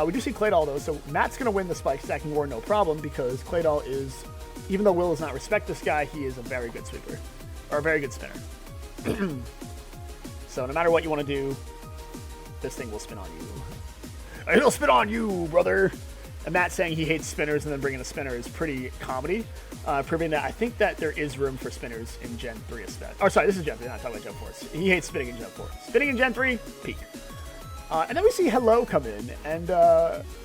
We do see Claydol, though, so Matt's going to win the spike stacking war no problem, because Claydol is, even though Will does not respect this guy, he is a very good sweeper, or a very good spinner. So no matter what you want to do, this thing will spin on you. It'll spin on you, brother! And Matt saying he hates spinners and then bringing a spinner is pretty comedy, proving that I think that there is room for spinners in Gen 3 instead. Oh, sorry, this is Gen 3, not talking about Gen 4. He hates spinning in Gen 4. Spinning in Gen 3, peak. And then we see Hello come in, and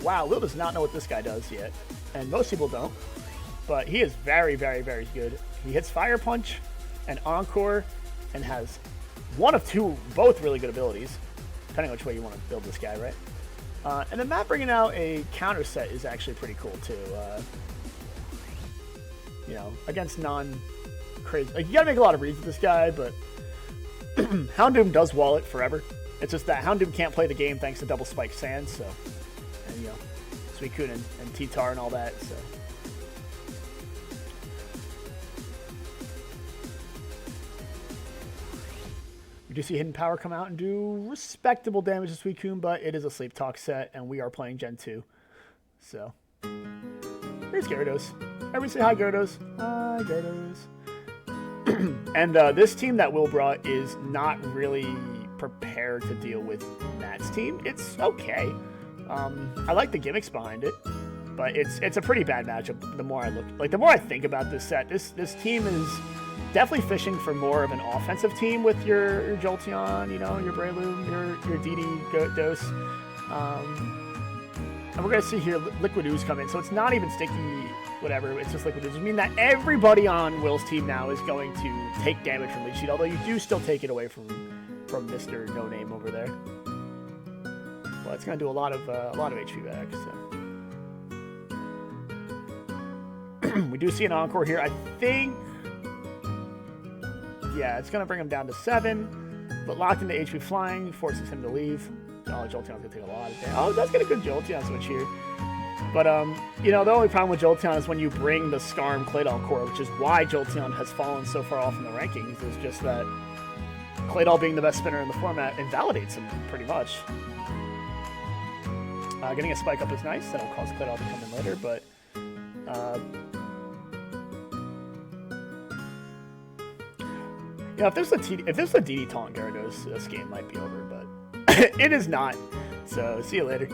wow, Will does not know what this guy does yet, and most people don't, but he is very good. He hits Fire Punch and Encore, and has one of 2, both really good abilities, depending on which way you want to build this guy, right? And then Matt bringing out a counter set is actually pretty cool too. Against non-crazy. Like, you gotta make a lot of reads with this guy, but Houndoom does wall it forever. It's just that Houndoom can't play the game thanks to double spike sand, so. And, Suicune and T-Tar and all that, so. We do see Hidden Power come out and do respectable damage to Suicune, but it is a Sleep Talk set, and we are playing Gen 2. So, here's Gyarados. Everybody say hi, Gyarados. Hi, Gyarados. And this team that Will brought is not really prepared to deal with Matt's team. It's okay. I like the gimmicks behind it, but it's a pretty bad matchup. The more I look, like the more I think about this set, this team is definitely fishing for more of an offensive team with your Jolteon, you know, your Breloom, your DD Dose. And we're gonna see here Liquid Ooze come in, so it's not even sticky, whatever. It's just Liquid Ooze. I mean that everybody on Will's team now is going to take damage from Leech Seed, although you do still take it away from Mr. No Name over there. Well, it's gonna do a lot of HP back. So we do see an Encore here. I think, yeah, it's gonna bring him down to 7, but locked into HP Flying forces him to leave. Oh, Jolteon's gonna take a lot of damage. Oh, that's get a good Jolteon switch here. But, you know, the only problem with Jolteon is when you bring the Skarm Claydol core, which is why Jolteon has fallen so far off in the rankings, is just that Claydol being the best spinner in the format invalidates him pretty much. Getting a spike up is nice. That'll cause Claydol to come in later, but... yeah, if there's a DD taunt Gyarados, this game might be over, but it is not. So, see you later.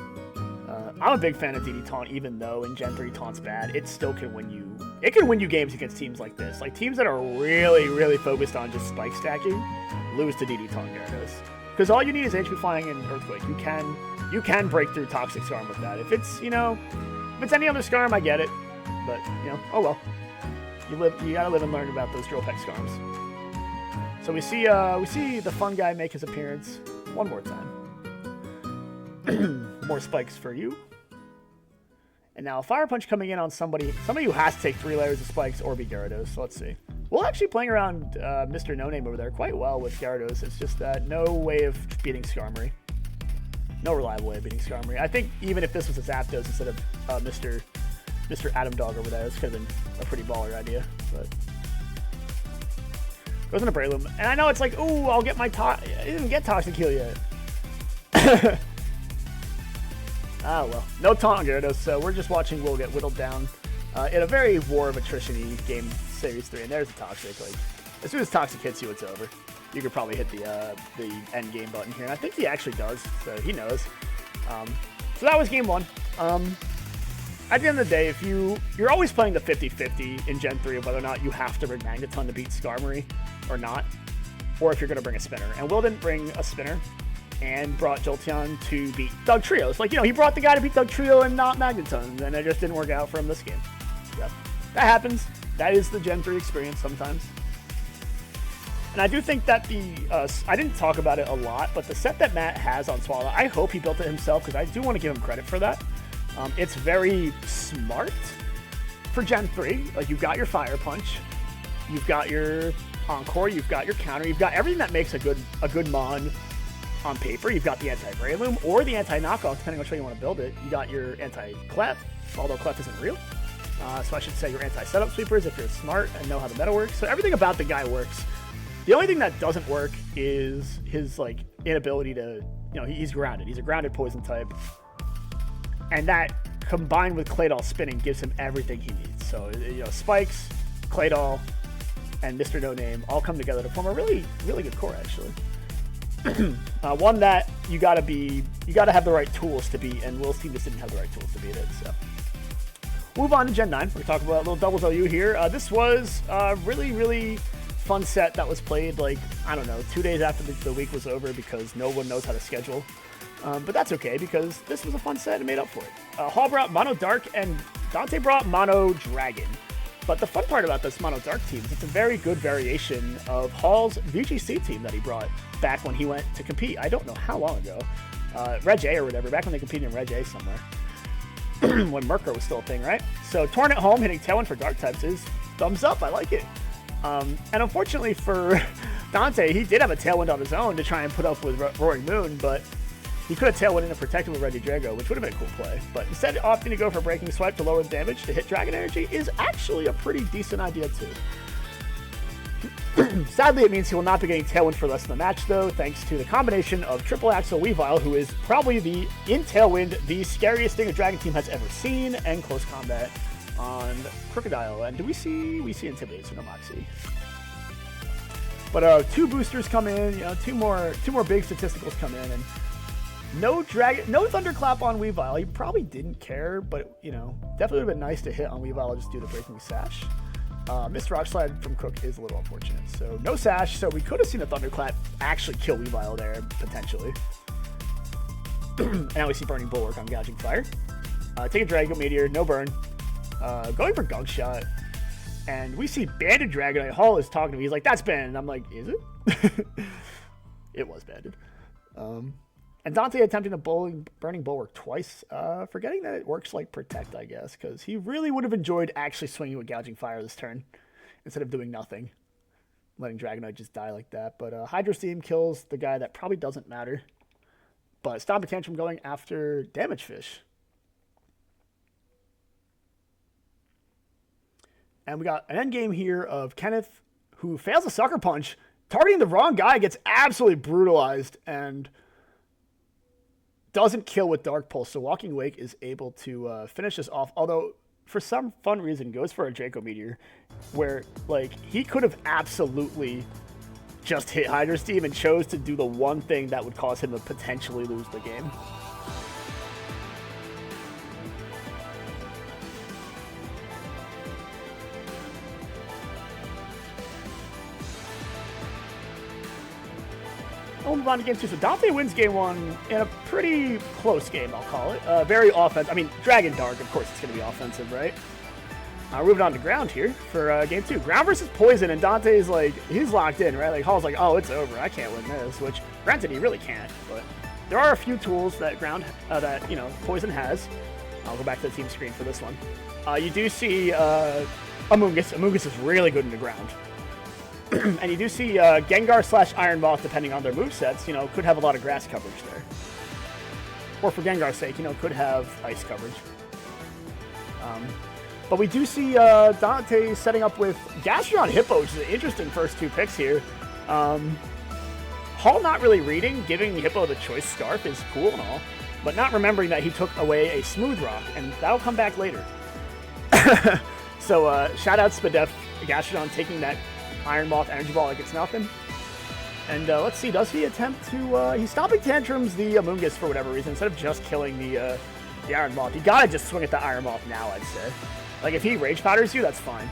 I'm a big fan of DD taunt, even though in Gen 3 taunt's bad. It still can win you. It can win you games against teams like this. Like teams that are really, really focused on just spike stacking, lose to DD taunt Gyarados. Because all you need is HP Flying and Earthquake. You can break through Toxic Skarm with that. If it's, you know, if it's any other Skarm, I get it. But, you know, oh well. You gotta live and learn about those Drill Peck Skarms. So we see the fun guy make his appearance one more time. More spikes for you. And now a Fire Punch coming in on somebody who has to take 3 layers of spikes or be Gyarados. So let's see. We're actually playing around Mr. No Name over there quite well with Gyarados. It's just that no way of beating Skarmory. No reliable way of beating Skarmory. I think even if this was a Zapdos instead of Mr. Adam Dog over there, this could have been a pretty baller idea. But goes into Breloom. And I know it's like, ooh, I'll get my I didn't get Toxic Heal yet. Ah, well. No taunt on Gyarados, so we're just watching Will get whittled down in a very War of Attrition-y game, Series 3. And there's the Toxic. Like, as soon as Toxic hits you, it's over. You could probably hit the end game button here. And I think he actually does, so he knows. So that was game 1. At the end of the day, if you're always playing the 50-50 in Gen 3 of whether or not you have to bring Magneton to beat Skarmory or not, or if you're going to bring a spinner. And Will didn't bring a spinner and brought Jolteon to beat Doug Trio. It's like, you know, he brought the guy to beat Doug Trio and not Magneton, and it just didn't work out for him this game. So, that happens. That is the Gen 3 experience sometimes. And I do think that I didn't talk about it a lot, but the set that Matt has on Swallow, I hope he built it himself, because I do want to give him credit for that. It's very smart for Gen 3. Like, you've got your Fire Punch, you've got your Encore, you've got your counter, you've got everything that makes a good Mon on paper. You've got the anti-Breloom or the anti-knockoff, depending on which way you want to build it. You got your anti-Clef, although Clef isn't real. So I should say your anti-setup sweepers if you're smart and know how the meta works. So everything about the guy works. The only thing that doesn't work is his like inability to, you know, he's grounded. He's a grounded poison type. And that combined with Claydol spinning gives him everything he needs. So, you know, Spikes, Claydol, and Mr. No Name all come together to form a really, really good core, actually. One that you gotta have the right tools to beat, and Will's team just didn't have the right tools to beat it. So, move on to Gen 9. We're gonna talk about a little doubles OU here. This was a really, really fun set that was played, like, I don't know, 2 days after the week was over because no one knows how to schedule. But that's okay because this was a fun set and made up for it. Hall brought Mono Dark and Dante brought Mono Dragon. But the fun part about this Mono Dark team is it's a very good variation of Hall's VGC team that he brought back when he went to compete. I don't know how long ago. Reg A or whatever, back when they competed in Reg A somewhere. When Merker was still a thing, right? So Torn at home hitting Tailwind for Dark types is thumbs up. I like it. And unfortunately for Dante, he did have a Tailwind on his own to try and put up with Roaring Moon, but he could have Tailwind and protected with Regidrago, which would have been a cool play. But instead opting to go for Breaking Swipe to lower the damage to hit Dragon Energy is actually a pretty decent idea too. Sadly, it means he will not be getting Tailwind for the rest of the match, though, thanks to the combination of Triple Axel Weavile, who is probably in Tailwind, the scariest thing a Dragon team has ever seen, and Close Combat on Crocodile. And we see Intimidate, so no Moxie. But 2 boosters come in, two more big statisticals come in, and no Thunderclap on Weavile. He probably didn't care, but definitely would have been nice to hit on Weavile just due to Breaking Sash. Missed Rock Slide from Crook is a little unfortunate. So no Sash, so we could have seen a Thunderclap actually kill Weavile there, potentially. And now we see Burning Bulwark on Gouging Fire. Take a Dragon Meteor, no burn. Going for Gunk Shot. And we see Banded Dragonite. Hall is talking to me. He's like, that's Banded. And I'm like, is it? It was Banded. And Dante attempting a Burning Bulwark twice, forgetting that it works like Protect, I guess, because he really would have enjoyed actually swinging with Gouging Fire this turn instead of doing nothing, letting Dragonite just die like that. But Hydro Steam kills the guy that probably doesn't matter. But Stomp Tantrum going after Damage Fish. And we got an endgame here of Kenneth, who fails a Sucker Punch, targeting the wrong guy, gets absolutely brutalized, and doesn't kill with Dark Pulse, so Walking Wake is able to finish this off, although for some fun reason goes for a Draco Meteor, where he could have absolutely just hit Hydro Steam and chose to do the one thing that would cause him to potentially lose the game. We'll move on to game 2. So Dante wins game 1 in a pretty close game, I'll call it. Very offensive. I mean, Dragon Dark, of course, it's going to be offensive, right? We're moving on to ground here for game 2. Ground versus Poison, and Dante's he's locked in, right? Hall's like, oh, it's over. I can't win this, which, granted, he really can't. But there are a few tools that Poison has. I'll go back to the team screen for this one. You do see Amoonguss. Amoonguss is really good in the ground. And you do see Gengar / Iron Moth, depending on their movesets, could have a lot of grass coverage there. Or for Gengar's sake, could have ice coverage. But we do see Dante setting up with Gastrodon Hippo, which is an interesting first 2 picks here. Hall not really reading, giving Hippo the choice Scarf is cool and all, but not remembering that he took away a Smooth Rock, and that'll come back later. So shout out Spadef, Gastrodon taking that Iron Moth Energy Ball like it's nothing. And let's see, does he attempt to... he's stopping Tantrums the Amoonguss for whatever reason, instead of just killing the Iron Moth. You gotta just swing at the Iron Moth now, I'd say. If he Rage Powders you, that's fine.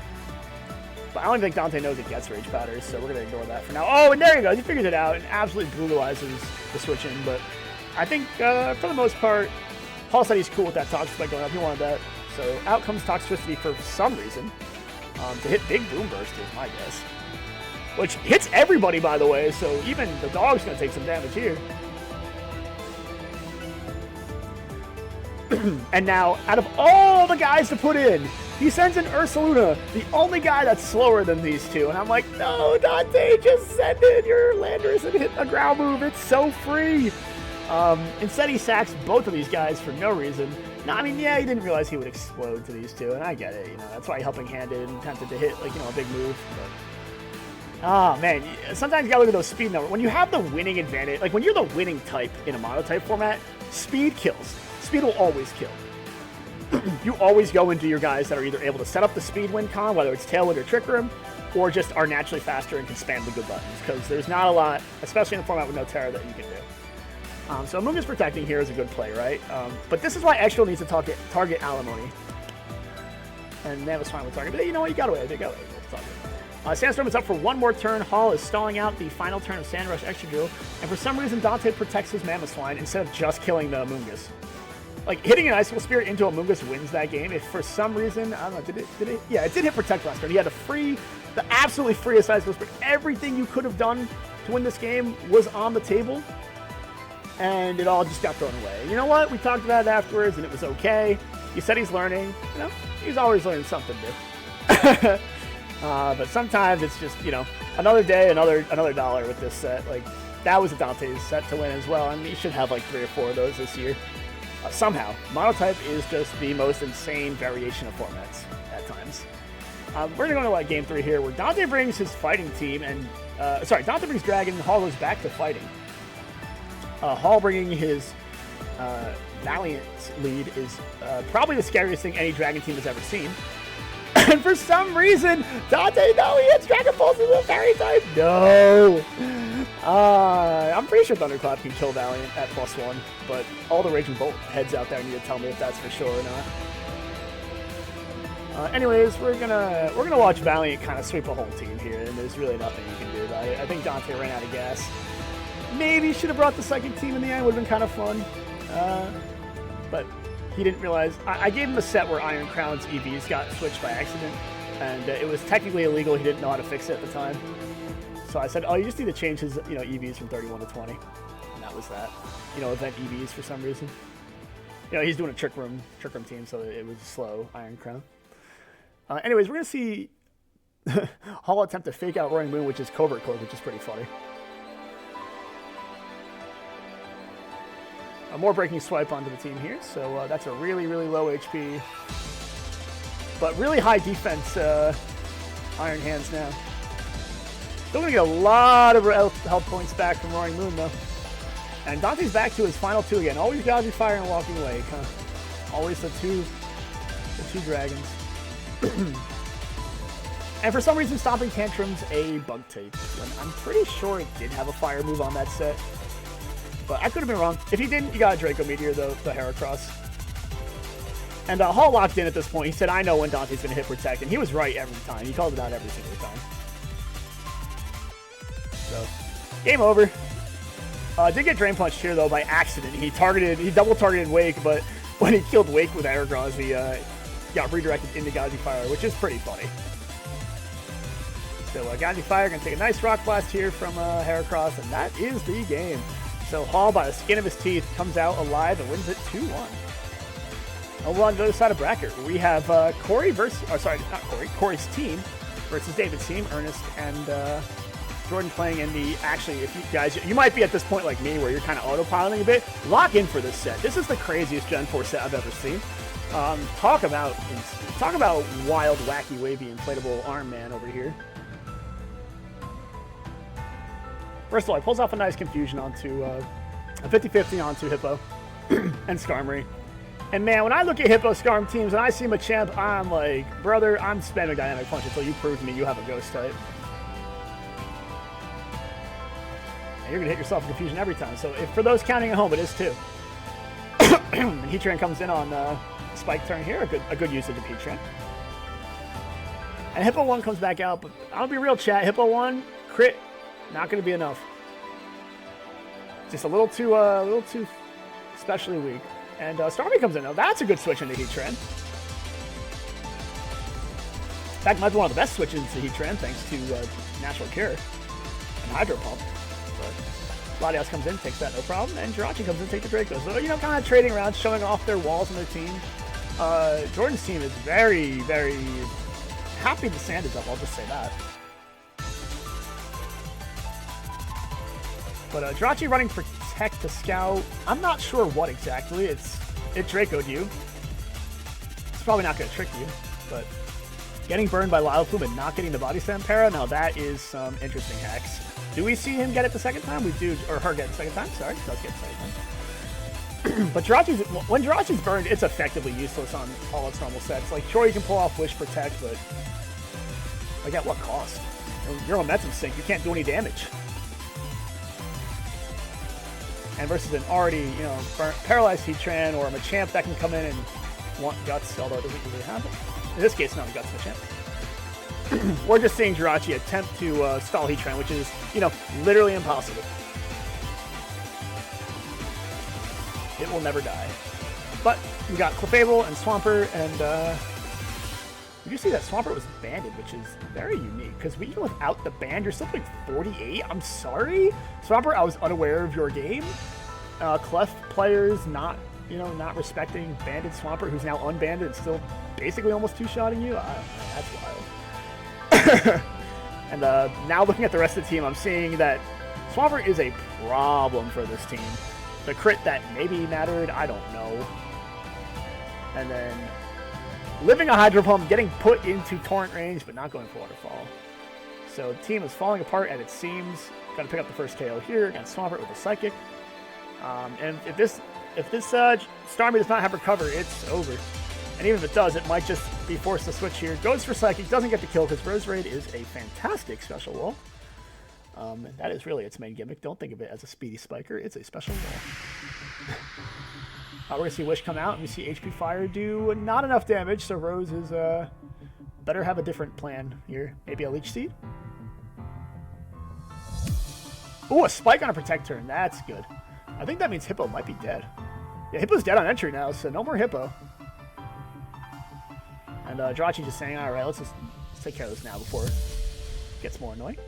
But I don't think Dante knows it gets Rage Powders, so we're gonna ignore that for now. Oh, and there he goes, he figures it out and absolutely brutalizes the switch in. But I think, for the most part, Hall said he's cool with that Toxic Spike going up, he wanted that. So out comes Toxicity for some reason. To hit Big Boom Burst is my guess. Which hits everybody, by the way, so even the dog's going to take some damage here. And now, out of all the guys to put in, he sends in Ursaluna, the only guy that's slower than these two. And I'm like, no, Dante, just send in your Landorus and hit a ground move. It's so free. Instead, he sacks both of these guys for no reason. No, I mean, yeah, he didn't realize he would explode to these two, and I get it. That's why he Helping Handed and attempted to hit, a big move. But man, sometimes you gotta look at those speed numbers. When you have the winning advantage, when you're the winning type in a monotype format, speed kills. Speed will always kill. You always go into your guys that are either able to set up the speed win con, whether it's Tailwind or Trick Room, or just are naturally faster and can spam the good buttons, because there's not a lot, especially in a format with no Terra, that you can do. So Amoonguss protecting here is a good play, right? But this is why Extra needs to target Alimony. And that was fine with target. But you know what? You got away with it. It's all good. Sandstorm is up for one more turn. Hall is stalling out the final turn of Sand Rush Extra Drill. And for some reason, Dante protects his Mammoth instead of just killing the Amoonguss. Hitting an Icicle Spirit into Amoonguss wins that game. If for some reason, I don't know, did it? Yeah, it did hit Protect last turn. He had the absolutely freest Icicle Spirit. Everything you could have done to win this game was on the table. And it all just got thrown away. You know what? We talked about it afterwards, and it was okay. You said he's learning. He's always learning something new. But sometimes it's just, another day, another dollar with this set. That was a Dante's set to win as well, and he should have 3 or 4 of those this year. Somehow, Monotype is just the most insane variation of formats at times. We're going to go to game 3 here, where Dante brings his fighting team, and Dante brings Dragon, and Hall goes back to fighting. Hall bringing his Valiant lead is probably the scariest thing any Dragon team has ever seen. And for some reason, Dante, no, he hits Dragon Pulse with a fairy type. No. I'm pretty sure Thunderclap can kill Valiant at +1, but all the Raging Bolt heads out there need to tell me if that's for sure or not. Anyways, we're gonna watch Valiant kind of sweep a whole team here, and there's really nothing you can do about it. I think Dante ran out of gas. Maybe should have brought the second team in the end. Would have been kind of fun, but he didn't realize. I gave him a set where Iron Crown's EVs got switched by accident, and it was technically illegal. He didn't know how to fix it at the time. So I said, "Oh, you just need to change his, EVs from 31 to 20," and that was that. Event EVs for some reason. He's doing a trick room team, so it was slow Iron Crown. Anyways, we're gonna see Hall attempt to fake out Roaring Moon, which is Covert Cloak, which is pretty funny. A more breaking swipe onto the team here, so that's a really, really low HP, but really high defense Iron Hands now. Still gonna get a lot of health points back from Roaring Moon though. And Dante's back to his final 2 again. Always Gougy Fire and Walking Away, huh? Always the two dragons. And for some reason, Stomping Tantrum's a bug tape. And I'm pretty sure it did have a fire move on that set. But I could have been wrong. If he didn't, you got a Draco Meteor, though, the Heracross. And Hall locked in at this point. He said, I know when Dante's going to hit Protect. And he was right every time. He called it out every single time. So, game over. Did get Drain Punched here, though, by accident. He double targeted Wake, but when he killed Wake with Heracross, he got redirected into Gougy Fire, which is pretty funny. So Gougy Fire going to take a nice Rock Blast here from Heracross, and that is the game. So Hall, by the skin of his teeth, comes out alive and wins it 2-1. Over on the other side of bracket, we have Corey's team versus David's team, Ernest and Jordan playing in the, actually, if you guys, you might be at this point like me where you're kind of autopiloting a bit, lock in for this set. This is the craziest Gen 4 set I've ever seen. Talk about wild, wacky, wavy, inflatable arm man over here. First of all, he pulls off a nice confusion onto a 50-50 onto Hippo and Skarmory. And man, when I look at Hippo Skarm teams and I see Machamp, I'm like, brother, I'm spamming Dynamic Punch until you prove to me you have a Ghost type. And you're gonna hit yourself in confusion every time. So for those counting at home, it is too. And Heatran comes in on Spike turn here, a good usage of Heatran. And Hippo 1 comes back out, but I'll be real, chat. Hippo 1 crit, not going to be enough. Just a little too especially weak. And Starmie comes in. Now that's a good switch into Heatran. In fact, might be one of the best switches to Heatran thanks to Natural Cure and Hydro Pump. But Latias comes in, takes that no problem, and Jirachi comes in, takes the Draco. So, kind of trading around, showing off their walls on their team. Jordan's team is very, very happy the sand is up, I'll just say that. But Jirachi running Protect to Scout, I'm not sure what exactly. It Draco'd you. It's probably not going to trick you, but getting burned by Loudflume and not getting the Body Slam para, now that is some interesting hacks. Do we see him get it the second time? We do, or her get it the second time, sorry. Does get it the second time. But when Jirachi's burned, it's effectively useless on all its normal sets. Like, sure, you can pull off Wish Protect, but like at what cost? You're momentum sink, you can't do any damage. And versus an already, paralyzed Heatran or a Machamp that can come in and want Guts, although it doesn't usually happen. In this case, not a Guts Machamp. We're just seeing Jirachi attempt to stall Heatran, which is, literally impossible. It will never die. But we got Clefable and Swampert, and did you see that Swampert was banded, which is very unique, because even without the band, you're still putting 48? I'm sorry? Swampert, I was unaware of your game. Clef players not respecting banded Swampert, who's now unbanded and still basically almost two-shotting you? That's wild. And now looking at the rest of the team, I'm seeing that Swampert is a problem for this team. The crit that maybe mattered, I don't know. And then living a Hydro Pump, getting put into Torrent range, but not going for Waterfall. So the team is falling apart at its seams. Got to pick up the first KO here against Swampert with a Psychic. And if this Starmie does not have Recover, it's over. And even if it does, it might just be forced to switch here. Goes for Psychic, doesn't get the kill because Rose Raid is a fantastic special wall. And that is really its main gimmick. Don't think of it as a speedy spiker. It's a special wall. We're going to see Wish come out, and we see HP Fire do not enough damage, so Rose is better have a different plan here. Maybe a Leech Seed? Ooh, a Spike on a Protect turn. That's good. I think that means Hippo might be dead. Yeah, Hippo's dead on entry now, so no more Hippo. And Jirachi just saying, all right, let's take care of this now before it gets more annoying.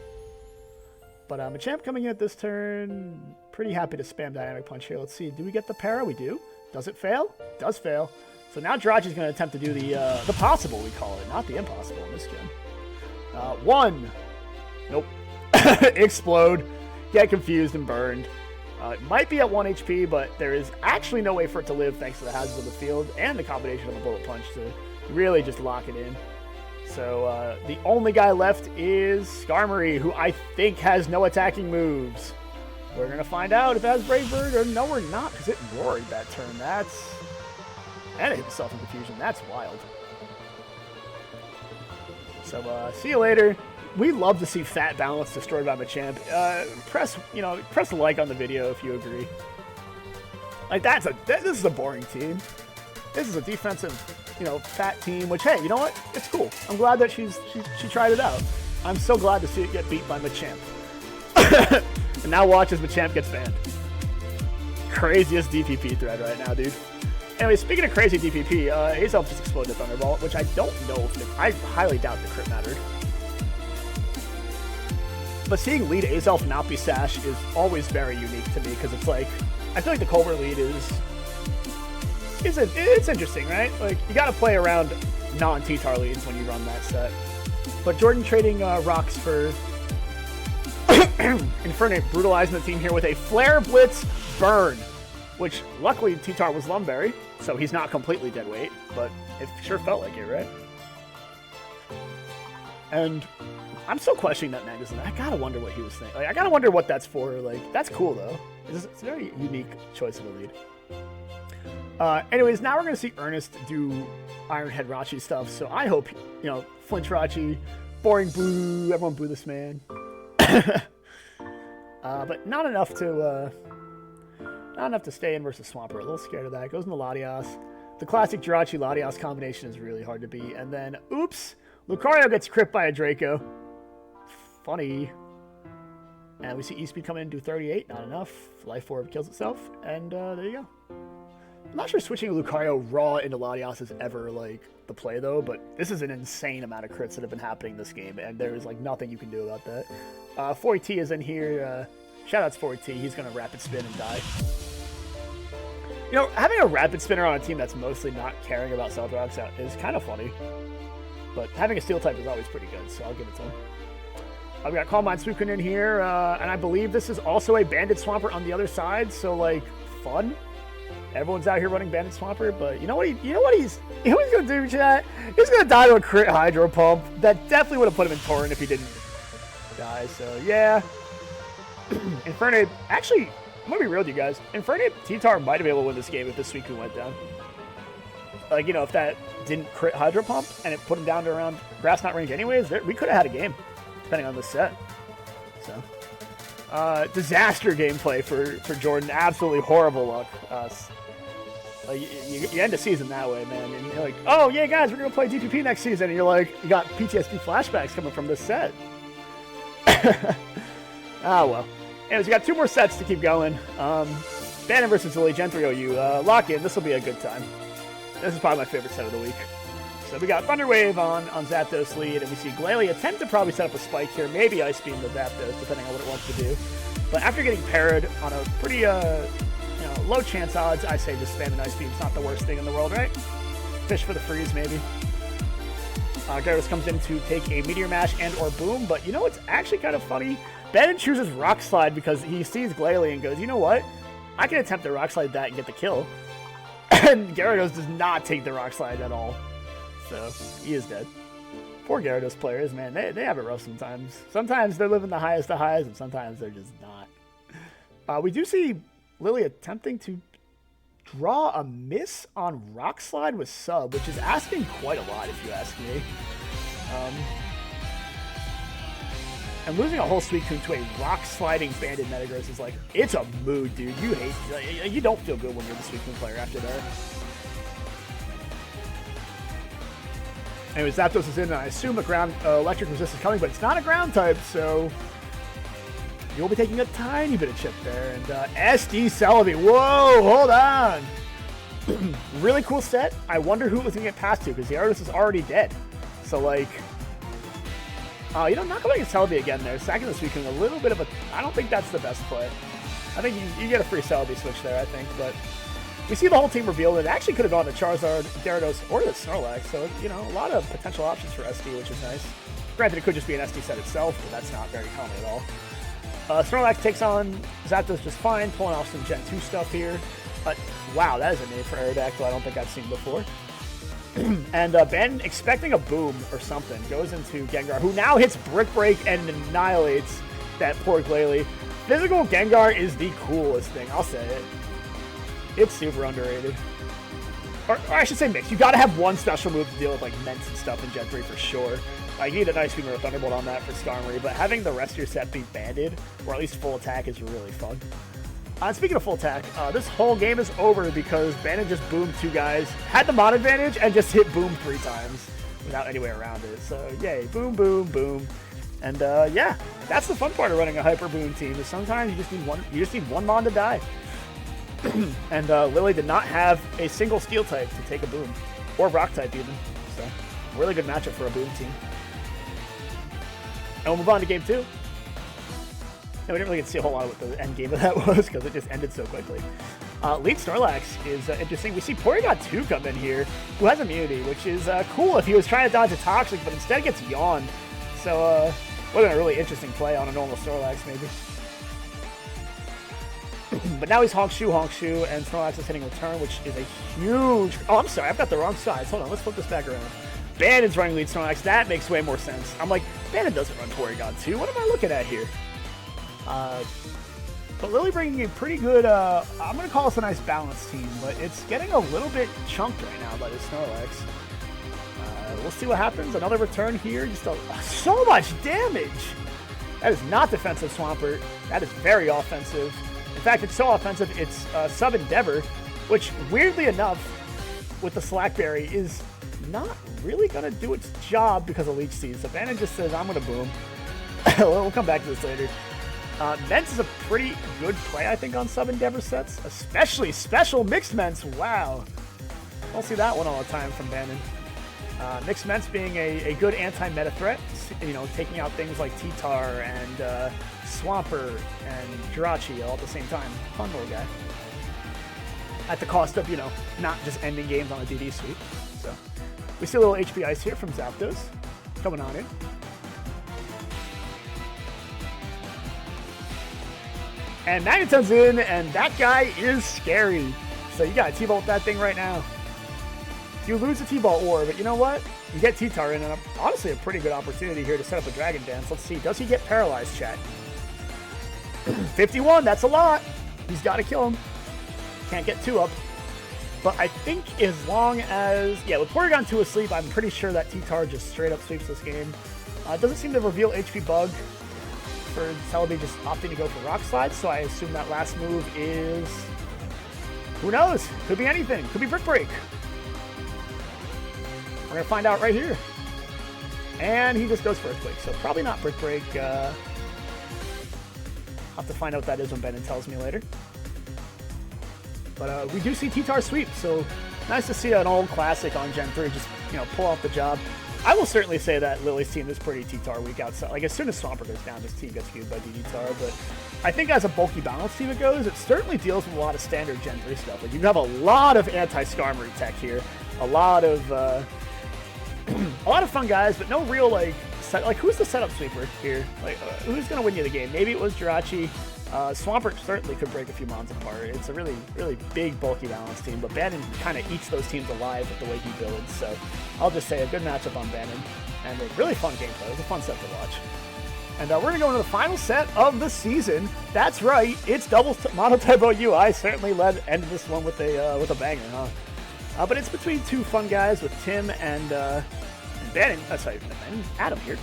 But Machamp coming in at this turn, pretty happy to spam Dynamic Punch here. Let's see, do we get the para? We do. Does it fail? It does fail. So now Jirachi's going to attempt to do the possible, we call it, not the impossible in this game. One. Nope. Explode. Get confused and burned. It might be at 1 HP, but there is actually no way for it to live thanks to the hazards of the field and the combination of a Bullet Punch to really just lock it in. So the only guy left is Skarmory, who I think has no attacking moves. We're going to find out if it has Brave Bird or no, we're not, because it roared that turn. And it hit itself in confusion. That's wild. So see you later. We love to see Fat Balance destroyed by Machamp. Press like on the video if you agree. Like this is a boring team. This is a defensive, fat team. Which, hey, you know what? It's cool. I'm glad that she tried it out. I'm so glad to see it get beat by Machamp. And now watch as Machamp gets banned. Craziest DPP thread right now, dude. Anyway, speaking of crazy DPP, Azelf just exploded Thunderbolt, which I don't know if I highly doubt the crit mattered. But seeing lead Azelf not be Sash is always very unique to me because it's like, I feel like the Colbert lead it's interesting, right? Like, you got to play around non-T-Tar leads when you run that set. But Jordan trading rocks for Infernape, brutalizing the team here with a Flare Blitz Burn, which luckily T-Tar was Lumberry, so he's not completely dead weight, but it sure felt like it, right? And I'm still questioning that magazine. I gotta wonder what he was thinking. Like, I gotta wonder what that's for. Like, that's cool though. It's a very unique choice of a lead. Anyways, now we're gonna see Ernest do Iron Head Rachi stuff. So I hope, Flinch Rachi, boring boo, everyone boo this man. But not enough to stay in versus Swampert. A little scared of that. Goes into Latias. The classic Jirachi Latias combination is really hard to beat. And then, oops, Lucario gets crit by a Draco. Funny. And we see E-Speed come in and do 38. Not enough. Life Orb kills itself. And there you go. I'm not sure switching Lucario raw into Latias is ever, the play, though. But this is an insane amount of crits that have been happening this game. And there's, nothing you can do about that. 40T is in here. Shoutouts 40T. He's going to Rapid Spin and die. Having a Rapid Spinner on a team that's mostly not caring about Cell Rocks is kind of funny. But having a Steel type is always pretty good, so I'll give it to him. We got Calm Mind Suicune in here, and I believe this is also a Bandit Swampert on the other side, so, fun. Everyone's out here running Bandit Swampert, but you know what he's gonna do, chat? He's gonna die to a crit Hydro Pump. That definitely would have put him in Torrent if he didn't die, so yeah. Infernape, actually, I'm gonna be real with you guys. Infernape T-Tar might have been able to win this game if this Suicune went down. If that didn't crit Hydro Pump and it put him down to around Grass Knot range anyways, we could have had a game, depending on the set. So, disaster gameplay for Jordan. Absolutely horrible luck. You end the season that way, man. And you're like, oh, yeah, guys, we're going to play DPP next season. And you're like, you got PTSD flashbacks coming from this set. Well. Anyways, we got 2 more sets to keep going. Bannon versus Lily, Gen 3 OU. Lock in. This will be a good time. This is probably my favorite set of the week. So we got Thunder Wave on Zapdos lead, and we see Glalie attempt to probably set up a spike here, maybe Ice Beam the Zapdos, depending on what it wants to do. But after getting parried on a pretty low chance odds, I say just spamming Ice Beam's not the worst thing in the world, right? Fish for the freeze, maybe. Gyarados comes in to take a Meteor Mash and or Boom, but it's actually kind of funny. Bannon chooses Rock Slide because he sees Glalie and goes, you know what? I can attempt to Rock Slide that and get the kill. And Gyarados does not take the Rock Slide at all. So he is dead. Poor Gyarados players, man. They have it rough sometimes. Sometimes they're living the highest of highs, and sometimes they're just not. We do see Lily attempting to draw a miss on Rock Slide with sub, which is asking quite a lot if you ask me. And losing a whole Suicune to a rock sliding banded Metagross is like, it's a mood, dude. You don't feel good when you're the Suicune player after that. Anyways, Zapdos is in, and I assume a ground electric resist is coming, but it's not a ground type, so you'll be taking a tiny bit of chip there. And SD Celebi, whoa, hold on. Really cool set. I wonder who it was going to get passed to, because the artist is already dead. So, like, not going to Celebi again there. Sacking the Suicune, a little bit of a, I don't think that's the best play. I think you get a free Celebi switch there, I think, but we see the whole team revealed. It actually could have gone to Charizard, Gyarados, or the Snorlax, so, a lot of potential options for SD, which is nice. Granted, it could just be an SD set itself, but that's not very common at all. Snorlax takes on Zapdos just fine, pulling off some Gen 2 stuff here. But, wow, that is a name for Aerodactyl I don't think I've seen before. And Ben, expecting a boom or something, goes into Gengar, who now hits Brick Break and annihilates that poor Glalie. Physical Gengar is the coolest thing, I'll say it. It's super underrated. Or I should say mixed. You gotta have one special move to deal with like Ments and stuff in Gen 3 for sure. You need a nice Beamer or Thunderbolt on that for Skarmory, but having the rest of your set be banded, or at least full attack, is really fun. Speaking of full attack, this whole game is over because Bandit just boomed 2 guys, had the mod advantage, and just hit boom 3 times without any way around it. So yay, boom, boom, boom. And yeah, that's the fun part of running a Hyper Boom team, is sometimes you just need one mon to die. And Lily did not have a single Steel type to take a boom, or Rock type even. So really good matchup for a boom team. And we'll move on to game 2. And we didn't really get to see a whole lot of what the end game of that was because it just ended so quickly. Lead Snorlax is interesting. We see Porygon 2 come in here, who has immunity, which is cool if he was trying to dodge a Toxic, but instead gets Yawn. So, wasn't a really interesting play on a normal Snorlax, maybe. But now he's Honkshoe, and Snorlax is hitting Return, which is a huge... Oh, I'm sorry, I've got the wrong sides. Hold on, let's flip this back around. Bandon's running Lead Snorlax. That makes way more sense. I'm like, Bandon doesn't run Porygon 2. What am I looking at here? But Lily bringing a pretty good, I'm going to call this a nice balanced team, but it's getting a little bit chunked right now by the Snorlax. We'll see what happens. Another return here. Just so much damage. That is not defensive, Swampert. That is very offensive. In fact, it's so offensive, it's Sub Endeavor, which, weirdly enough, with the Slackberry, is not really going to do its job because of Leech Seed. So Bannon just says, I'm going to boom. We'll come back to this later. Ments is a pretty good play, I think, on Sub Endeavor sets, especially special Mixed Ments. Wow. Don't see that one all the time from Bannon. Mixed Ments being a good anti-meta threat, taking out things like T-Tar and Swampert and Jirachi all at the same time. Fun little guy. At the cost of, not just ending games on a DD sweep. So, we see a little HP Ice here from Zapdos coming on in. And Magneton's in, and that guy is scary. So you got to T-Bolt that thing right now. You lose a T-Ball Ore, but you know what? You get T-Tar in, and honestly a pretty good opportunity here to set up a Dragon Dance. Let's see. Does he get paralyzed, chat? 51, that's a lot. He's got to kill him. Can't get 2 up. But I think as long as... Yeah, with Porygon 2 asleep, I'm pretty sure that T-Tar just straight up sweeps this game. It doesn't seem to reveal HP Bug for Celebi just opting to go for Rock Slide, so I assume that last move is... Who knows? Could be anything. Could be Brick Break. We're going to find out right here. And he just goes for Earthquake, so probably not Brick Break. I'll have to find out what that is when Bennett tells me later. But we do see T-Tar sweep, so nice to see an old classic on Gen 3 just, pull off the job. I will certainly say that Lily's team is pretty T-Tar weak outside. Like, as soon as Swampert goes down, this team gets viewed by D-Tar, but I think as a bulky balance team it goes, it certainly deals with a lot of standard Gen 3 stuff. Like, you have a lot of anti-Skarmory tech here, a lot of fun guys, but no real, who's the setup sweeper here? Like, who's going to win you the game? Maybe it was Jirachi. Swampert certainly could break a few mons apart. It's a really, really big, bulky balance team, but Bannon kind of eats those teams alive with the way he builds, so I'll just say a good matchup on Bannon, and a really fun gameplay. It was a fun set to watch. And we're going to go into the final set of the season. That's right, it's double mono typo UI. Certainly ended this one with a banger, huh? But it's between two fun guys with Tim and Bannon. Sorry, Adam here.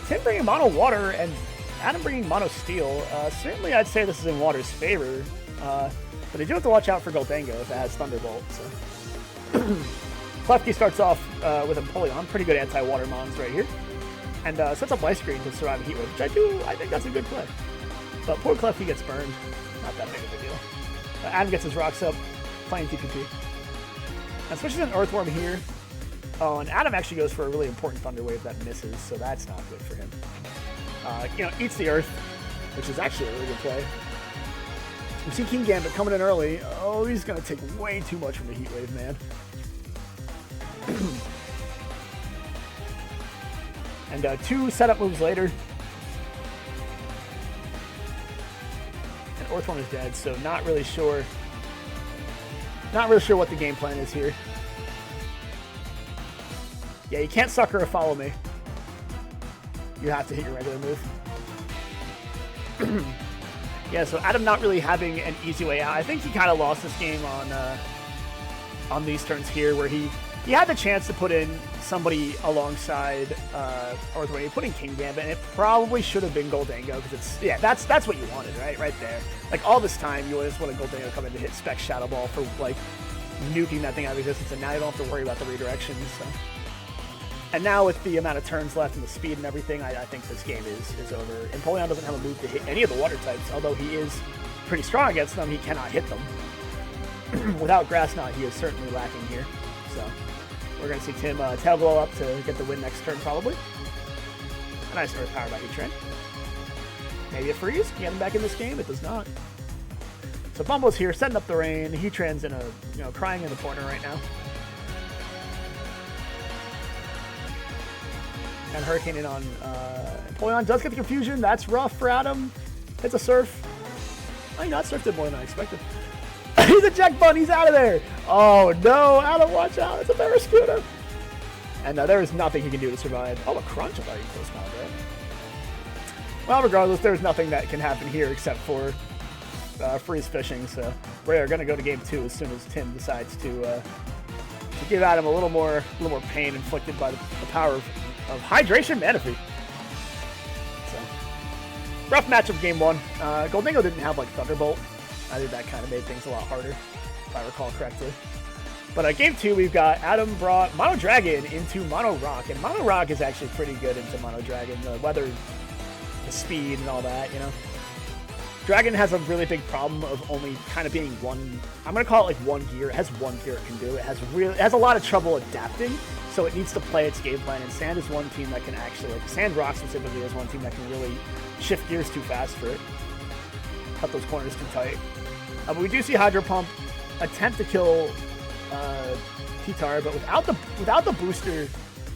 Tim bringing mono water and Adam bringing mono steel. Certainly, I'd say this is in water's favor, but they do have to watch out for Goldango if it has Thunderbolt. So. Klefki starts off with Empoleon, pretty good anti-water mons right here, and sets up Ice Screen to survive a Heat Wave, which I think that's a good play. But poor Klefki gets burned, not that big of a deal. Adam gets his rocks up, playing TPP. And switches an Earthworm here. Oh, and Adam actually goes for a really important Thunder Wave that misses, so that's not good for him. Eats the Earth, which is actually a really good play. We see King Gambit coming in early. Oh, he's going to take way too much from the Heat Wave, man. And 2 setup moves later. And Earthworm is dead, so not really sure what the game plan is here. Yeah, you can't sucker or follow me. You have to hit your regular move. Yeah, so Adam not really having an easy way out. I think he kind of lost this game on these turns here, where he had the chance to put in somebody alongside Earthworm. He put in King Gambit, and it probably should have been Goldango, because that's what you wanted, right there. Like, all this time, you just wanted Goldango come in to hit Spec Shadow Ball for, like, nuking that thing out of existence, and now you don't have to worry about the redirections, so. And now with the amount of turns left and the speed and everything, I think this game is over. Empoleon doesn't have a move to hit any of the water types, although he is pretty strong against them. He cannot hit them. Without Grass Knot, he is certainly lacking here. So we're going to see Tim tail blow up to get the win next turn, probably. A nice Earth Power by Heatran. Maybe a freeze. Can get him back in this game? It does not. So Bumble's here, setting up the rain. Heatran's in crying in the corner right now. And Hurricane in on Empoleon. Does get the confusion. That's rough for Adam. Hits a Surf. Oh, not Surf did more than I expected. He's a Jack Bun. He's out of there. Oh, no. Adam, watch out. It's a Barracuda. And there is nothing he can do to survive. Oh, a Crunch. I thought he close combat. Well, regardless, there's nothing that can happen here except for freeze fishing. So we're going to go to game 2 as soon as Tim decides to give Adam a little more pain inflicted by the power of Hydration Manaphy. So, rough match of game 1. Goldango didn't have like Thunderbolt. I think that kind of made things a lot harder, if I recall correctly. But game 2, we've got Adam brought Mono Dragon into Mono Rock, and Mono Rock is actually pretty good into Mono Dragon. The weather, the speed, and all that, Dragon has a really big problem of only kind of being one. I'm gonna call it like one gear. It has one gear it can do. It has a lot of trouble adapting, so it needs to play its game plan. And Sand is one team that can actually, like Sand Rock specifically, is one team that can really shift gears too fast for it. Cut those corners too tight. But we do see Hydro Pump attempt to kill T-Tar, but without the booster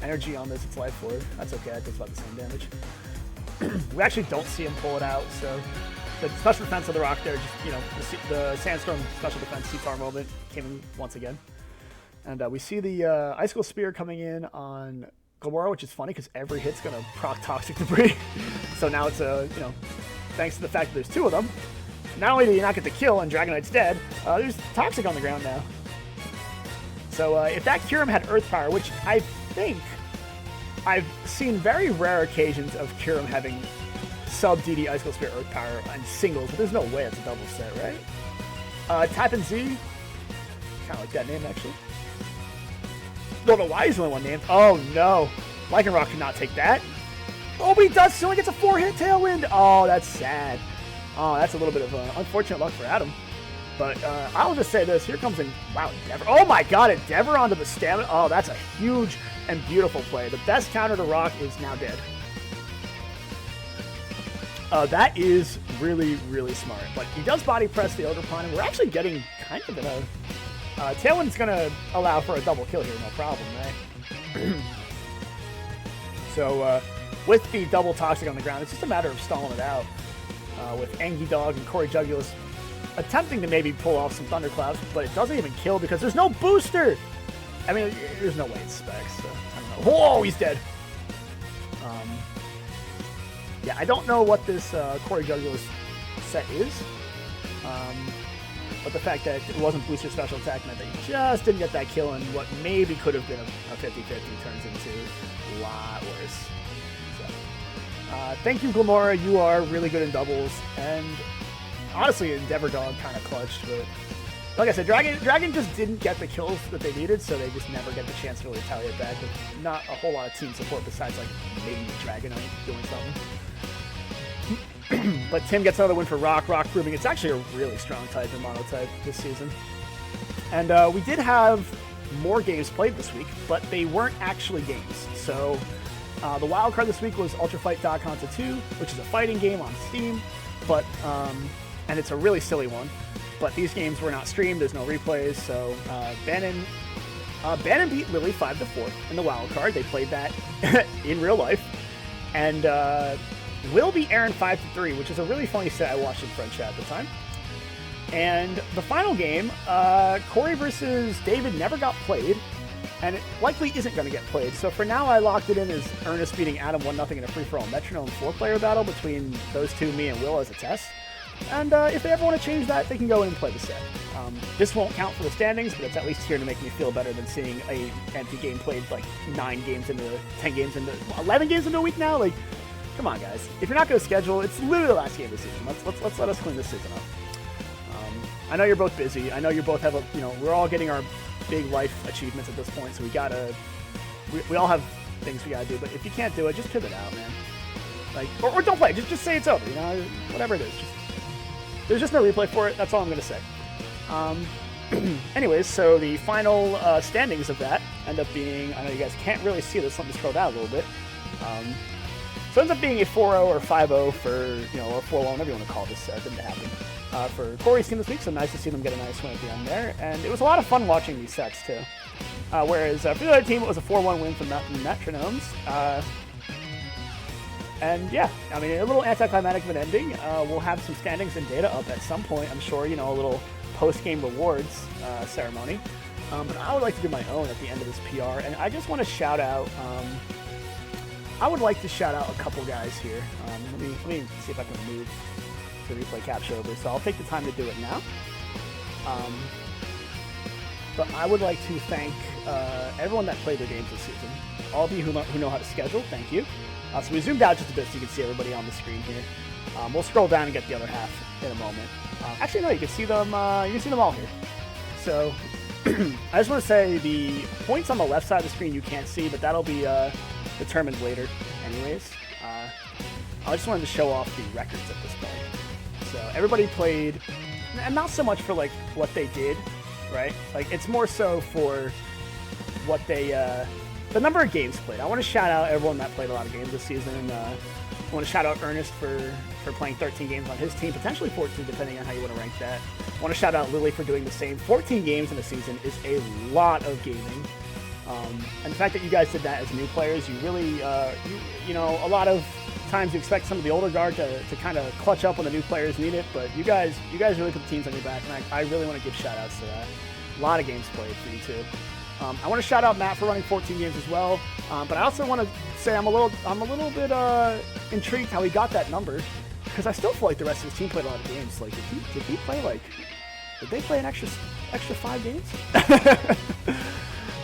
energy on this, it's life forward. That's okay. That does about the same damage. We actually don't see him pull it out, so. The special defense of the rock there, just, the Sandstorm special defense T-Tar moment came in once again. And we see the Icicle Spear coming in on Gomorrah, which is funny because every hit's going to proc Toxic Debris. So now it's thanks to the fact that there's 2 of them, not only do you not get the kill and Dragonite's dead, there's Toxic on the ground now. So if that Kyurem had Earth Power, which I think I've seen very rare occasions of Kyurem having sub-DD Icicle Spear Earth Power and singles, but there's no way it's a double set, right? Type Z. Kind of like that name, actually. Don't know why he's the only one named. Oh, no. Lycanroc cannot take that. Oh, but he does. He only gets a 4-hit Tailwind. Oh, that's sad. Oh, that's a little bit of unfortunate luck for Adam. But I'll just say this. Here comes in... Wow, Endeavor. Oh, my God. Endeavor onto the stamina. Oh, that's a huge and beautiful play. The best counter to Rock is now dead. That is really, really smart. But he does body press the Ogerpon, and we're actually getting kind of in a... Tailwind's going to allow for a double kill here, no problem, right? So, with the double Toxic on the ground, it's just a matter of stalling it out. with Angie Dog and Corey Jugulus attempting to maybe pull off some Thunderclaps, but it doesn't even kill because there's no booster. I mean, there's no way it's specs. So I don't know. Whoa, he's dead. Yeah, I don't know what this Corey Jugulus set is, but the fact that it wasn't booster special attack meant that he just didn't get that kill, and what maybe could have been a 50-50 turns into a lot worse. So, thank you, Glamora. You are really good in doubles, and honestly, Endeavor Dog kind of clutched, but like I said, Dragon just didn't get the kills that they needed, so they just never get the chance to really retaliate back with not a whole lot of team support besides like maybe Dragonite doing something. But Tim gets another win for Rock proving it's actually a really strong type in monotype this season. And we did have more games played this week, but they weren't actually games. So the wild card this week was Ultra Fight Dakonta 2, which is a fighting game on Steam, but and it's a really silly one. But these games were not streamed. There's no replays. So Bannon beat Lily 5-4 in the wild card. They played that in real life, and Will beat Aaron 5-3, which is a really funny set I watched in French chat at the time. And the final game, Corey versus David never got played, and it likely isn't going to get played. So for now, I locked it in as Ernest beating Adam 1-0 in a free-for-all metronome 4-player battle between those two, me and Will, as a test. And if they ever want to change that, they can go in and play the set. This won't count for the standings, but it's at least here to make me feel better than seeing a empty game played like 9 games into 10 games into 11 games into a week now. Like, come on, guys. If you're not going to schedule, it's literally the last game of the season. Let's let us clean this season up. I know you're both busy. I know you both have we're all getting our big life achievements at this point, so we all have things we gotta do. But if you can't do it, just pivot out, man. Like, or don't play. Just say it's over. Whatever it is. There's just no replay for it. That's all I'm gonna say. Anyways, so the final standings of that end up being, I know you guys can't really see this. Let me scroll down a little bit. So it ends up being a 4-0 or 5-0 for, or 4-1, whatever you want to call this. Didn't happen for Corey's team this week, so nice to see them get a nice win at the end there. And it was a lot of fun watching these sets, too. Whereas for the other team, it was a 4-1 win from Metronomes. And yeah, I mean, a little anticlimactic of an ending. We'll have some standings and data up at some point. I'm sure, a little post-game rewards ceremony. But I would like to do my own at the end of this PR. And I just want to shout out... I would like to shout out a couple guys here. Let me see if I can move the replay capture over. So I'll take the time to do it now. But I would like to thank everyone that played their games this season. All of you who know how to schedule, thank you. So we zoomed out just a bit so you can see everybody on the screen here. We'll scroll down and get the other half in a moment. Actually, no, you can see them. You can see them all here. So I just want to say the points on the left side of the screen you can't see, but that'll be determined later anyways. I just wanted to show off the records at this point. So everybody played, and not so much for like what they did, right? Like it's more so for what they, the number of games played. I want to shout out everyone that played a lot of games this season. I want to shout out Ernest for playing 13 games on his team, potentially 14 depending on how you want to rank that. I want to shout out Lily for doing the same. 14 games in a season is a lot of gaming. And the fact that you guys did that as new players, you really, a lot of times you expect some of the older guard to kind of clutch up when the new players need it, but you guys really put the teams on your back, and I really want to give shout-outs to that. A lot of games played for you, too. I want to shout out Matt for running 14 games as well, but I also want to say I'm a little bit intrigued how he got that number, because I still feel like the rest of his team played a lot of games. Like, did they play an extra 5 games?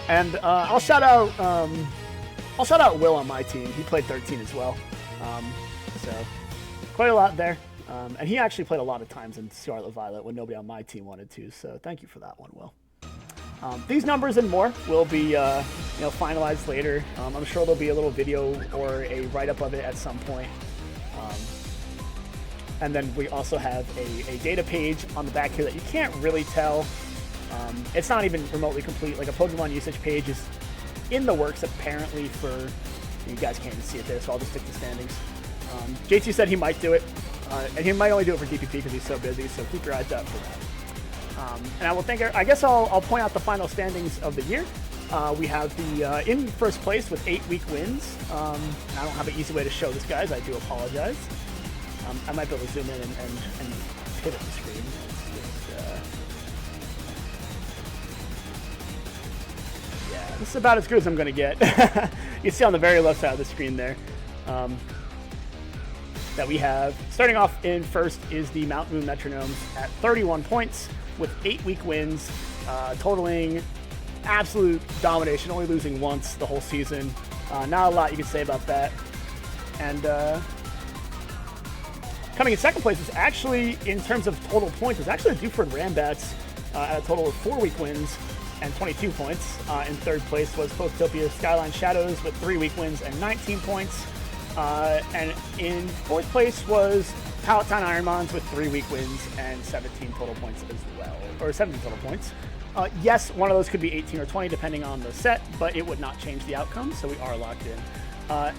And I'll shout out Will on my team. He played 13 as well. So quite a lot there. And he actually played a lot of times in Scarlet Violet when nobody on my team wanted to. So thank you for that one, Will. These numbers and more will be finalized later. I'm sure there'll be a little video or a write-up of it at some point. And then we also have a data page on the back here that you can't really tell. It's not even remotely complete. Like a Pokemon usage page is in the works apparently for, you guys can't even see it there, so I'll just stick to standings. JT said he might do it, and he might only do it for DPP because he's so busy, so keep your eyes out for that. And I guess I'll point out the final standings of the year. We have the in first place with 8 week wins. I don't have an easy way to show this, guys. I do apologize. I might be able to zoom in and pivot the screen. Yeah, this is about as good as I'm going to get. You see on the very left side of the screen there that we have. Starting off in first is the Mount Moon Metronomes at 31 points with 8 week wins, totaling absolute domination, only losing once the whole season. Not a lot you can say about that. And coming in second place is actually, in terms of total points, is actually the Duford Rambats at a total of 4 week wins and 22 points. In third place was Postopia Skyline Shadows with 3 week wins and 19 points. And in fourth place was Palatine Ironmons with 3 week wins and 17 total points as well, or 17 total points. Yes, one of those could be 18 or 20 depending on the set, but it would not change the outcome, so we are locked in.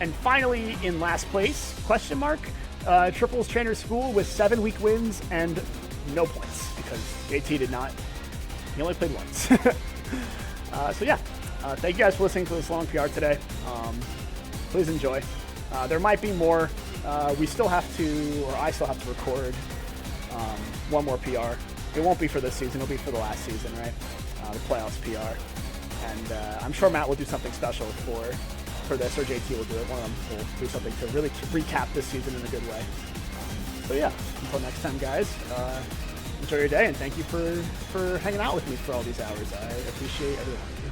And finally, in last place, question mark, Triples Trainer School with 7 week wins and no points because JT did not. He only played once. So yeah, thank you guys for listening to this long PR today. Please enjoy. There might be more. We still have to, or I still have to record one more PR. It won't be for this season. It'll be for the last season, right? The playoffs PR. And I'm sure Matt will do something special for this, or JT will do it. One of them will do something to really recap this season in a good way. So yeah, until next time, guys, enjoy your day, and thank you for hanging out with me for all these hours. I appreciate every one of you.